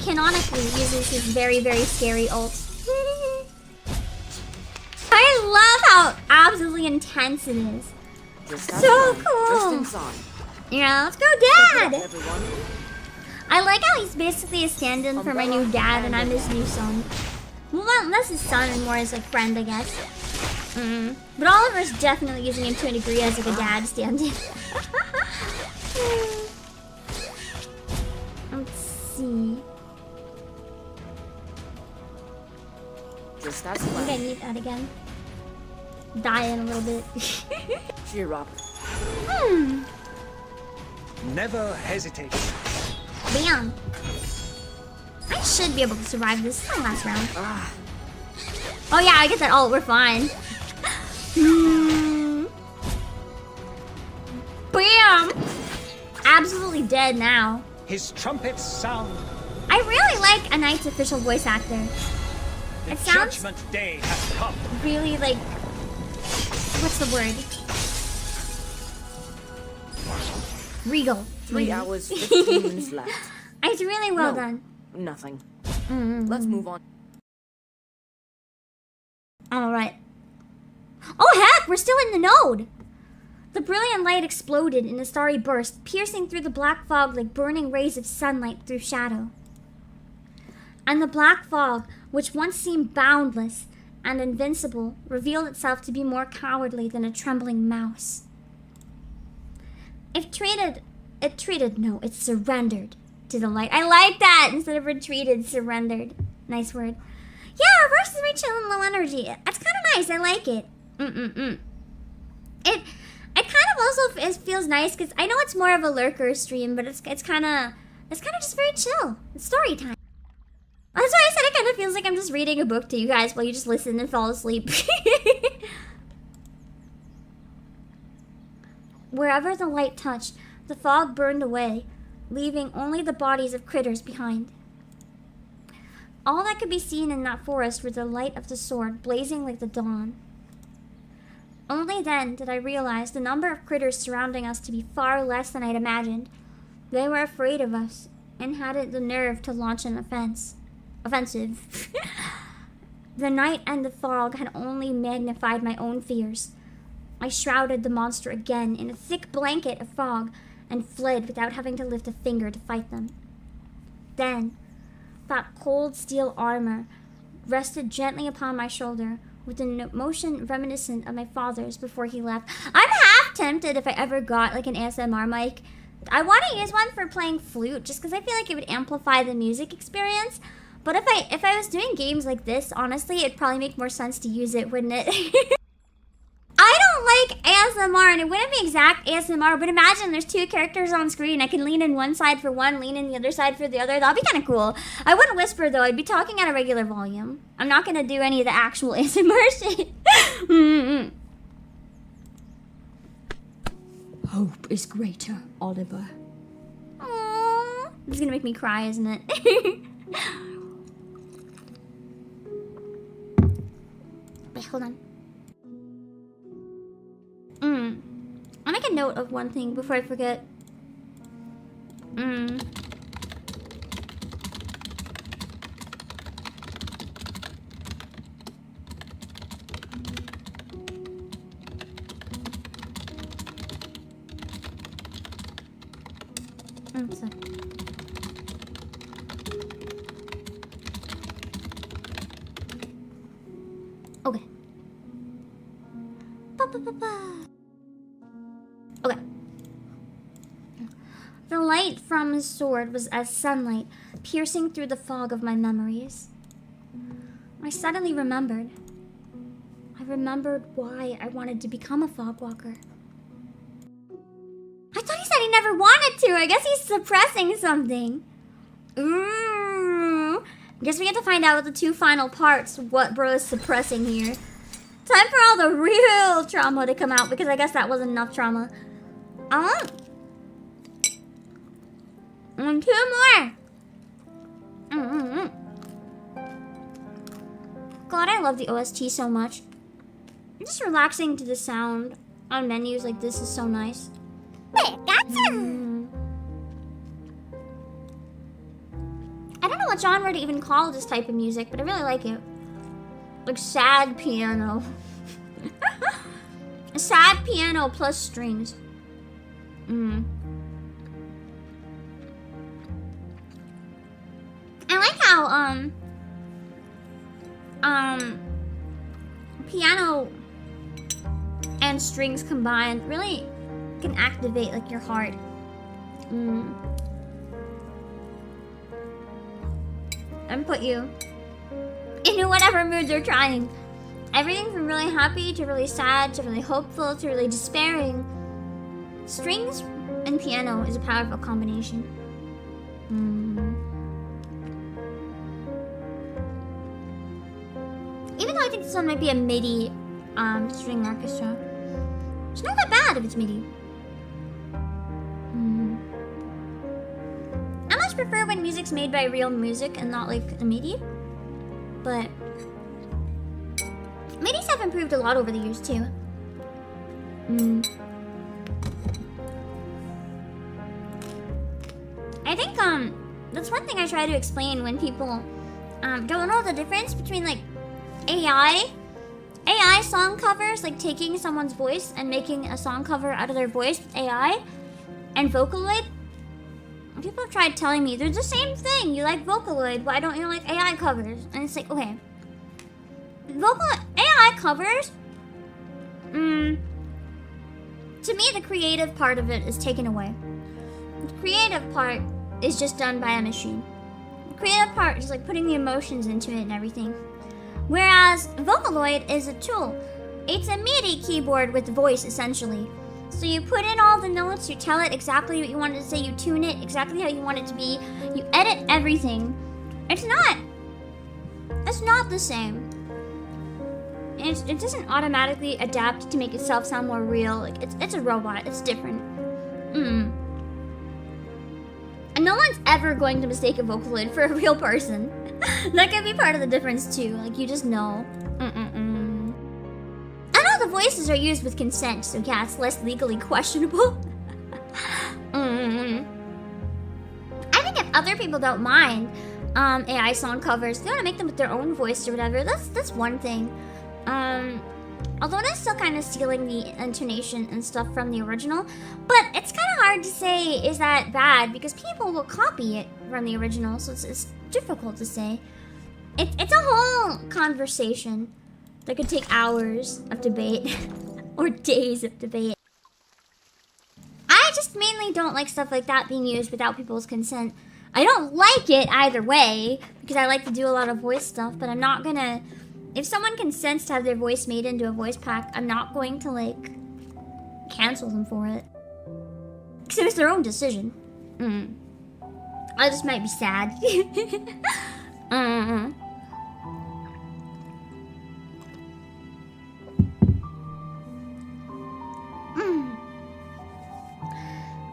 Speaker 1: canonically uses his very, very scary ult. I love how absolutely intense it is. So cool. Yeah, let's go, Dad! I like how he's basically a stand-in for my new dad and I'm his new son. Well, less his son and more as a friend, I guess. But Oliver's definitely using him to a degree as like a dad stand-in. Let's see. I think I need that again. Die in a little bit.
Speaker 4: Cheer up.
Speaker 7: Never hesitate.
Speaker 1: Bam! I should be able to survive this. This is my last round. Oh yeah, I get that ult. We're fine. Bam! Absolutely dead now.
Speaker 7: His trumpets sound.
Speaker 1: I really like a Knight's official voice actor.
Speaker 7: The
Speaker 1: It sounds
Speaker 7: judgment day has come.
Speaker 1: really like... What's the word? Regal.
Speaker 4: 3 hours, 15 minutes left.
Speaker 1: It's really well done.
Speaker 4: Nothing. Let's move on.
Speaker 1: Alright. Oh heck, we're still in the node! The brilliant light exploded in a starry burst, piercing through the black fog like burning rays of sunlight through shadow. And the black fog, which once seemed boundless and invincible, revealed itself to be more cowardly than a trembling mouse. It surrendered to the light. I like that! Instead of retreated, surrendered. Nice word. Yeah, reverse is very chill and low energy. It's kind of nice. I like it. It kind of also feels nice because I know it's more of a lurker stream, but it's kind of just very chill. It's story time. That's why I said it kind of feels like I'm just reading a book to you guys while you just listen and fall asleep. Wherever the light touched, the fog burned away, leaving only the bodies of critters behind. All that could be seen in that forest were the light of the sword blazing like the dawn. Only then did I realize the number of critters surrounding us to be far less than I'd imagined. They were afraid of us and hadn't the nerve to launch an offensive. The night and the fog had only magnified my own fears. I shrouded the monster again in a thick blanket of fog and fled without having to lift a finger to fight them. Then, that cold steel armor rested gently upon my shoulder with a motion reminiscent of my father's before he left. I'm half tempted if I ever got like an ASMR mic. I want to use one for playing flute just because I feel like it would amplify the music experience. But if I was doing games like this, honestly, it'd probably make more sense to use it, wouldn't it? I don't like ASMR, and it wouldn't be exact ASMR, but imagine there's two characters on screen. I can lean in one side for one, lean in the other side for the other. That'd be kind of cool. I wouldn't whisper, though. I'd be talking at a regular volume. I'm not going to do any of the actual ASMR shit.
Speaker 8: Hope is greater, Oliver.
Speaker 1: Aww. This is going to make me cry, isn't it? Wait, hold on. I'll make a note of one thing before I forget. So. Okay. Okay. The light from his sword was as sunlight, piercing through the fog of my memories. I suddenly remembered. I remembered why I wanted to become a fog walker. I thought he said he never wanted to. I guess he's suppressing something. I guess we have to find out with the two final parts what bro is suppressing here. Time for all the real trauma to come out, because I guess that wasn't enough trauma. And two more. God, I love the OST so much. Just relaxing to the sound on menus like this is so nice. I don't know what genre to even call this type of music, but I really like it. Like sad piano. Sad piano plus strings. I like how piano and strings combined really can activate like your heart. And put you into whatever mood they're trying. Everything from really happy to really sad to really hopeful to really despairing. Strings and piano is a powerful combination. Even though I think this one might be a MIDI string orchestra. It's not that bad if it's MIDI. I much prefer when music's made by real music and not like a MIDI. But MIDIs have improved a lot over the years too. I think that's one thing I try to explain when people don't know the difference between like AI song covers, like taking someone's voice and making a song cover out of their voice with AI, and Vocaloid. People have tried telling me they're the same thing. You like Vocaloid, why don't you like AI covers? And it's like, okay, AI covers, to me the creative part of it is taken away. The creative part is just done by a machine. The creative part is like putting the emotions into it and everything. Whereas Vocaloid is a tool. It's a MIDI keyboard with voice, essentially. So you put in all the notes, you tell it exactly what you want it to say, you tune it exactly how you want it to be, you edit everything. It's not the same. It doesn't automatically adapt to make itself sound more real. Like it's a robot, it's different. And no one's ever going to mistake a Vocaloid for a real person. That could be part of the difference too. Like you just know. I know the voices are used with consent, so yeah, it's less legally questionable. I think if other people don't mind AI song covers, they want to make them with their own voice or whatever. That's one thing. Although I'm still kind of stealing the intonation and stuff from the original, but it's kind of hard to say is that bad because people will copy it from the original, so it's difficult to say. It's a whole conversation that could take hours of debate or days of debate. I just mainly don't like stuff like that being used without people's consent. I don't like it either way because I like to do a lot of voice stuff, but I'm not gonna... If someone consents to have their voice made into a voice pack, I'm not going to, like, cancel them for it. Because it's their own decision. I just might be sad.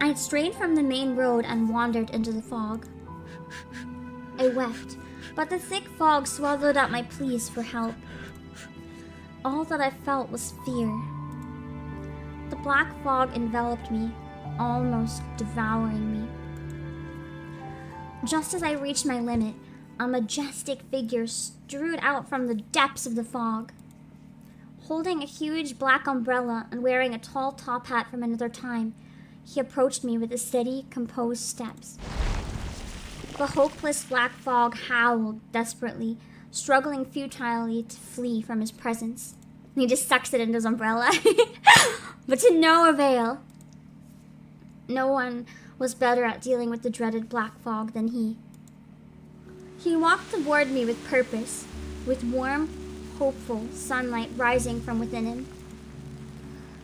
Speaker 1: I had strayed from the main road and wandered into the fog. I wept, but the thick fog swallowed up my pleas for help. All that I felt was fear. The black fog enveloped me, almost devouring me. Just as I reached my limit, a majestic figure strode out from the depths of the fog. Holding a huge black umbrella and wearing a tall top hat from another time, he approached me with a steady, composed steps. The hopeless black fog howled desperately, struggling futilely to flee from his presence. He just sucks it into his umbrella. But to no avail. No one was better at dealing with the dreaded black fog than he. He walked toward me with purpose, with warm, hopeful sunlight rising from within him,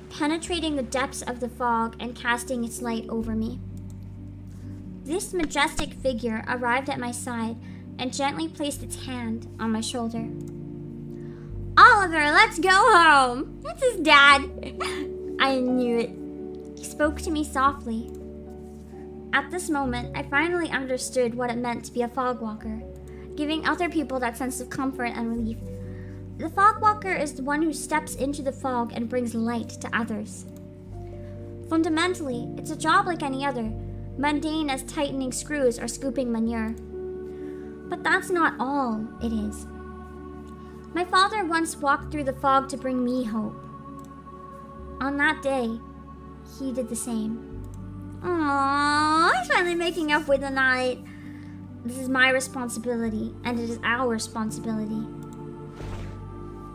Speaker 1: penetrating the depths of the fog and casting its light over me. This majestic figure arrived at my side and gently placed its hand on my shoulder. Oliver, let's go home! That's his dad! I knew it. He spoke to me softly. At this moment, I finally understood what it meant to be a fog walker, giving other people that sense of comfort and relief. The fog walker is the one who steps into the fog and brings light to others. Fundamentally, it's a job like any other, mundane as tightening screws or scooping manure. But that's not all it is. My father once walked through the fog to bring me hope. On that day, he did the same. Aww, he's finally making up with the night. This is my responsibility, and it is our responsibility.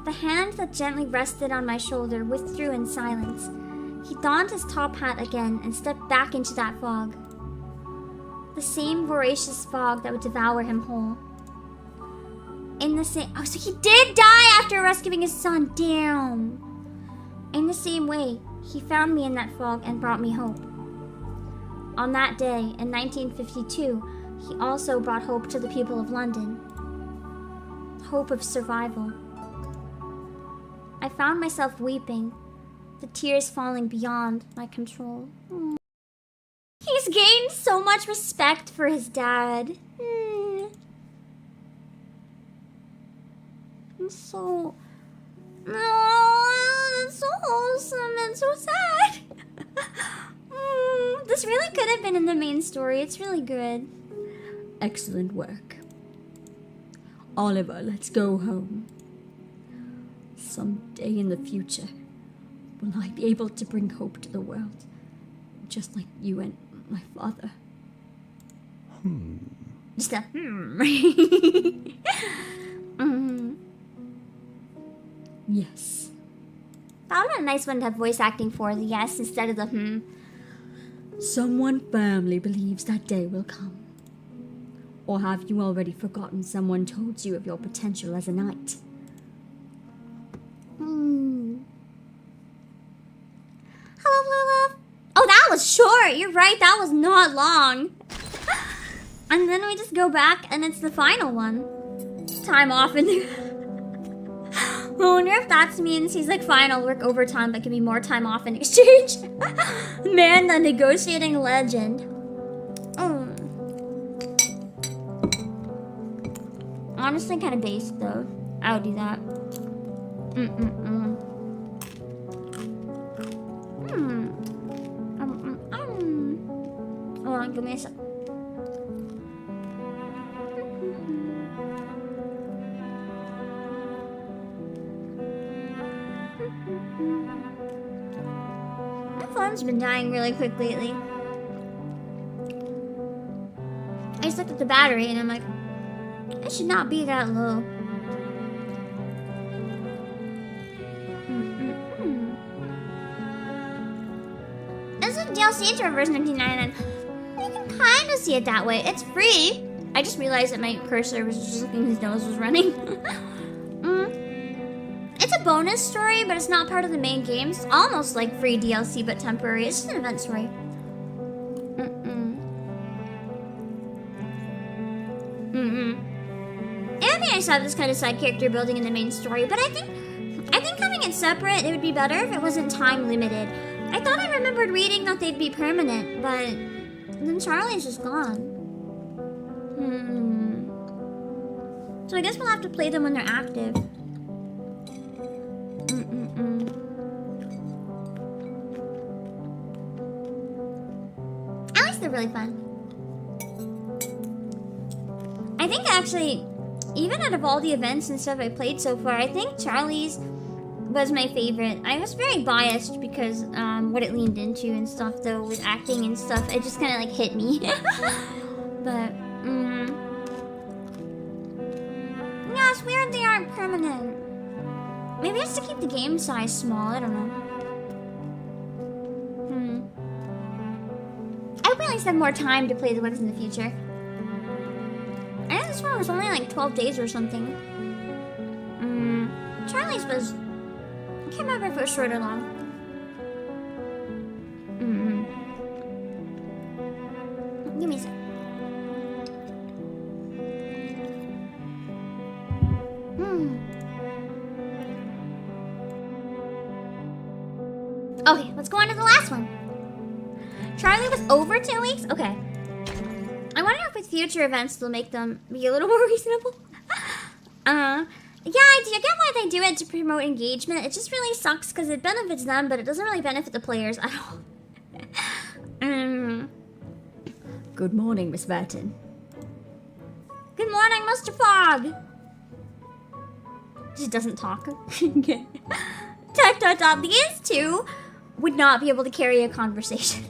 Speaker 1: The hand that gently rested on my shoulder withdrew in silence. He donned his top hat again and stepped back into that fog. The same voracious fog that would devour him whole. Oh, so he did die after rescuing his son. Damn. In the same way, he found me in that fog and brought me hope. On that day, in 1952, he also brought hope to the people of London. Hope of survival. I found myself weeping, the tears falling beyond my control. He's gained so much respect for his dad. It's so... No, it's so wholesome and so sad. This really could have been in the main story. It's really good.
Speaker 8: Excellent work. Oliver, let's go home. Someday in the future, will I be able to bring hope to the world, just like you and my father?
Speaker 1: Just a
Speaker 8: Yes.
Speaker 1: That would have been a nice one to have voice acting for the yes instead of the
Speaker 8: Someone firmly believes that day will come. Or have you already forgotten someone told you of your potential as a knight?
Speaker 1: Hello, Blue Love. Oh, that was short. You're right. That was not long. And then we just go back and it's the final one. Time off in there. I wonder if that means he's like, fine, I'll work overtime, but give me more time off in exchange. Man, the negotiating legend. Honestly, kind of basic though. I would do that. Hold on, give me a sec. phone's been dying really quick lately. I just looked at the battery and I'm like, it should not be that low. This is a DLC to Reverse 1999. You can kind of see it that way. It's free. I just realized that my cursor was just looking, his nose was running. It's a bonus story, but it's not part of the main game. It's almost like free DLC, but temporary. It's just an event story. It would be nice to have this kind of side character building in the main story, but I think having it separate, it would be better if it wasn't time limited. I thought I remembered reading that they'd be permanent, but then Charlie's just gone. So I guess we'll have to play them when they're active. At least they're really fun. I think actually, even out of all the events and stuff I played so far, I think Charlie's was my favorite. I was very biased because what it leaned into and stuff, though, with acting and stuff, it just kind of like hit me. But yeah, it's weird they aren't permanent. Maybe it's to keep the game size small. I don't know. I hope we at least have more time to play the ones in the future. I know this one was only like 12 days or something. Charlie's was... I can't remember if it was short or long. Give me a sec. Okay, let's go on to the last one. Charlie was over 2 weeks? Okay. I wonder if with future events they'll make them be a little more reasonable. Yeah, I do get why they do it to promote engagement. It just really sucks because it benefits them, but it doesn't really benefit the players at all.
Speaker 8: Good morning, Miss Verton.
Speaker 1: Good morning, Mr. Fogg. She doesn't talk. Okay. These two would not be able to carry a conversation.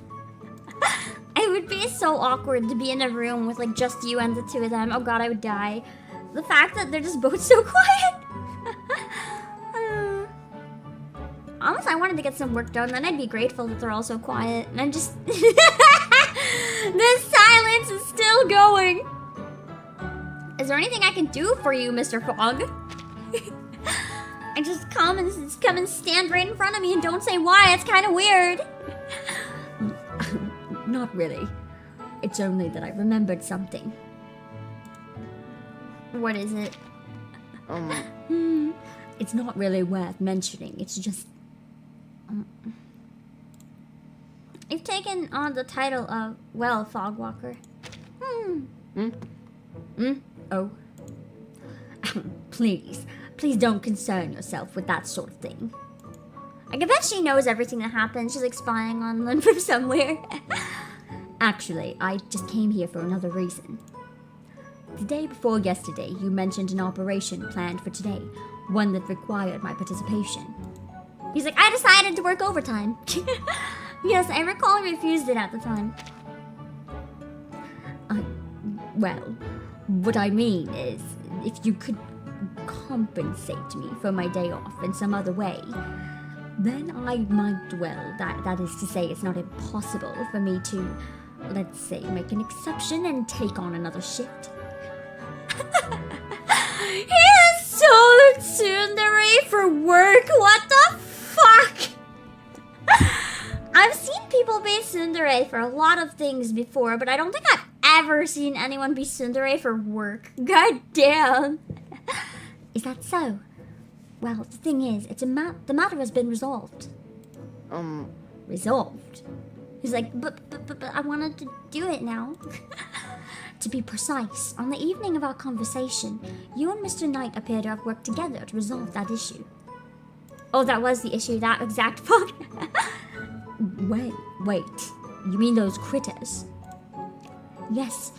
Speaker 1: It would be so awkward to be in a room with like just you and the two of them. Oh god, I would die. The fact that they're just both so quiet. Honestly, I wanted to get some work done, then I'd be grateful that they're all so quiet. And I'm just... The silence is still going. Is there anything I can do for you, Mr. Fogg? I just come and stand right in front of me and don't say why. It's kind of weird.
Speaker 8: Not really. It's only that I remembered something.
Speaker 1: What is it?
Speaker 8: It's not really worth mentioning. It's just...
Speaker 1: You've taken on the title of, well, Fogwalker.
Speaker 8: Oh. Please don't concern yourself with that sort of thing.
Speaker 1: I can bet she knows everything that happened. She's like spying on Lynn from somewhere.
Speaker 8: Actually, I just came here for another reason. The day before yesterday, you mentioned an operation planned for today, one that required my participation.
Speaker 1: He's like, I decided to work overtime. Yes, I recall I refused it at the time.
Speaker 8: Well, what I mean is, if you could compensate me for my day off in some other way, then I might, well, that is to say, it's not impossible for me to, let's say, make an exception and take on another shift.
Speaker 1: He is so tsundere for work. What the fuck? I've seen people be tsundere for a lot of things before, but I don't think I've ever seen anyone be tsundere for work. God damn.
Speaker 8: Is that so? Well, the thing is, the matter has been resolved.
Speaker 1: Resolved? He's like, but I wanted to do it now.
Speaker 8: To be precise, on the evening of our conversation, you and Mr. Knight appear to have worked together to resolve that issue.
Speaker 1: Oh, that was the issue, that exact fuck.
Speaker 8: Wait, you mean those critters? Yes,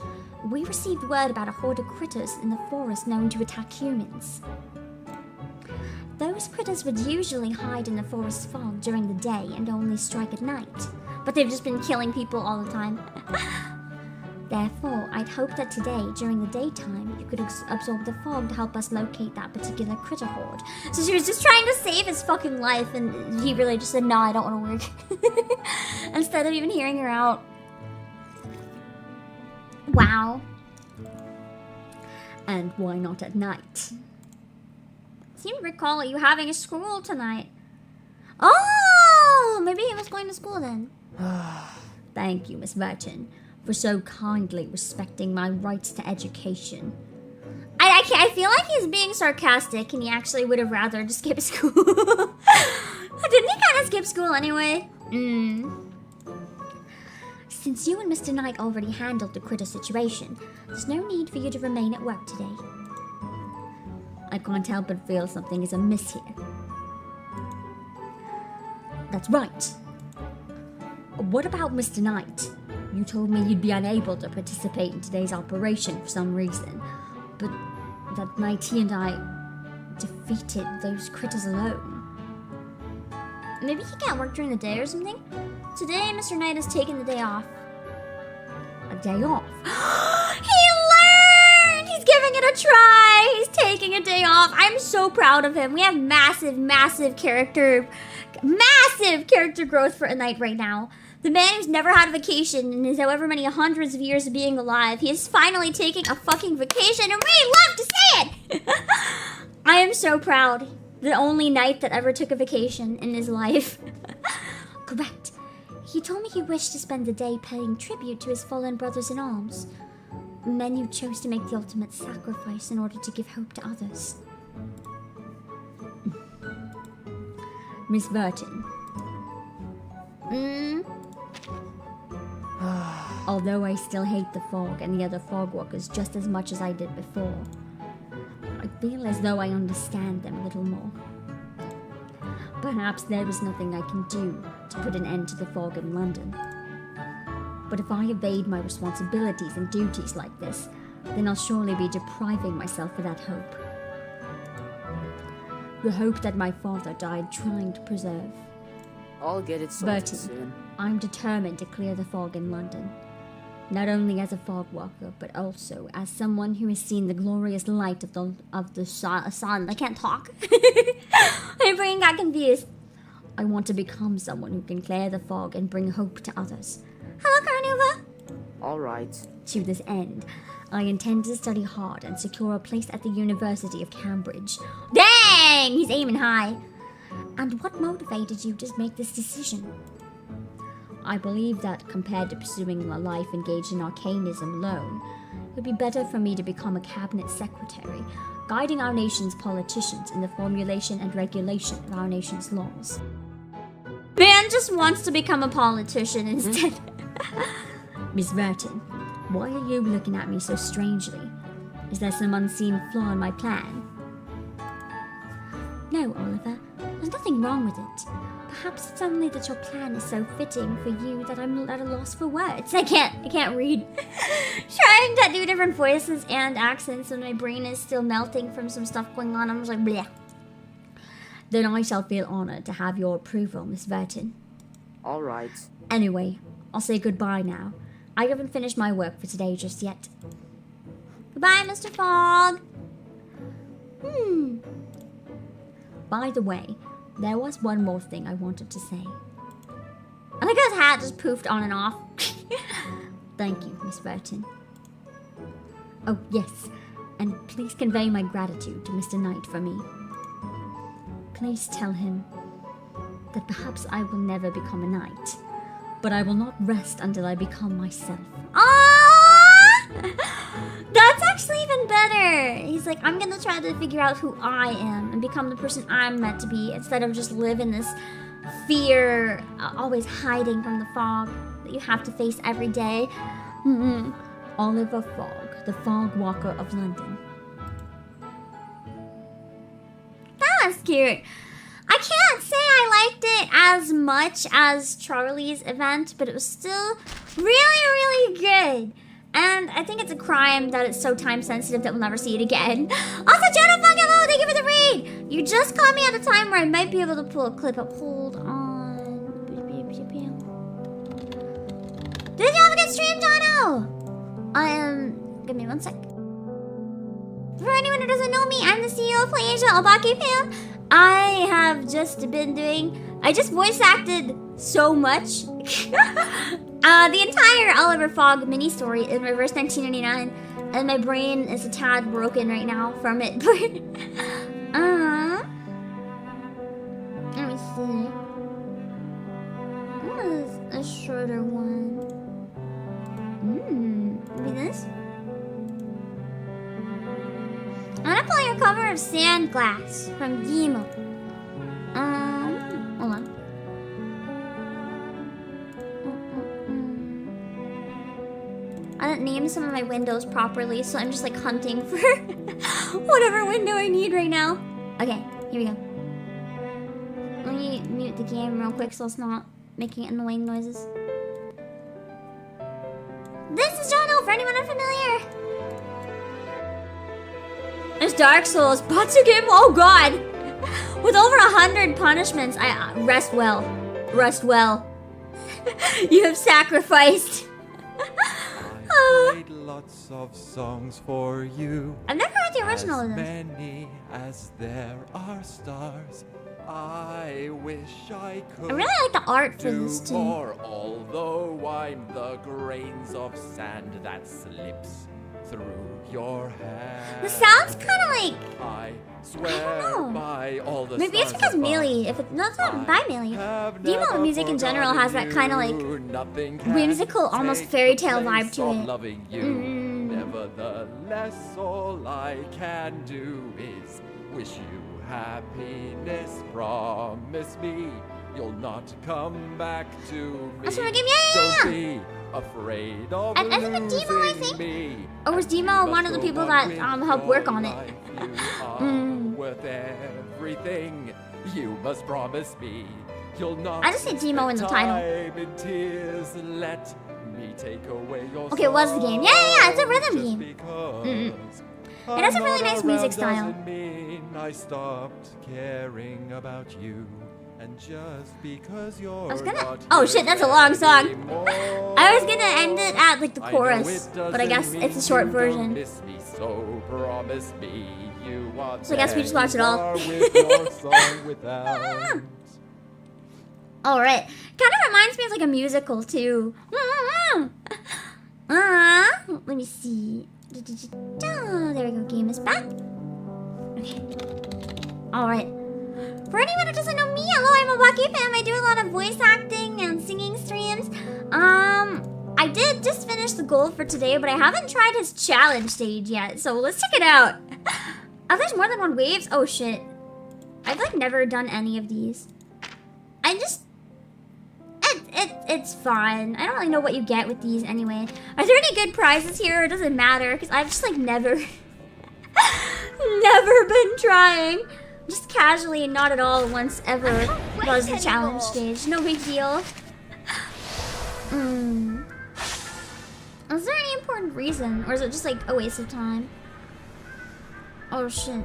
Speaker 8: we received word about a horde of critters in the forest known to attack humans. Those critters would usually hide in the forest fog during the day and only strike at night.
Speaker 1: but they've just been killing people all the time. Therefore, I'd hope that today, during the daytime, you could absorb the fog to help us locate that particular critter horde. So she was just trying to save his fucking life, and he really just said, no, I don't want to work. Instead of even hearing her out. Wow.
Speaker 8: And why not at night?
Speaker 1: I seem to recall you having a school tonight. Oh, maybe he was going to school then.
Speaker 8: Thank you, Miss Virgin, for so kindly respecting my rights to education.
Speaker 1: I feel like he's being sarcastic, and he actually would have rather just skip school. Didn't he kind of skip school anyway?
Speaker 8: Since you and Mr. Knight already handled the critter situation, there's no need for you to remain at work today. I can't help but feel something is amiss here. That's right. What about Mr. Knight? You told me you'd be unable to participate in today's operation for some reason, but that night he and I defeated those critters alone.
Speaker 1: Maybe he can't work during the day or something? Today, Mr. Knight has taken the day off.
Speaker 8: A day off?
Speaker 1: He learned! He's giving it a try! He's taking a day off. I'm so proud of him. We have massive character growth for a Knight right now. The man who's never had a vacation in his however many hundreds of years of being alive, he is finally taking a fucking vacation, and we love to see it! I am so proud. The only Knight that ever took a vacation in his life.
Speaker 8: Correct. He told me he wished to spend the day paying tribute to his fallen brothers in arms. Men who chose to make the ultimate sacrifice in order to give hope to others. Miss Burton. Although I still hate the fog and the other fog walkers just as much as I did before, I feel as though I understand them a little more. Perhaps there is nothing I can do to put an end to the fog in London. But if I evade my responsibilities and duties like this, then I'll surely be depriving myself of that hope. The hope that my father died trying to preserve.
Speaker 11: I'll get it sorted
Speaker 8: Burton,
Speaker 11: soon.
Speaker 8: I'm determined to clear the fog in London. Not only as a fog walker, but also as someone who has seen the glorious light of the sun.
Speaker 1: I can't talk. My brain got confused.
Speaker 8: I want to become someone who can clear the fog and bring hope to others.
Speaker 1: Hello, Carnuva.
Speaker 11: Alright.
Speaker 8: To this end, I intend to study hard and secure a place at the University of Cambridge.
Speaker 1: Dang! He's aiming high.
Speaker 8: And what motivated you to make this decision? I believe that, compared to pursuing a life engaged in arcanism alone, it would be better for me to become a cabinet secretary, guiding our nation's politicians in the formulation and regulation of our nation's laws.
Speaker 1: Man just wants to become a politician instead.
Speaker 8: Miss Verton, why are you looking at me so strangely? Is there some unseen flaw in my plan? No, Oliver, there's nothing wrong with it. Perhaps it's only that your plan is so fitting for you that I'm at a loss for words.
Speaker 1: I can't read. Trying to do different voices and accents and my brain is still melting from some stuff going on. I'm just like, bleh.
Speaker 8: Then I shall feel honored to have your approval, Miss Verton.
Speaker 11: Alright.
Speaker 8: Anyway, I'll say goodbye now. I haven't finished my work for today just yet.
Speaker 1: Goodbye, Mr. Fogg.
Speaker 8: By the way, there was one more thing I wanted to say.
Speaker 1: I think his hat just poofed on and off.
Speaker 8: Thank you, Miss Burton. Oh, yes, and please convey my gratitude to Mr. Knight for me. Please tell him that perhaps I will never become a knight, but I will not rest until I become myself.
Speaker 1: Aww! That's actually even better. He's like, I'm gonna try to figure out who I am and become the person I'm meant to be instead of just live in this fear, always hiding from the fog that you have to face every day.
Speaker 8: Oliver Fogg, the Fog Walker of London.
Speaker 1: That was cute. I can't say I liked it as much as Charlie's event, but it was still really, really good. And I think it's a crime that it's so time sensitive that we'll never see it again. Also, Jenna Funk, hello, thank you for the read. You just caught me at a time where I might be able to pull a clip up. Hold on. that stream, Jono! Give me 1 sec. For anyone who doesn't know me, I'm the CEO of Playasia, Obake fan. I have just I just voice acted so much. The entire Oliver Fogg mini story in reverse 1999, and my brain is a tad broken right now from it. Let me see. What is a shorter one? Maybe this? I'm gonna play a cover of Sandglass from Demo. Hold on. I didn't name some of my windows properly, so I'm just like hunting for whatever window I need right now. Okay, here we go. Let me mute the game real quick so it's not making annoying noises. This is Jono, for anyone unfamiliar. It's Dark Souls. Batsukim, oh god! With over 100 punishments, I rest well. Rest well. You have sacrificed.
Speaker 12: I played lots of songs for you.
Speaker 1: I've never heard the original of this.
Speaker 12: As many as there are stars. I wish I could.
Speaker 1: I really like the art for this too.
Speaker 12: More, although I'm the grains of sand that slips through your hand.
Speaker 1: The sound's kind of like
Speaker 12: I swear by all the
Speaker 1: maybe it's because Melee. If it's not by Melee, Demo music in general has that kind of like whimsical, almost fairy tale vibe to it.
Speaker 12: Loving you. Nevertheless, all I can do is wish you happiness. Promise me you'll not come back to me.
Speaker 1: That's from a game, yeah.
Speaker 12: Don't be afraid of losing me.
Speaker 1: Or was Demo one of the people that helped work on it?
Speaker 12: Worth everything. You must promise me you'll not.
Speaker 1: I just see Demo in the title.
Speaker 12: In tears, let me take away your
Speaker 1: okay, it was the game. Yeah, it's a rhythm game. It has a really nice music style.
Speaker 12: I stopped caring about you, and just because you're
Speaker 1: oh shit, that's a long song. I was gonna end it at like the chorus, but I guess it's a short version.
Speaker 12: So promise me you are
Speaker 1: so I guess we just watch it all. Alright. Kind of reminds me of like a musical too. Let me see. There we go, game is back. Okay. Alright. For anyone who doesn't know me, hello, I'm a Obake fan. I do a lot of voice acting and singing streams. I did just finish the goal for today, but I haven't tried his challenge stage yet, so let's check it out. Oh, there's more than one waves? Oh shit. I've like never done any of these. It's fine. I don't really know what you get with these anyway. Are there any good prizes here? It doesn't matter, because I've just like never been trying. Just casually and not at all once ever does the challenge stage. No big deal. Is there any important reason? Or is it just like a waste of time? Oh shit.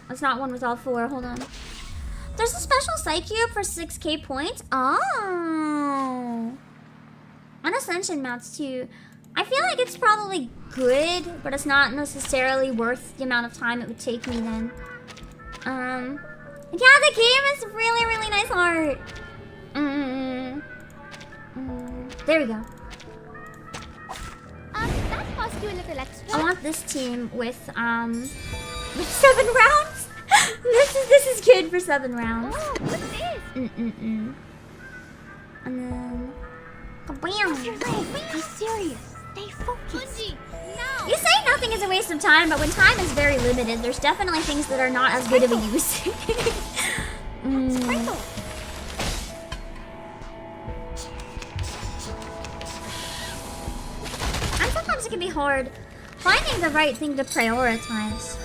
Speaker 1: That's not one with all four. Hold on. There's a special site cube for 6k points. Oh. On Ascension mounts too. I feel like it's probably good, but it's not necessarily worth the amount of time it would take me then. Yeah, the game is really, really nice art. There we go.
Speaker 2: That cost you a little extra.
Speaker 1: I want this team with 7 rounds. This is good for 7 rounds.
Speaker 2: Oh, what's this?
Speaker 1: And then kabam.
Speaker 2: Be serious. Stay focused. No.
Speaker 1: You say nothing is a waste of time, but when time is very limited, there's definitely things that are not as good of a use.
Speaker 2: Sprinkle.
Speaker 1: And sometimes it can be hard finding the right thing to prioritize.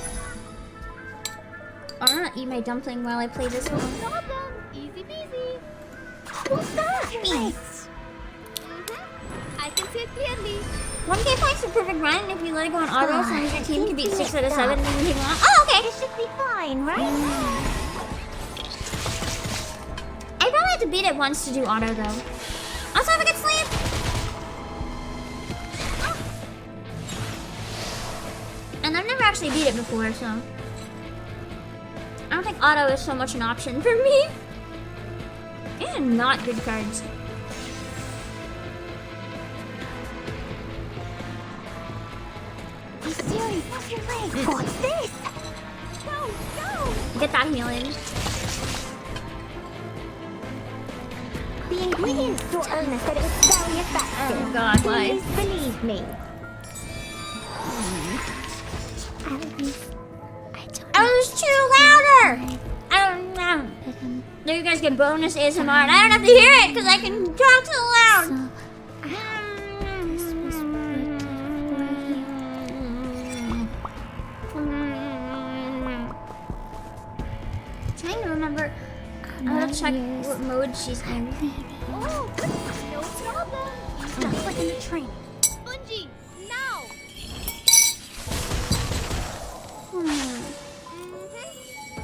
Speaker 1: I'm gonna eat my dumpling while I play this one.
Speaker 2: No problem. Easy peasy. Who's that?
Speaker 1: Nice.
Speaker 2: I can see it clearly.
Speaker 1: 1k points for perfect run, and if you let it go on auto, as long as your team can beat 6 out of 7, then you can on. Oh, okay.
Speaker 2: It should be fine, right?
Speaker 1: I probably have to beat it once to do auto, though. Also, have a good sleep. actually beat it before, so I don't think auto is so much an option for me. And not good cards.
Speaker 2: Be serious. What's your leg? What's this? Go, go.
Speaker 1: Get that healing.
Speaker 2: The ingredients to Ernest said it was very effective.
Speaker 1: Oh god, why?
Speaker 2: Please believe me.
Speaker 1: Oh, it's too louder! I don't know. Now you guys get bonus ASMR and I don't have to hear it because I can talk too loud. Trying to remember. I have to check what mode she's in.
Speaker 2: Oh, no problem. Just like in the train. Bungie, now.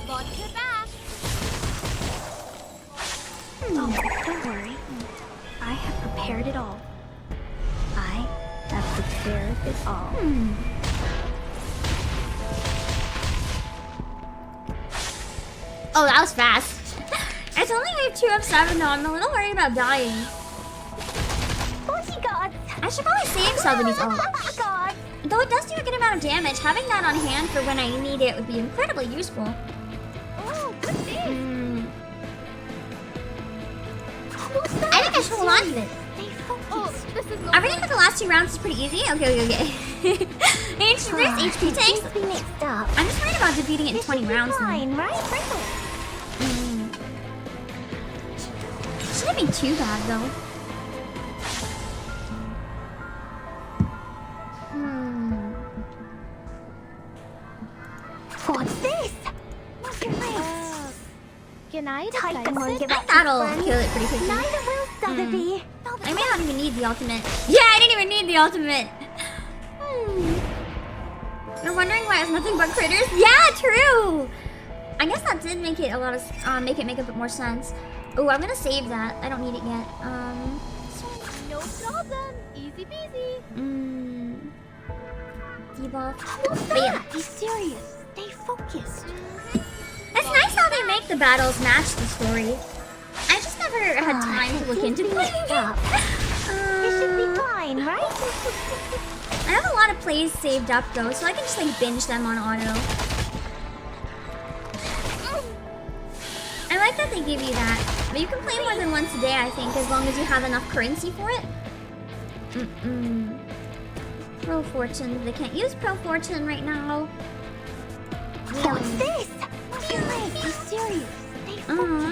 Speaker 2: Got your back. Oh, don't worry. I have prepared it all. I have prepared it all.
Speaker 1: Oh, that was fast. It's only wave 2 of 7 though. I'm a little worried about dying.
Speaker 2: Bungie gods.
Speaker 1: I should probably save Sotheby's ult.
Speaker 2: Bungie gods.
Speaker 1: Though it does do a good amount of damage, having that on hand for when I need it would be incredibly useful.
Speaker 2: Oh, what's this?
Speaker 1: I think I should hold on to it.
Speaker 2: This is
Speaker 1: Everything for the last 2 rounds is pretty easy. Okay. Introduce HP tanks. I'm just worried about defeating it in 20 rounds though.
Speaker 2: Fine, right?
Speaker 1: Shouldn't be too bad though.
Speaker 2: What's this? What's your face? Can I type and won't give up?
Speaker 1: That'll kill it pretty quickly.
Speaker 2: Neither will Sotheby.
Speaker 1: I may not even need the ultimate. Yeah, I didn't even need the ultimate. You're wondering why it's nothing but critters? Yeah, true. I guess that did make it a lot of make it a bit more sense. Oh, I'm gonna save that. I don't need it yet.
Speaker 2: No problem. Easy peasy.
Speaker 1: Debuff. Bam.
Speaker 2: Be serious. Stay focused.
Speaker 1: It's nice how they make the battles match the story. I just never had time to look into playing it.
Speaker 2: It should be fine, right?
Speaker 1: I have a lot of plays saved up though, so I can just like binge them on auto. I like that they give you that, but you can play more than once a day, I think, as long as you have enough currency for it. Pro Fortune. They can't use Pro Fortune right now.
Speaker 2: What's this? Be serious.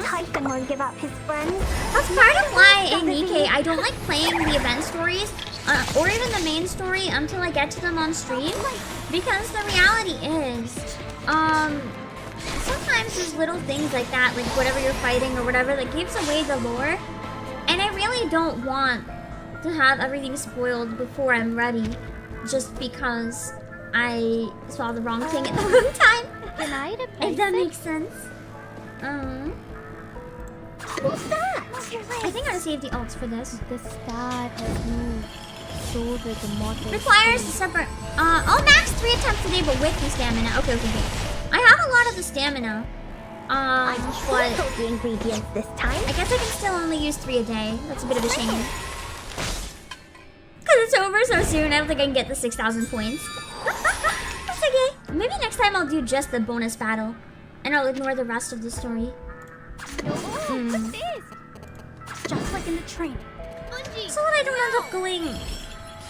Speaker 2: Typhon won't give up his friends.
Speaker 1: That's part of why in Nikkei I don't like playing the event stories or even the main story until I get to them on stream, because the reality is sometimes there's little things like that, like whatever you're fighting or whatever, that gives away the lore, and I really don't want to have everything spoiled before I'm ready just because I saw the wrong thing at the wrong time. If that makes sense.
Speaker 2: What's that?
Speaker 1: I think I saved the ults for this.
Speaker 2: The star has moved. So the mortal
Speaker 1: requires a separate I'll max 3 attempts a day, but with the stamina. Okay. I have a lot of the stamina.
Speaker 2: But the ingredients this time.
Speaker 1: I guess I can still only use 3 a day. That's a bit of a shame. Cause it's over so soon, I don't think I can get the 6,000 points. That's okay. Maybe next time I'll do just the bonus battle. And I'll ignore the rest of the story.
Speaker 2: What's this? Just like in the train.
Speaker 1: So that I don't end up going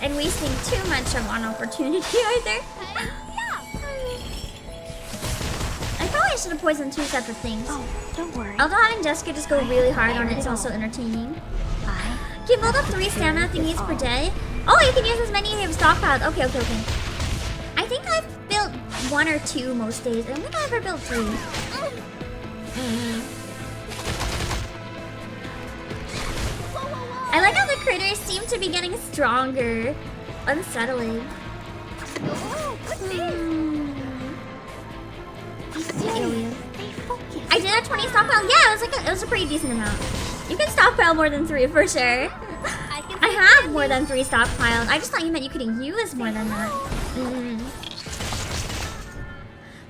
Speaker 1: and wasting too much of an opportunity either. I probably should have poisoned 2 separate things.
Speaker 2: Oh, don't worry.
Speaker 1: Although having Jessica just go really hard on it is also entertaining. Can you build up 3 stamina thingies per day? Oh, you can use as many as you have stockpiled. Okay. I think I've built 1 or 2 most days. I don't think I ever built 3. I like how the critters seem to be getting stronger. Unsettling. I did a 20 stockpile. Yeah, it was a pretty decent amount. You can stockpile more than 3 for sure. I have more than 3 stockpiled. I just thought you meant you could use more than that.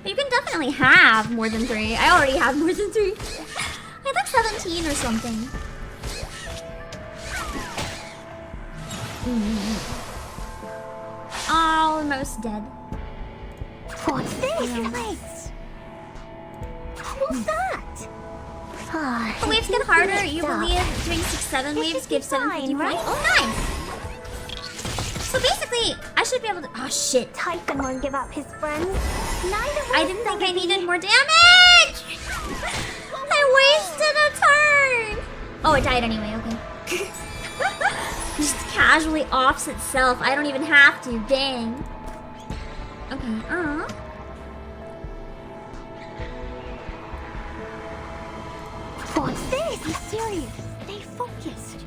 Speaker 1: But you can definitely have more than 3. I already have more than 3. I think 17 or something. Almost dead.
Speaker 2: What's this? What's that?
Speaker 1: The waves get harder. You believe doing 6-7 waves gives 750 points. Oh, nice! So basically, I should be able to. Oh shit!
Speaker 2: Typhon won't give up his friends.
Speaker 1: I didn't think I needed more damage. I wasted a turn. Oh, it died anyway. Okay. Just casually offs itself. I don't even have to. Dang. Okay.
Speaker 2: What's this? Be serious. Stay focused.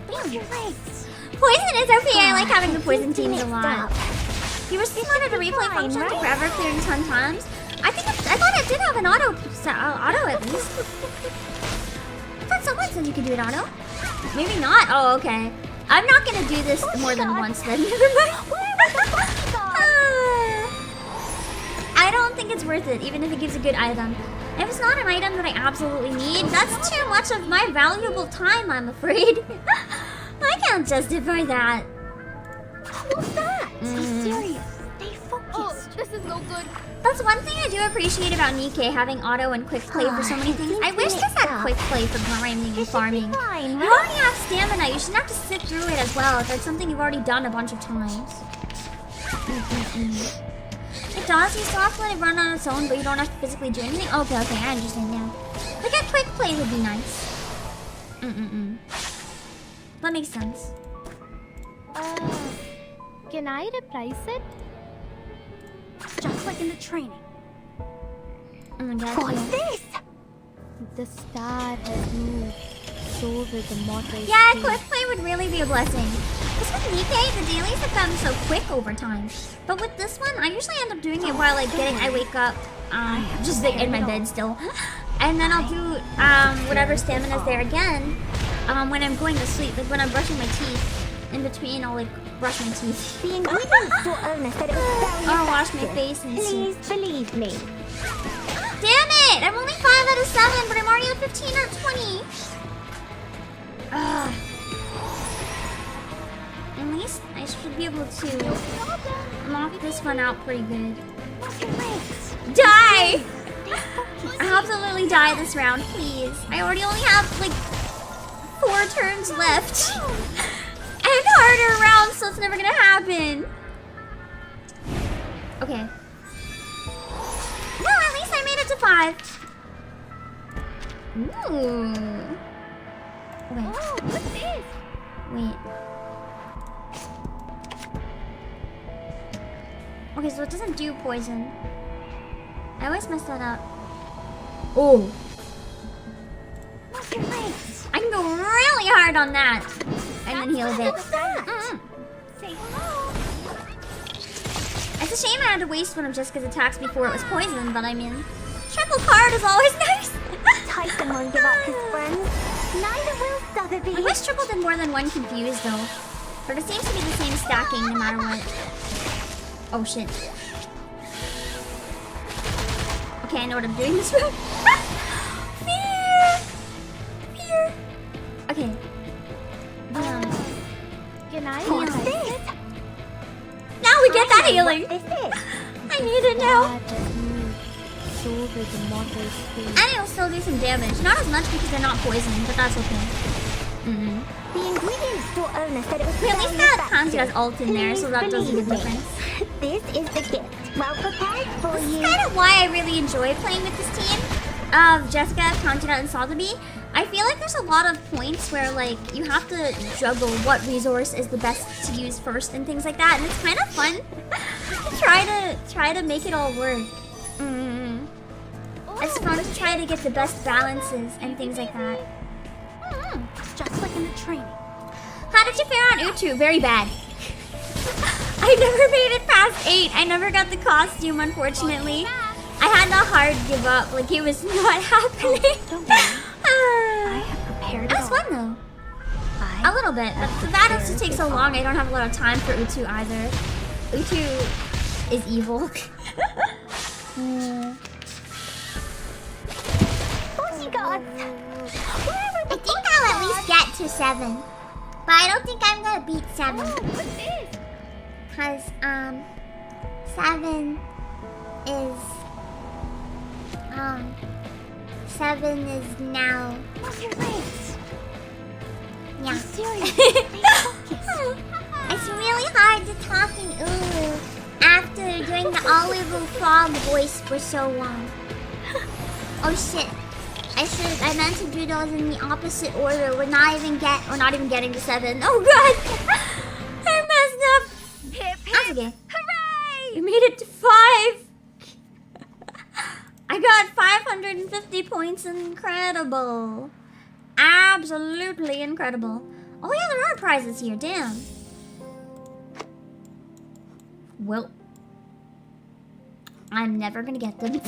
Speaker 2: Use your legs.
Speaker 1: Poison is okay. I like having the poison teams a lot. You were still under the replay function to forever clearing 10 times. I thought it did have an auto at least. I thought someone said you could do it auto. Maybe not. Oh, okay. I'm not gonna do this more than once then. Never mind. I don't think it's worth it, even if it gives a good item. If it's not an item that I absolutely need, that's too much of my valuable time, I'm afraid. I can't justify that.
Speaker 2: What's that? Be serious. Stay focused.
Speaker 5: Oh, this is no good.
Speaker 1: That's one thing I do appreciate about Nikke having auto and quick play for so many things. I wish this had quick play for grinding and farming. You already have stamina. You shouldn't have to sit through it as well if it's something you've already done a bunch of times. It does. You still have to let it run on its own, but you don't have to physically do anything. Okay, I understand now. Like a quick play would be nice. That makes sense.
Speaker 5: Can I reprise it?
Speaker 2: Just like in the training.
Speaker 1: Oh my god.
Speaker 2: What's this?
Speaker 5: The star has moved. So will the mortal.
Speaker 1: Yeah, quick play would really be a blessing. Because with Nikke, the dailies have gotten so quick over time. But with this one, I usually end up doing it while like I wake up, just like in my bed still. And then I'll do whatever stamina's there again when I'm going to sleep. Like when I'm brushing my teeth. In between, I'll like brush my teeth.
Speaker 2: The ingredient store owner said it was very
Speaker 1: I'll wash my face and
Speaker 2: Please believe me.
Speaker 1: Damn it! I'm only 5 out of 7, but I'm already at 15 or 20. At least I should be able to knock this one out pretty good. Die! Absolutely die this round, please. I already only have like 4 turns left. And harder rounds, so it's never gonna happen. Okay. Well, at least I made it to 5. Ooh. Wait.
Speaker 2: Oh, what's this?
Speaker 1: Wait. Okay, so it doesn't do poison. I always mess that up. Oh. I can go really hard on that. And then heal a bit.
Speaker 2: Say hello.
Speaker 1: It's a shame I had to waste one of Jessica's attacks before it was poisoned, but I mean, triple card is always nice.
Speaker 2: Typhon won't give up his friends. Neither will Sotheby.
Speaker 1: I wish triple did more than one confuse though. But it seems to be the same stacking no matter what. Oh shit. Okay, I know what I'm doing this round. Fear. Okay.
Speaker 5: Can I
Speaker 2: What's
Speaker 5: reprise
Speaker 2: this?
Speaker 5: it?
Speaker 1: Now we get that healing.
Speaker 2: What this is?
Speaker 1: I need it now.
Speaker 5: So will the mortal spirit.
Speaker 1: And it'll still do some damage. Not as much because they're not poisoned, but that's okay.
Speaker 2: The ingredient store owner said it was
Speaker 1: We at least
Speaker 2: very
Speaker 1: got Kanji's ult in there, so that does a good difference.
Speaker 2: This is the gift. Well prepared for
Speaker 1: This
Speaker 2: you.
Speaker 1: is kind of why I really enjoy playing with this team of Jessica, Kanjira, and Sotheby. I feel like there's a lot of points where like you have to juggle what resource is the best to use first and things like that, and it's kind of fun to try to make it all work. It's fun to try to get the best balances and things like that.
Speaker 2: Just like in the training.
Speaker 1: How did you fare on Utu? Very bad. I never made it past 8. I never got the costume, unfortunately. I had to hard give up. Like, it was not happening.
Speaker 2: Don't worry. I have prepared
Speaker 1: It was fun, though. A little bit. But the battles just take so long, I don't have a lot of time for Utu either. Utu is evil.
Speaker 2: Oh, God.
Speaker 1: I think I'll at least get to 7. But I don't think I'm gonna beat 7.
Speaker 2: What's this?
Speaker 1: Cause 7 is 7 is now.
Speaker 2: What's your face?
Speaker 1: Yeah.
Speaker 2: I'm serious. Stay focused.
Speaker 1: It's really hard to talking ooh after doing the Oliver Frog voice for so long. Oh shit. I meant to do those in the opposite order. We're not even getting to 7. Oh god! I messed up.
Speaker 2: Hip, hip.
Speaker 1: That's okay.
Speaker 2: Hooray!
Speaker 1: You made it to 5. I got 550 points. Incredible. Absolutely incredible. Oh yeah, there are prizes here. Damn. Well, I'm never gonna get them.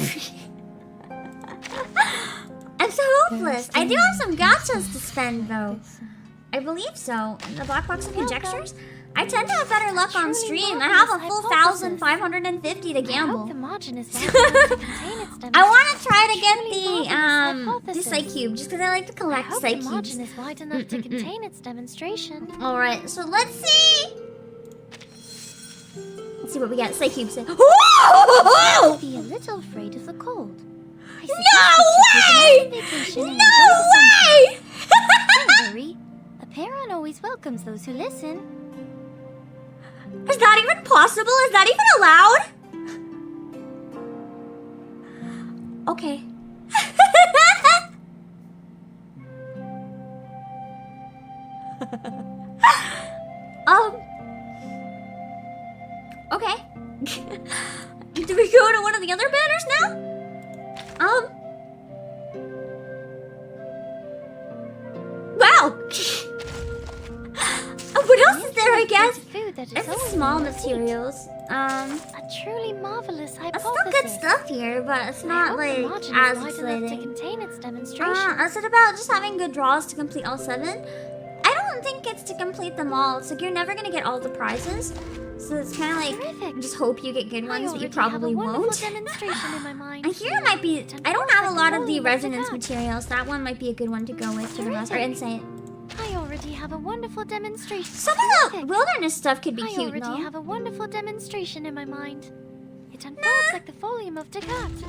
Speaker 1: I'm so hopeless. I do have some gachas to spend though. I believe so. In the black box of conjectures, I tend to have better luck on stream. I have a full 1,550 to gamble. I want to try to get the Psy Cube just because I like to collect Psy Cubes.
Speaker 2: Is wide enough to contain its demonstration.
Speaker 1: All right, so let's see. Let's see what we got. Psy Cubes.
Speaker 2: Be a little afraid of the cold.
Speaker 1: No way! No way!
Speaker 2: Don't worry. A parent always welcomes those who listen.
Speaker 1: Is that even possible? Is that even allowed? Okay. Okay. Do we go to one of the other banners now? Wow. What else is there, I guess? There's small materials.
Speaker 2: A truly marvelous
Speaker 1: There's
Speaker 2: hypothesis.
Speaker 1: still good stuff here, but it's not like as exciting.
Speaker 2: To contain its demonstration.
Speaker 1: Is it about just having good draws to complete all 7? I don't think it's to complete them all. It's like you're never gonna get all the prizes. So it's kind of like, just hope you get good ones, but you probably won't.
Speaker 2: Demonstration in my mind.
Speaker 1: I hear it might be, I don't have a lot of the resonance materials. That one might be a good one to go with for the rest. Or insight.
Speaker 2: I already have a wonderful demonstration.
Speaker 1: Some of the wilderness stuff could be cute,
Speaker 2: I already have a wonderful demonstration in my mind. It unfolds like the folium of Deepening.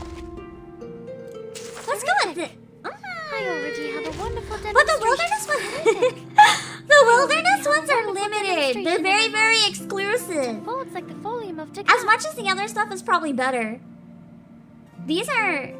Speaker 1: Let's go with it.
Speaker 2: I already have a wonderful demonstration.
Speaker 1: But the wilderness ones, the wilderness ones are limited. They're very, very exclusive.
Speaker 2: Unfolds like the folium of Deepening.
Speaker 1: As much as the other stuff is probably better. These are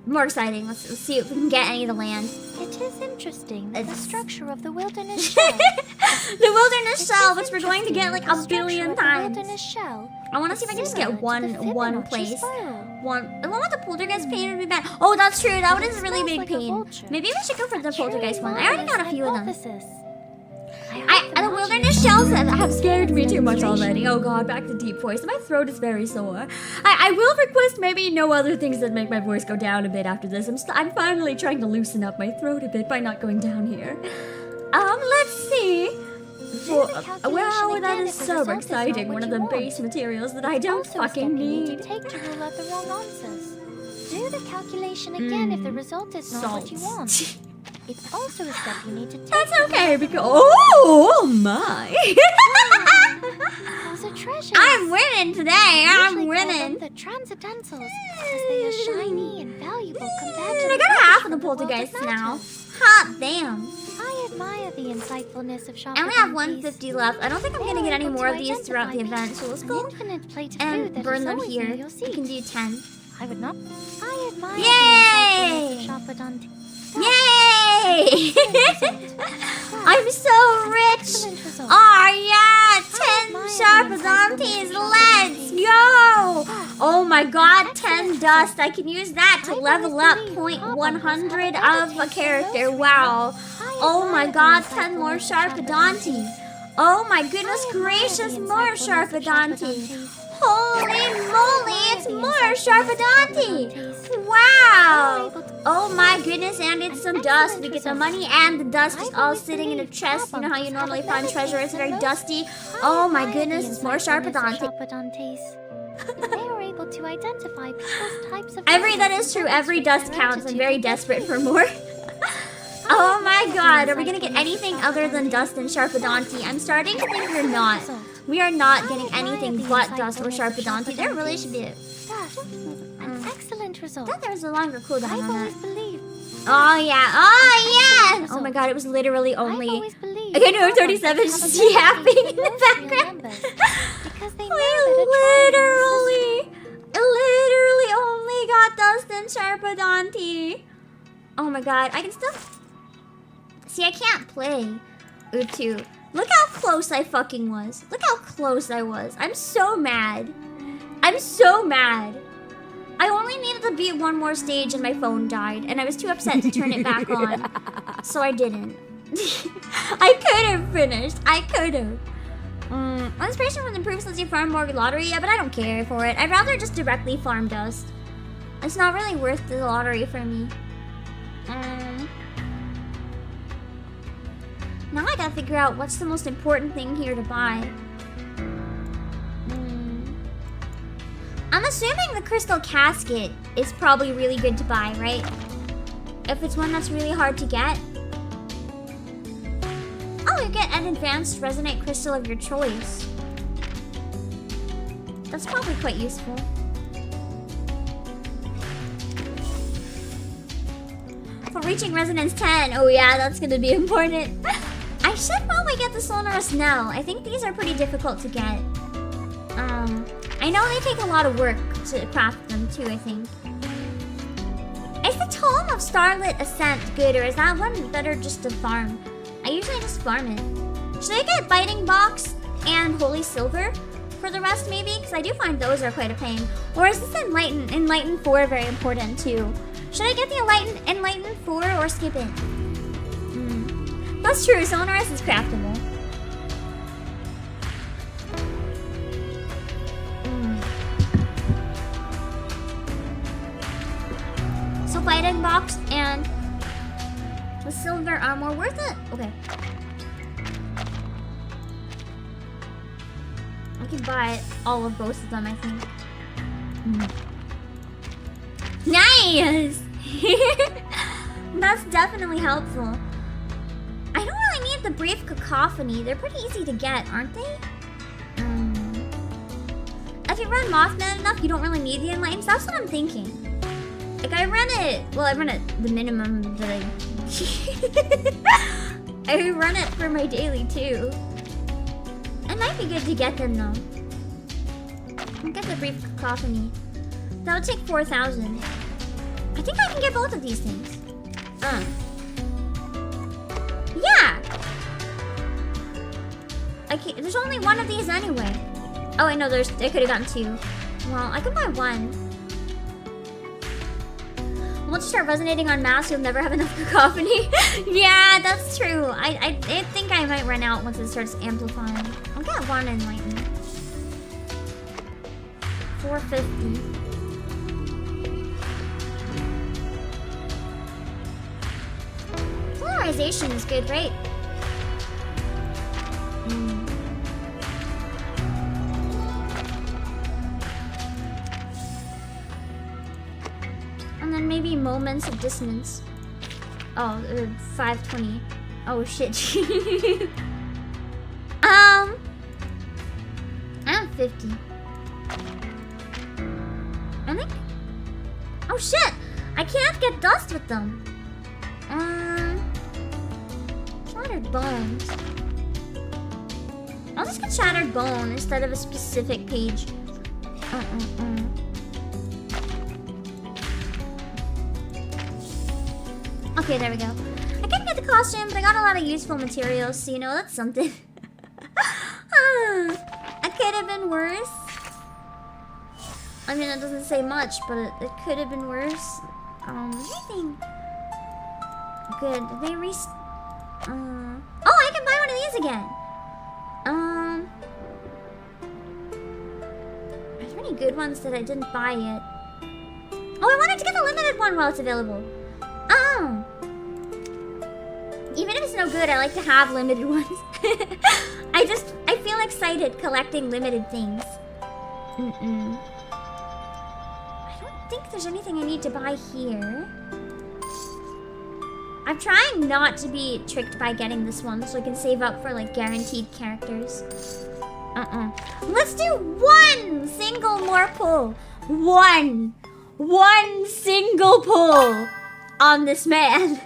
Speaker 1: more exciting. Let's see if we can get any to land.
Speaker 2: It is interesting that the structure of the wilderness shell.
Speaker 1: The wilderness shell, which we're going to get like a billion times.
Speaker 2: Wilderness shell.
Speaker 1: I want to see if I can just get one place. I want the poltergeist pain would be bad. Oh, that's true. That one is a really big pain. Maybe we should go for the poltergeist one. I already got a few of them. The wilderness shells have scared me too much already. Oh god, back to deep voice. My throat is very sore. I will request maybe no other things that make my voice go down a bit after this. I'm finally trying to loosen up my throat a bit by not going down here. Let's see. Wow, that is so exciting. One of the base materials that I don't fucking need.
Speaker 2: Take to rule out the wrong answers. Do the calculation again if the result is not what you want. It's also a step you need to take.
Speaker 1: That's okay because oh my!
Speaker 2: Those are treasures.
Speaker 1: I'm winning today. I'm winning.
Speaker 2: The transcendentals, as they are shiny and valuable compared to.
Speaker 1: I got half of the poltergeists now. Hot damn!
Speaker 2: I admire the insightfulness of shopping.
Speaker 1: I only have 150 left. I don't think I'm gonna get any more of these throughout the event. So let's go and burn them here. We can do 10.
Speaker 2: I would not. I admire
Speaker 1: Yay!
Speaker 2: the insightfulness of shopper.
Speaker 1: Yay! I'm so rich! Oh yeah! 10 Sharpadontes! Let's go! Oh my god, 10 dust. I can use that to level up 0.100 of a character. Wow. Oh my god, 10 more Sharpadontes. Oh my goodness gracious, more Sharpadontes. Holy moly, it's more Sharpadonte! Wow! Oh my goodness, and it's some dust. We get the money and the dust is all sitting in a chest. You know how you normally find treasure, it's very dusty. Oh my goodness, it's more Sharpadonte.
Speaker 2: They are able to identify people's types of...
Speaker 1: That is true. Every dust counts. I'm very desperate for more. Oh my god, are we gonna get anything other than dust and Sharpodonte? I'm starting to think we're not. We are not getting anything but dust or Sharpodonte. There really should be a...
Speaker 2: An excellent result.
Speaker 1: I thought there was a longer cooldown on that.
Speaker 2: always believed.
Speaker 1: Oh yeah, oh yeah! Oh my god, it was literally only... I can do 37 just yapping in the background. We literally only got dust and Sharpodonte. Oh my god, I can still... See, I can't play Utu. Look how close I fucking was. Look how close I was. I'm so mad. I'm so mad. I only needed to beat one more stage and my phone died, and I was too upset to turn it back on. So I didn't. I could have finished. I could have. Inspiration from the proofs lets you farm more lottery, yeah, but I don't care for it. I'd rather just directly farm dust. It's not really worth the lottery for me. Now I gotta figure out what's the most important thing here to buy. I'm assuming the crystal casket is probably really good to buy, right? If it's one that's really hard to get. Oh, you get an advanced resonate crystal of your choice. That's probably quite useful. For reaching resonance 10. Oh yeah, that's gonna be important. I should probably get the sonorous knell. I think these are pretty difficult to get. I know they take a lot of work to craft them too, I think. Is the Tome of Starlit Ascent good, or is that one better just to farm? I usually just farm it. Should I get Biting Box and Holy Silver for the rest, maybe? Because I do find those are quite a pain. Or is this Enlighten 4 very important too? Should I get the Enlighten 4 or skip it? That's true, Sonorous is craftable. So Biting Box and the silver are more worth it? Okay. I can buy all of both of them, I think. Nice! That's definitely helpful. I don't really need the Brief Cacophony. They're pretty easy to get, aren't they? If you run Mothman enough, you don't really need the Enlightens. That's what I'm thinking. Like, I run it the minimum that I run it for my daily, too. It might be good to get them, though. I'll get the Brief Cacophony. That would take 4,000. I think I can get both of these things. Yeah! There's only one of these anyway. Oh, I know, I could have gotten two. Well, I can buy one. Once you start resonating on mass, you'll never have enough cacophony. Yeah, that's true. I think I might run out once it starts amplifying. I'll get one Enlighten. 450. Polarization is good, right? And then maybe Moments of Dissonance. Oh, 520. Oh shit. I have 50. I think. Oh shit! I can't get dust with them. Shattered Bones. I'll just get Shattered Bone instead of a specific page. Okay, there we go. I couldn't get the costume, but I got a lot of useful materials, so you know, that's something. It could have been worse. I mean, it doesn't say much, but it could have been worse. Anything good? Did they oh, I can buy one of these again. Are there any good ones that I didn't buy yet? Oh, I wanted to get the limited one while it's available. Oh. Even if it's no good, I like to have limited ones. I feel excited collecting limited things. I don't think there's anything I need to buy here. I'm trying not to be tricked by getting this one so I can save up for like guaranteed characters. Let's do one single more pull. One single pull on this man.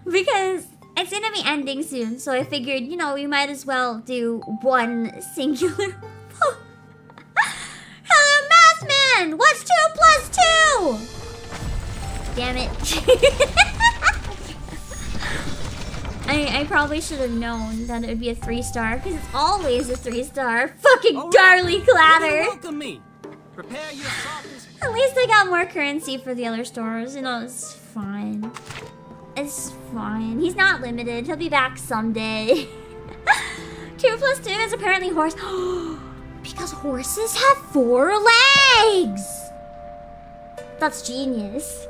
Speaker 1: Because it's gonna be ending soon, so I figured, you know, we might as well do one singular pull. Hello, Math Man! What's 2 plus 2? Damn it. I probably should have known that it would be a 3-star, because it's always a 3-star. Fucking darly clatter!
Speaker 3: Welcome me. Prepare your softest.
Speaker 1: At least I got more currency for the other stores. You know, it's fine. It's fine. He's not limited. He'll be back someday. 2 plus 2 is apparently horse. Because horses have 4 legs! That's genius.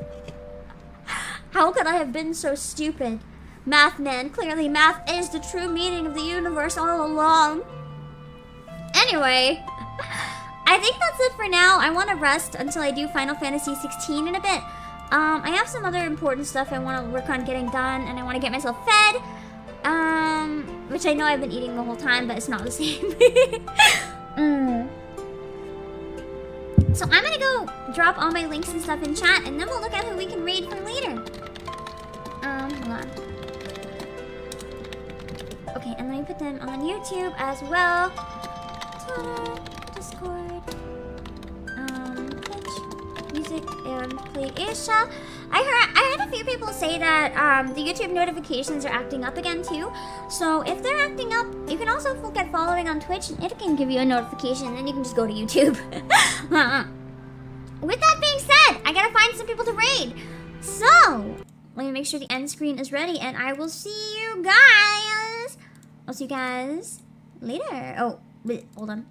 Speaker 1: How could I have been so stupid? Math Man, clearly math is the true meaning of the universe all along. Anyway, I think that's it for now. I want to rest until I do Final Fantasy 16 in a bit. I have some other important stuff I want to work on getting done, and I want to get myself fed. Which I know I've been eating the whole time, but it's not the same. So I'm gonna go drop all my links and stuff in chat, and then we'll look at who we can raid from later. Hold on. Okay, and let me put them on YouTube as well. Twitter, Discord, Twitch, music, and Playasia. I heard a few people say that the YouTube notifications are acting up again too. So if they're acting up, you can also look at following on Twitch, and it can give you a notification, and then you can just go to YouTube. With that being said, I gotta find some people to raid. So let me make sure the end screen is ready, and I will see you guys. I'll see you guys later. Oh, wait, hold on.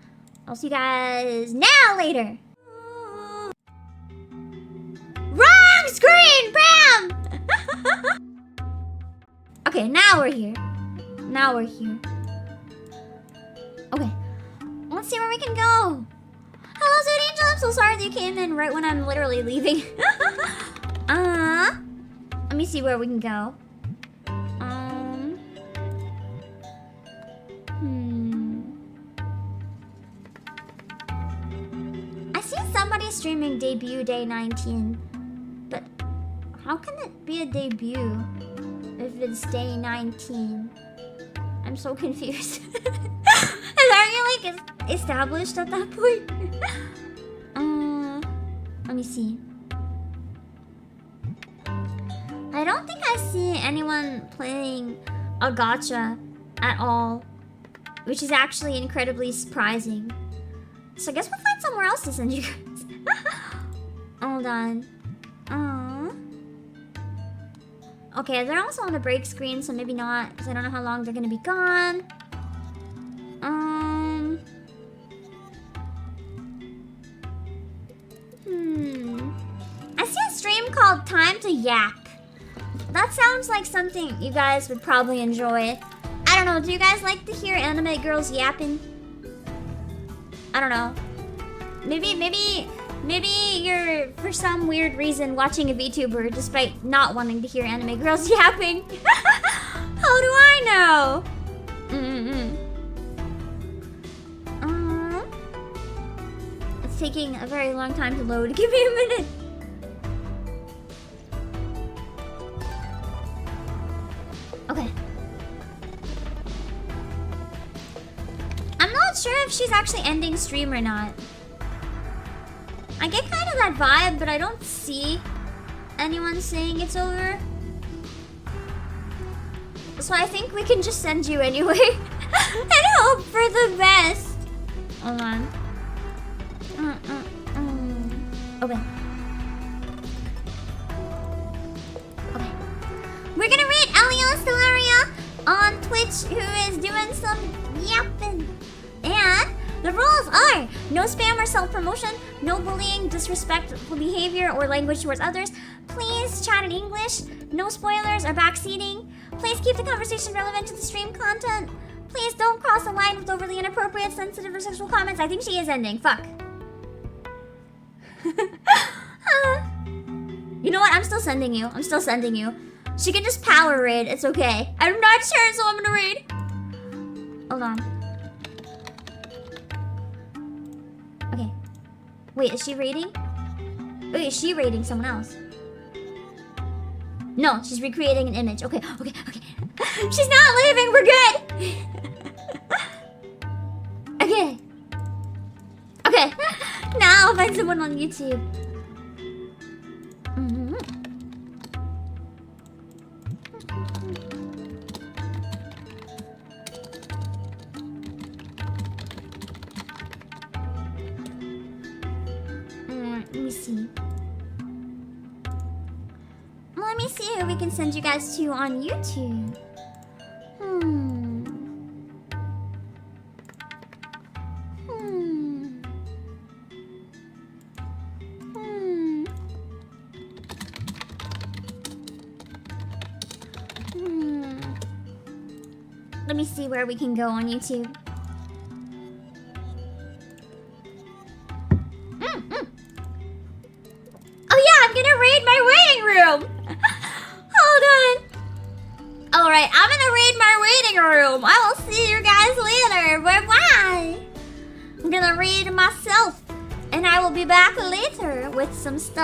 Speaker 1: I'll see you guys now later. Wrong screen, Bam! Okay, now we're here. Now we're here. Okay, let's see where we can go. Hello, Sweet Angel. I'm so sorry that you came in right when I'm literally leaving. Let me see where we can go. I see somebody streaming debut day 19, but how can it be a debut if it's day 19? I'm so confused. Aren't you like established at that point? Let me see. I don't think I see anyone playing a gacha at all, which is actually incredibly surprising. So I guess we'll find somewhere else to send you guys. Hold on. Okay, they're also on the break screen, so maybe not, because I don't know how long they're gonna be gone. I see a stream called Time to Yap. That sounds like something you guys would probably enjoy. I don't know, do you guys like to hear anime girls yapping? I don't know. Maybe you're, for some weird reason, watching a VTuber despite not wanting to hear anime girls yapping. How do I know? It's taking a very long time to load. Give me a minute. Okay. I'm not sure if she's actually ending stream or not. I get kind of that vibe, but I don't see anyone saying it's over. So I think we can just send you anyway. And hope for the best. Hold on. Okay. Okay. We're gonna read Elio Stellaria on Twitch, who is doing some yapping. And the rules are no spam or self-promotion, no bullying, disrespectful behavior, or language towards others. Please chat in English. No spoilers or backseating. Please keep the conversation relevant to the stream content. Please don't cross the line with overly inappropriate, sensitive, or sexual comments. I think she is ending. Fuck. You know what? I'm still sending you. I'm still sending you. She can just power raid. It's okay. I'm not sure, so I'm gonna raid. Hold on. Okay. Wait, is she raiding? Wait, is she raiding someone else? No, she's recreating an image. Okay, okay, okay. She's not leaving. We're good. Okay. Okay. Now I'll find someone on YouTube. Let me see. Let me see who we can send you guys to on YouTube. Let me see where we can go on YouTube. Oh yeah, I'm gonna raid my waiting room. Hold on. Alright, I'm gonna raid my waiting room. I will see you guys later. Bye-bye. I'm gonna raid myself. And I will be back later with some stuff.